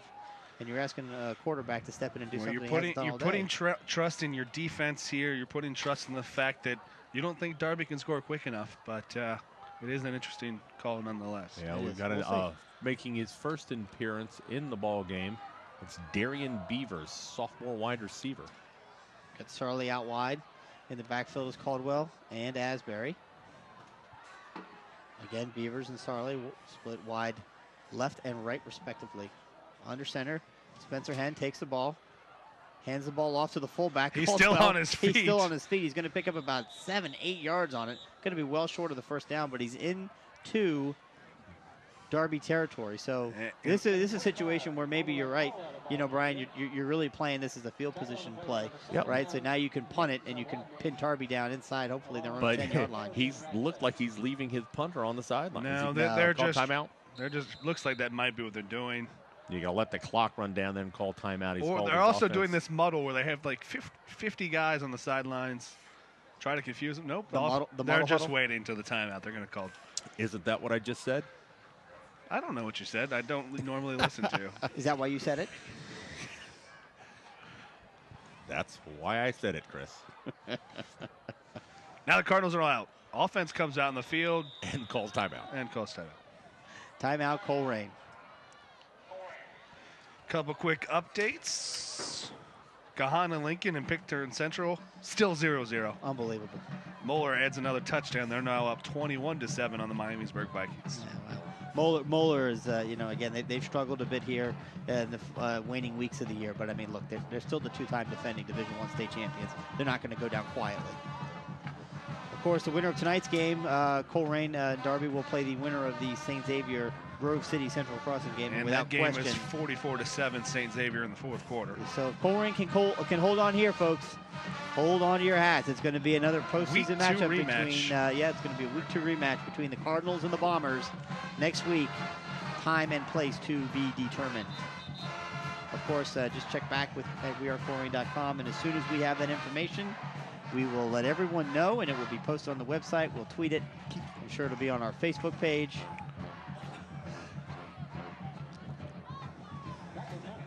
S1: and you're asking a quarterback to step in and do something
S3: You're putting trust in your defense here. You're putting trust in the fact that you don't think Darby can score quick enough, but it is an interesting call nonetheless.
S2: Yeah, we've got making his first appearance in the ball game. It's Darian Beavers, sophomore wide receiver.
S1: Got Sarley out wide. In the backfield is Caldwell and Asbury. Again, Beavers and Sarley split wide left and right respectively. Under center, Spencer Henn takes the ball, hands the ball off to the fullback.
S3: He's still on his feet.
S1: He's still on his feet. He's going to pick up about 7-8 yards on it. Going to be well short of the first down, but he's into Darby territory. So this is a situation where maybe you're right. You know, Brian, you're really playing this as a field position play, right? So now you can punt it and you can pin Darby down inside, hopefully their own 10-yard line.
S2: He's looked like he's leaving his punter on the sideline.
S3: No, they're just
S2: timeout.
S3: They're just looks like that might be what they're doing.
S2: You got to let the clock run down, then call timeout.
S3: Or they're also doing this muddle where they have like 50 guys on the sidelines. Try to confuse them. Nope. They're just waiting until the timeout. They're going to call.
S2: Isn't that what I just said?
S3: I don't know what you said. I don't normally listen to you.
S1: Is that why you said it?
S2: That's why I said it, Chris.
S3: Now the Cardinals are all out. Offense comes out in the field.
S2: And calls timeout.
S1: Timeout, Colerain.
S3: Couple quick updates. Gahan and Lincoln and Pictor and Central still 0-0.
S1: Unbelievable.
S3: Moeller adds another touchdown. They're now up 21-7 on the Miamisburg Vikings.
S1: Yeah, well, Moeller is, again, they've struggled a bit here in the waning weeks of the year. But, I mean, look, they're still the two-time defending Division I state champions. They're not going to go down quietly. Of course, the winner of tonight's game, Colerain Darby, will play the winner of the St. Xavier Grove City Central Crossing game.
S3: And
S1: without
S3: that game
S1: question,
S3: is 44-7 St. Xavier in the fourth quarter.
S1: So Colerain can hold on here, folks. Hold on to your hats. It's going to be another postseason matchup between. It's going to be a week 2 rematch between the Cardinals and the Bombers next week. Time and place to be determined. Of course, just check back with wearecolerain.com, and as soon as we have that information, we will let everyone know, and it will be posted on the website. We'll tweet it. I'm sure it'll be on our Facebook page.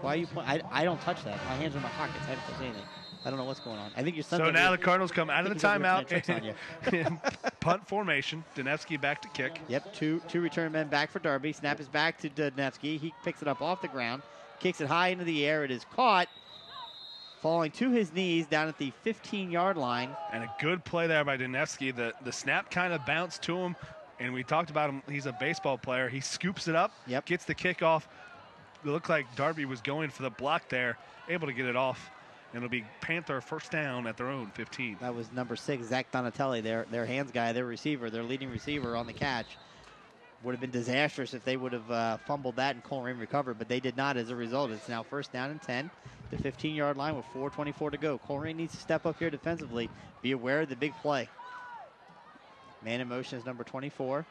S1: Why are you? I don't touch that. My hands are in my pockets. I haven't touched anything. I don't know what's going on. I think your son.
S3: So now the Cardinals come out of the timeout.
S1: On
S3: Punt formation. Dinevsky back to kick.
S1: Yep, two return men back for Darby. Snap is back to Dinevsky. He picks it up off the ground, kicks it high into the air. It is caught, falling to his knees down at the 15-yard line.
S3: And a good play there by Dinevsky. The snap kind of bounced to him, and we talked about him. He's a baseball player. He scoops it up, gets the kickoff. It looked like Darby was going for the block there, able to get it off. And it'll be Panther first down at their own 15.
S1: That was number 6, Zach Donatelli, their hands guy, their receiver, their leading receiver on the catch. Would have been disastrous if they would have fumbled that and Colerain recovered, but they did not as a result. It's now first down and 10, the 15-yard line with 4:24 to go. Colerain needs to step up here defensively. Be aware of the big play. Man in motion is number 24.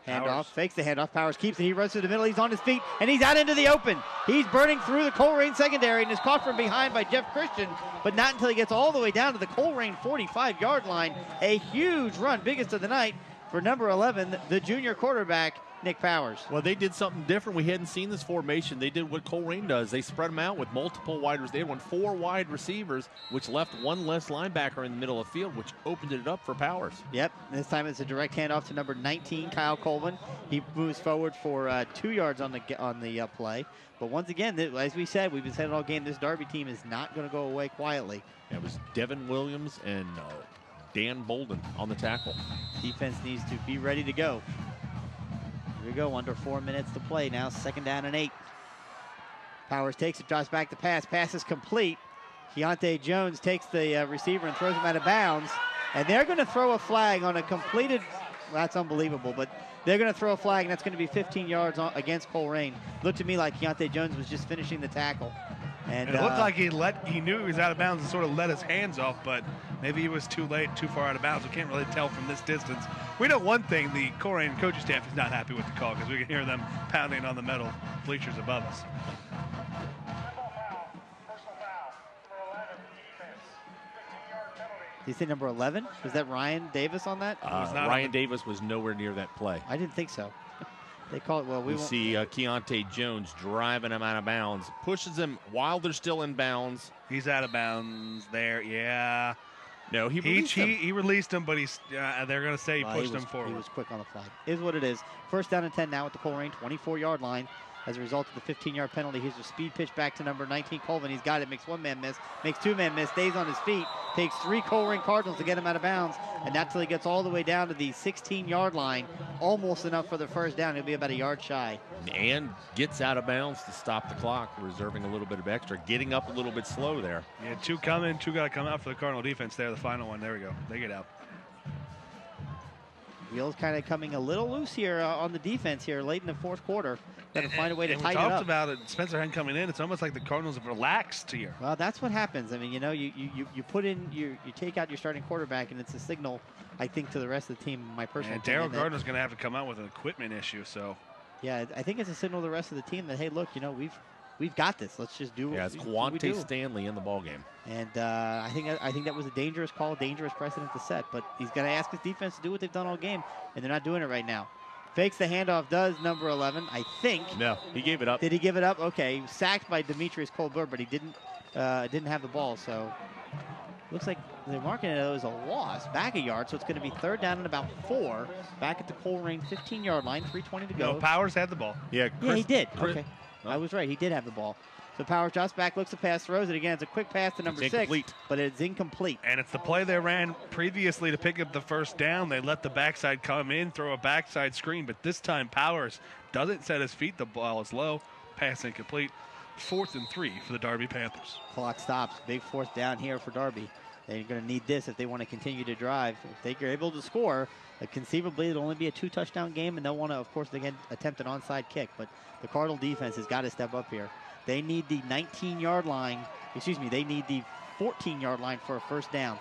S1: Handoff, fakes the handoff. Powers keeps it. He runs to the middle. He's on his feet, and he's out into the open. He's burning through the Colerain secondary and is caught from behind by Jeff Christian, but not until he gets all the way down to the Colerain 45-yard line. A huge run, biggest of the night, for number 11, the junior quarterback, Nick Powers.
S2: Well, they did something different. We hadn't seen this formation. They did what Colerain does. They spread them out with multiple wide receivers. They went 4 wide receivers, which left 1 less linebacker in the middle of the field, which opened it up for Powers.
S1: Yep, this time it's a direct handoff to number 19, Kyle Colvin. He moves forward for 2 yards on the play. But once again, as we said, we've been saying all game, this Darby team is not going to go away quietly.
S2: It was Devin Williams and Dan Bolden on the tackle.
S1: Defense needs to be ready to go. Here we go, under 4 minutes to play now, second down and 8. Powers takes it, drops back the pass. Pass is complete. Keontae Jones takes the receiver and throws him out of bounds. And they're going to throw a flag on a completed, that's unbelievable, but they're going to throw a flag, and that's going to be 15 yards against Colerain. Looked to me like Keontae Jones was just finishing the tackle. And
S3: it looked like he knew he was out of bounds and sort of let his hands off, but maybe he was too late, too far out of bounds. We can't really tell from this distance. We know one thing, the Colerain coaching staff is not happy with the call because we can hear them pounding on the metal bleachers above us.
S1: Did you say number 11? Was that Ryan Davis on that?
S2: Ryan Davis was nowhere near that play.
S1: I didn't think so. They call it, well, we
S2: see Keontae Jones driving him out of bounds, pushes him while they're still in bounds.
S3: He's out of bounds there, yeah.
S2: No, he
S3: released him, but they're going to say he pushed him forward.
S1: He was quick on the flag. Is what it is. First down and 10 now at the Colerain 24-yard line. As a result of the 15-yard penalty, here's a speed pitch back to number 19, Colvin. He's got it, makes 1 man miss, makes 2 man miss, stays on his feet, takes 3 Colerain Cardinals to get him out of bounds, and not till he gets all the way down to the 16-yard line, almost enough for the first down. He'll be about a yard shy.
S2: And gets out of bounds to stop the clock, reserving a little bit of extra, getting up a little bit slow there.
S3: Yeah, 2 coming, 2 got to come out for the Cardinal defense there, the final one. There we go. They get out.
S1: Wheels kind of coming a little loose here on the defense here late in the fourth quarter. Got to find a way to tighten it up.
S3: We talked about it. Spencer Henn coming in. It's almost like the Cardinals have relaxed here.
S1: Well, that's what happens. I mean, you know, you put in you take out your starting quarterback, and it's a signal, I think, to the rest of the team. My personal opinion.
S3: And Daryl Gardner's going to have to come out with an equipment issue. So.
S1: Yeah, I think it's a signal to the rest of the team that, hey, look, you know, we've got this. Let's just do.
S2: Yeah, it's Quante Stanley in the ballgame.
S1: And I think that was a dangerous call, dangerous precedent to set. But he's got to ask his defense to do what they've done all game, and they're not doing it right now. Fakes the handoff, does number 11, I think.
S2: No, he gave it up.
S1: Did he give it up? Okay, he was sacked by Demetrius Colbert, but he didn't have the ball. So looks like they're marking it as a loss, back a yard. So it's going to be third down and about 4, back at the Colerain 15-yard line, 3:20 to go.
S3: No, Powers had the ball.
S2: Yeah,
S1: he did. Okay. I was right. He did have the ball. So Power drops back, looks to pass, throws it again. It's a quick pass to number 6, but it's incomplete.
S3: And it's the play they ran previously to pick up the first down. They let the backside come in, throw a backside screen, but this time Powers doesn't set his feet. The ball is low. Pass incomplete. 4th and 3 for the Darby Panthers.
S1: Clock stops. Big 4th down here for Darby. They're going to need this if they want to continue to drive. If they're able to score, conceivably it'll only be a 2-touchdown game, and they'll want to, of course, again, attempt an onside kick. But the Cardinal defense has got to step up here. They need the 19-yard line. They need the 14-yard line for a first down.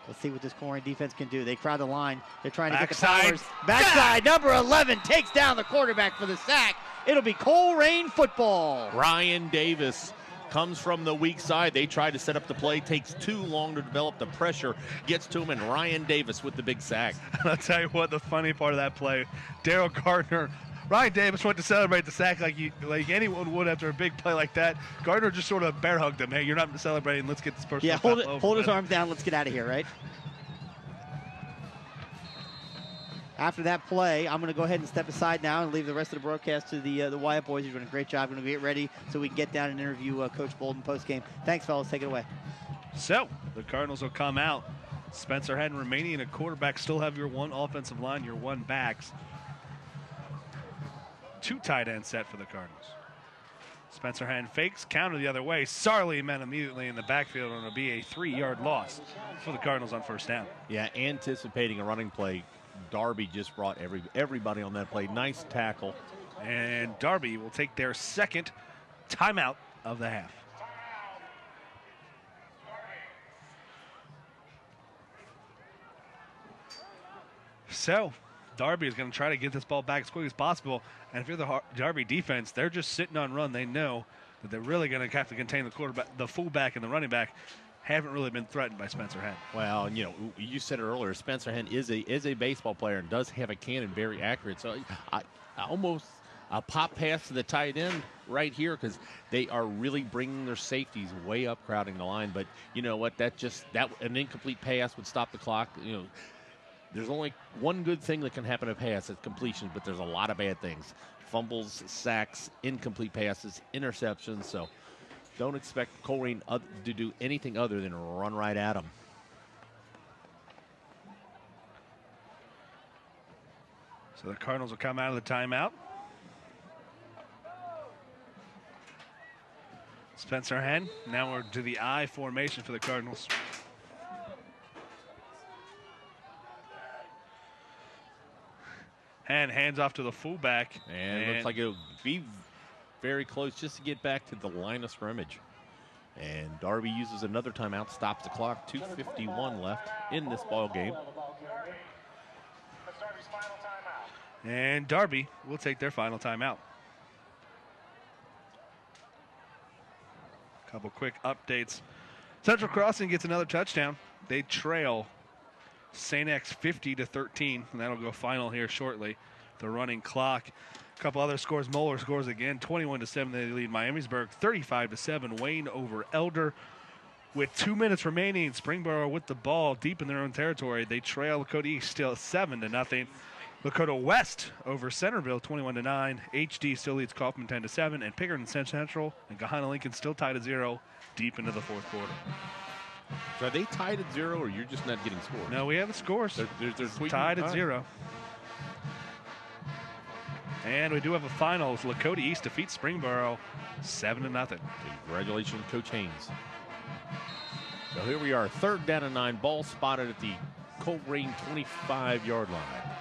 S1: Let's see what this Colerain defense can do. They crowd the line. They're trying to get the Powers. Backside, number 11 takes down the quarterback for the sack. It'll be Colerain football.
S2: Ryan Davis comes from the weak side. They try to set up the play. Takes too long to develop the pressure. Gets to him, and Ryan Davis with the big sack.
S3: I'll tell you what, the funny part of that play, Daryl Gardner, Ryan Davis went to celebrate the sack like anyone would after a big play like that. Gardner just sort of bear hugged him. Hey, you're not celebrating. Let's get this person.
S1: Yeah, hold his arms down. Let's get out of here, right? After that play, I'm going to go ahead and step aside now and leave the rest of the broadcast to the Wyatt boys. You're doing a great job. We're going to get ready so we can get down and interview Coach Bolden post-game. Thanks, fellas. Take it away.
S3: So the Cardinals will come out. Spencer Henn remaining in a quarterback. Still have your 1 offensive line, your 1 backs. 2 tight end set for the Cardinals. Spencer Henn fakes, counter the other way. Sarley met immediately in the backfield, and it'll be a 3-yard loss for the Cardinals on first down.
S2: Yeah, anticipating a running play. Darby just brought everybody on that play. Nice tackle.
S3: And Darby will take their 2nd timeout of the half. So Darby is going to try to get this ball back as quick as possible. And if you're the Darby defense, they're just sitting on run. They know that they're really going to have to contain the quarterback, the fullback, and the running back. Haven't really been threatened by Spencer Henn.
S2: Well, you said it earlier. Spencer Henn is a baseball player and does have a cannon, very accurate. So I almost a pop pass to the tight end right here because they are really bringing their safeties way up, crowding the line. But you know what? That an incomplete pass would stop the clock. There's only one good thing that can happen in a pass, it's completions, but there's a lot of bad things. Fumbles, sacks, incomplete passes, interceptions. So don't expect Colerain to do anything other than run right at them.
S3: So the Cardinals will come out of the timeout. Spencer Henn, now we're to the I formation for the Cardinals. Henn hands off to the fullback.
S2: And it looks like it'll be very close just to get back to the line of scrimmage. And Darby uses another timeout, stops the clock. 2:51 left in this ball game.
S3: And Darby will take their final timeout. Couple quick updates. Central Crossing gets another touchdown. They trail St. X 50-13, and that'll go final here shortly. The running clock. A couple other scores. Moeller scores again, 21-7. They lead Miamisburg, 35-7. Wayne over Elder. With 2 minutes remaining, Springboro with the ball deep in their own territory. They trail Lakota East still 7-0. Lakota West over Centerville, 21-9. HD still leads Kaufman 10-7, and Pickard and Central and Gahanna Lincoln still tied at 0 deep into the fourth quarter.
S2: So are they tied at 0, or you're just not getting scores?
S3: No, we have the scores.
S2: They're
S3: tied at 0. And we do have a final. Lakota East defeats Springboro 7-0.
S2: Congratulations, Coach Haynes. So here we are, 3rd down and 9. Ball spotted at the Colerain 25-yard line.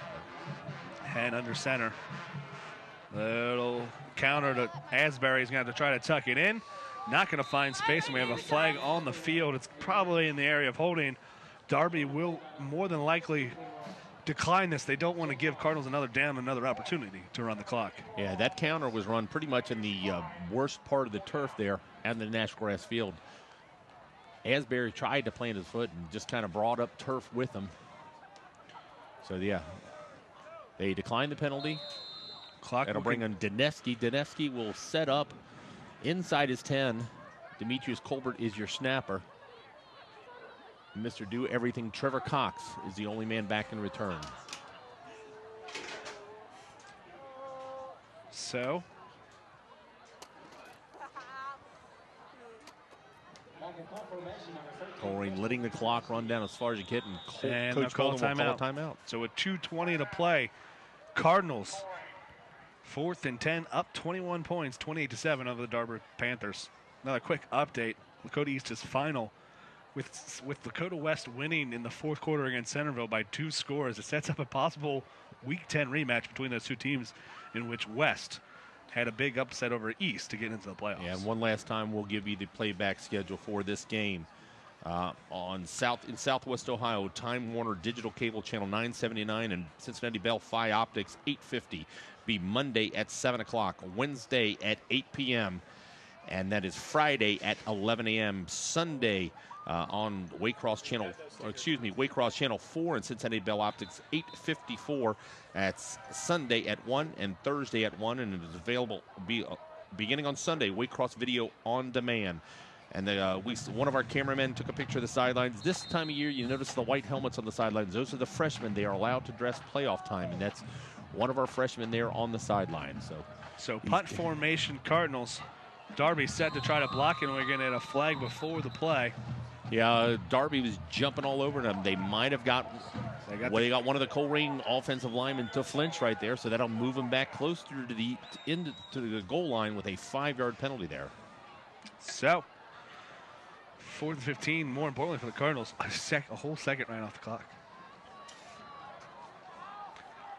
S3: Henn under center. Little counter to Asbury. He's going to have to try to tuck it in. Not going to find space, and we have a flag on the field. It's probably in the area of holding. Darby will more than likely decline this. They don't want to give Cardinals another down, another opportunity to run the clock.
S2: Yeah, that counter was run pretty much in the worst part of the turf there at the natural grass field. Asbury tried to plant his foot and just kind of brought up turf with him. So, yeah, they declined the penalty. That'll bring on Dineski. Dineski will set up inside his 10. Demetrius Colbert is your snapper. Mr. Do Everything Trevor Cox is the only man back in return.
S3: So
S2: Colerain letting the clock run down as far as you can, and
S3: Coach
S2: Colton will call a
S3: timeout.
S2: timeout.
S3: So with 2:20 to play, Cardinals 4th and 10, up 21 points, 28-7 over the Darby Panthers. Another quick update: Lakota East is final, with Lakota West winning in the fourth quarter against Centerville by 2 scores. It sets up a possible Week 10 rematch between those two teams, in which West had a big upset over East to get into the playoffs.
S2: Yeah, and one last time, we'll give you the playback schedule for this game. In Southwest Ohio, Time Warner Digital Cable Channel 979 and Cincinnati Bell Phi Optics 850. Be Monday at 7 o'clock, Wednesday at 8 p.m., and that is Friday at 11 a.m. Sunday on Waycross Channel 4 and Cincinnati Bell Optics 854. That's Sunday at 1 and Thursday at 1, and it is available beginning on Sunday, Waycross Video on Demand. And one of our cameramen took a picture of the sidelines. This time of year, you notice the white helmets on the sidelines. Those are the freshmen. They are allowed to dress playoff time, and that's one of our freshmen there on the sideline.
S3: So punt formation, Cardinals. Darby set to try to block it, and we're going to get a flag before the play.
S2: Yeah, Darby was jumping all over them. They might have got one of the Colerain offensive linemen to flinch right there, so that'll move them back closer to the goal line with a 5-yard penalty there.
S3: So 4th and 15, more importantly for the Cardinals, a whole second right off the clock.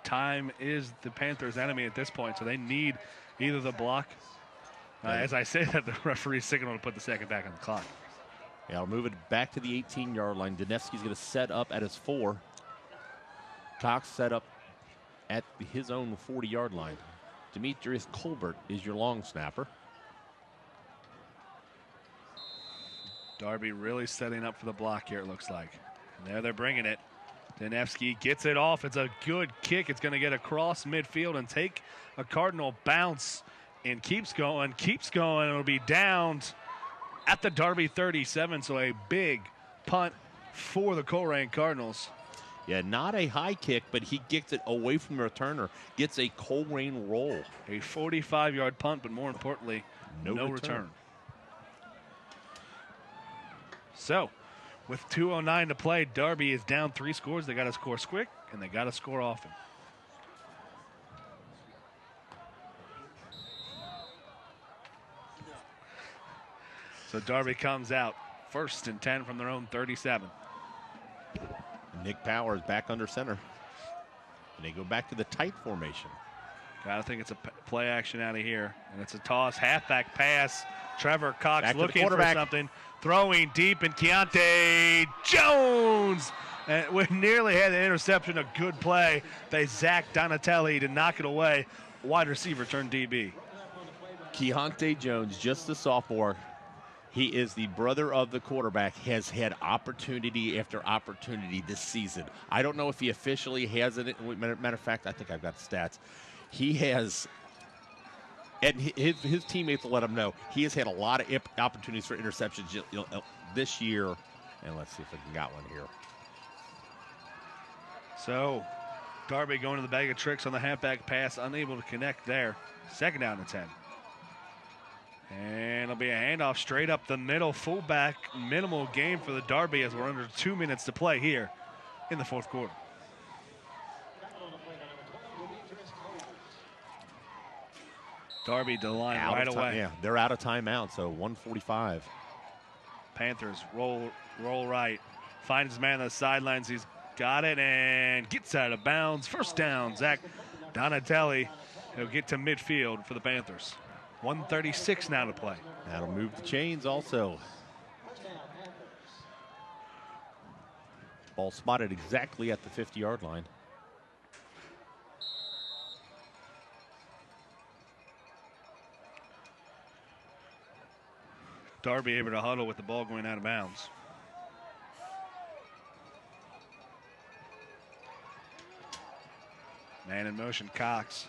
S3: Time is the Panthers' enemy at this point, so they need either the block. As I say that, the referee's signal to put the second back on the clock.
S2: Yeah, I'll move it back to the 18-yard line. Danevsky's going to set up at his 4. Cox set up at his own 40-yard line. Demetrius Colbert is your long snapper.
S3: Darby really setting up for the block here, it looks like. And there they're bringing it. Danevsky gets it off. It's a good kick. It's going to get across midfield and take a Cardinal bounce and keeps going. It'll be downed at the Darby 37, so a big punt for the Colerain Cardinals.
S2: Yeah, not a high kick, but he gets it away from the returner. Gets a Colerain roll.
S3: A 45-yard punt, but more importantly, no return. So, with 2:09 to play, Darby is down 3 scores. They got to score quick, and they got to score often. So Darby comes out 1st and 10 from their own 37.
S2: Nick Powers back under center. And they go back to the tight formation.
S3: Gotta think it's a play action out of here. And it's a toss, halfback pass. Trevor Cox
S2: back
S3: looking for something. Throwing deep, and Keontae Jones we nearly had an interception. A good play by Zach Donatelli to knock it away. Wide receiver turned DB.
S2: Keontae Jones, just a sophomore. He is the brother of the quarterback, has had opportunity after opportunity this season. I don't know if he officially has it. Matter of fact, I think I've got the stats. He has, and his teammates will let him know, he has had a lot of opportunities for interceptions this year. And let's see if I got one here.
S3: So, Darby going to the bag of tricks on the halfback pass, unable to connect there. 2nd down and 10. And it'll be a handoff straight up the middle. Fullback, minimal gain for the Darby as we're under 2 minutes to play here in the 4th quarter. Darby to the line right away.
S2: Yeah, they're out of timeout, so 1:45.
S3: Panthers roll right. Finds his man on the sidelines. He's got it and gets out of bounds. 1st down, Zach Donatelli. He'll get to midfield for the Panthers. 1:36 now to play.
S2: That'll move the chains also. Ball spotted exactly at the 50-yard line.
S3: Darby able to huddle with the ball going out of bounds. Man in motion, Cox.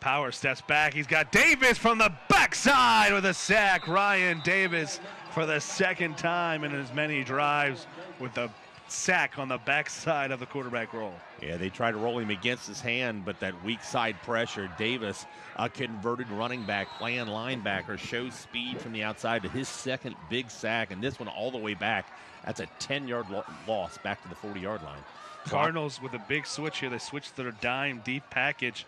S3: Power steps back. He's got Davis from the backside with a sack. Ryan Davis for the 2nd time in as many drives with the sack on the backside of the quarterback roll.
S2: Yeah, they tried to roll him against his hand, but that weak side pressure. Davis, a converted running back, playing linebacker, shows speed from the outside to his second big sack, and this one all the way back. That's a 10-yard loss back to the 40-yard line.
S3: Cardinals with a big switch here. They switched to their dime deep package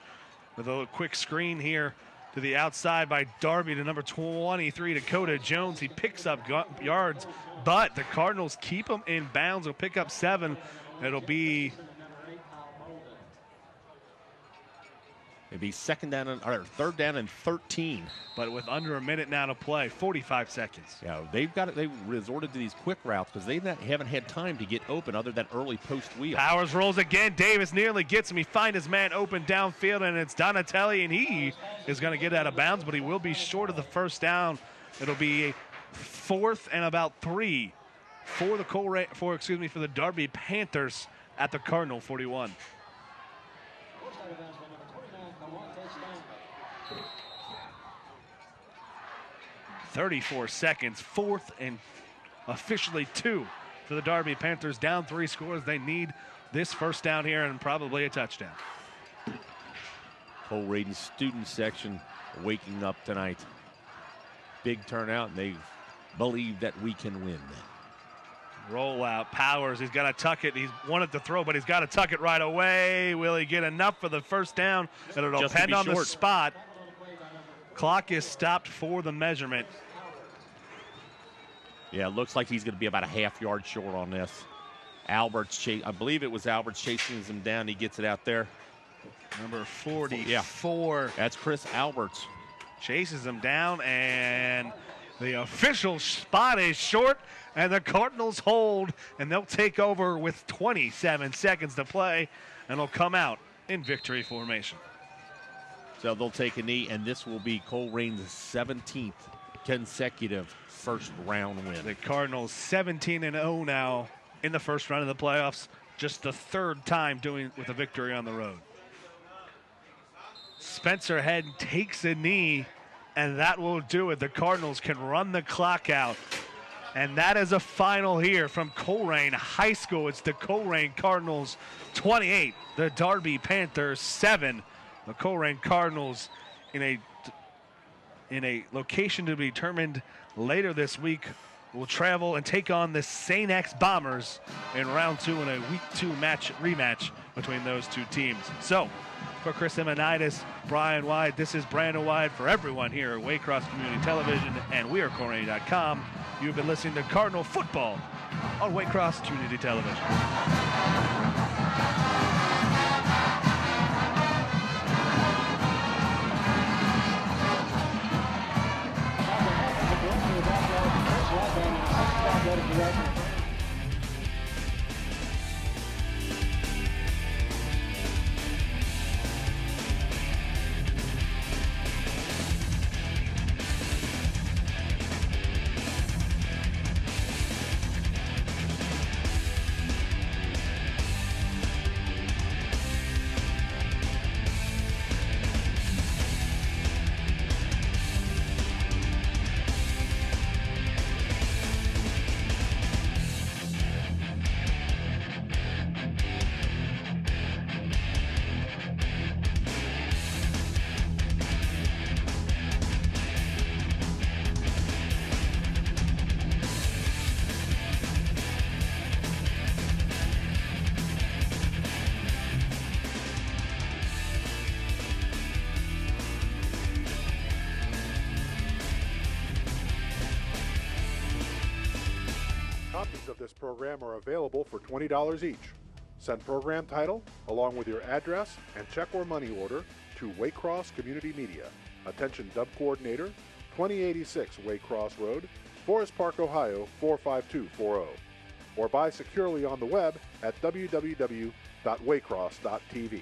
S3: with a little quick screen here to the outside by Darby to number 23, Dakota Jones. He picks up yards, but the Cardinals keep him in bounds. Will pick up 7. It'll be
S2: third down and 13.
S3: But with under a minute now to play, 45 seconds.
S2: Yeah, they resorted to these quick routes because they haven't had time to get open other than early post wheel.
S3: Powers rolls again. Davis nearly gets him. He finds his man open downfield, and it's Donatelli, and he is going to get out of bounds, but he will be short of the first down. It'll be a 4th and about 3 for the Darby Panthers at the Cardinal 41. 34 seconds, 4th and officially 2 for the Darby Panthers. Down 3 scores. They need this first down here and probably a touchdown.
S2: Colerain student section waking up tonight. Big turnout, and they believe that we can win.
S3: Rollout, Powers, he's got to tuck it. He's wanted to throw, but he's got to tuck it right away. Will he get enough for the first down? It'll depend on the spot. Clock is stopped for the measurement.
S2: Yeah, it looks like he's going to be about a half-yard short on this. I believe it was Alberts chasing him down. He gets it out there.
S3: Number 44.
S2: Yeah. That's Chris Alberts.
S3: Chases him down, and the official spot is short, and the Cardinals hold, and they'll take over with 27 seconds to play, and they'll come out in victory formation.
S2: So they'll take a knee, and this will be Colerain's 17th consecutive first-round win.
S3: The Cardinals 17-0 now in the first round of the playoffs, just the 3rd time doing with a victory on the road. Spencer Head takes a knee, and that will do it. The Cardinals can run the clock out. And that is a final here from Colerain High School. It's the Colerain Cardinals 28, the Darby Panthers 7. The Colerain Cardinals in a location to be determined later this week will travel and take on the St. X Bombers in round 2 in a week 2 rematch between those two teams. So, for Chris Emonitis, Brian White, this is Brandon White for everyone here at Waycross Community Television, and we are Colerain.com. You've been listening to Cardinal Football on Waycross Community Television.
S7: Copies of this program are available for $20 each. Send program title along with your address and check or money order to Waycross Community Media. Attention Dub Coordinator, 2086 Waycross Road, Forest Park, Ohio 45240. Or buy securely on the web at www.waycross.tv.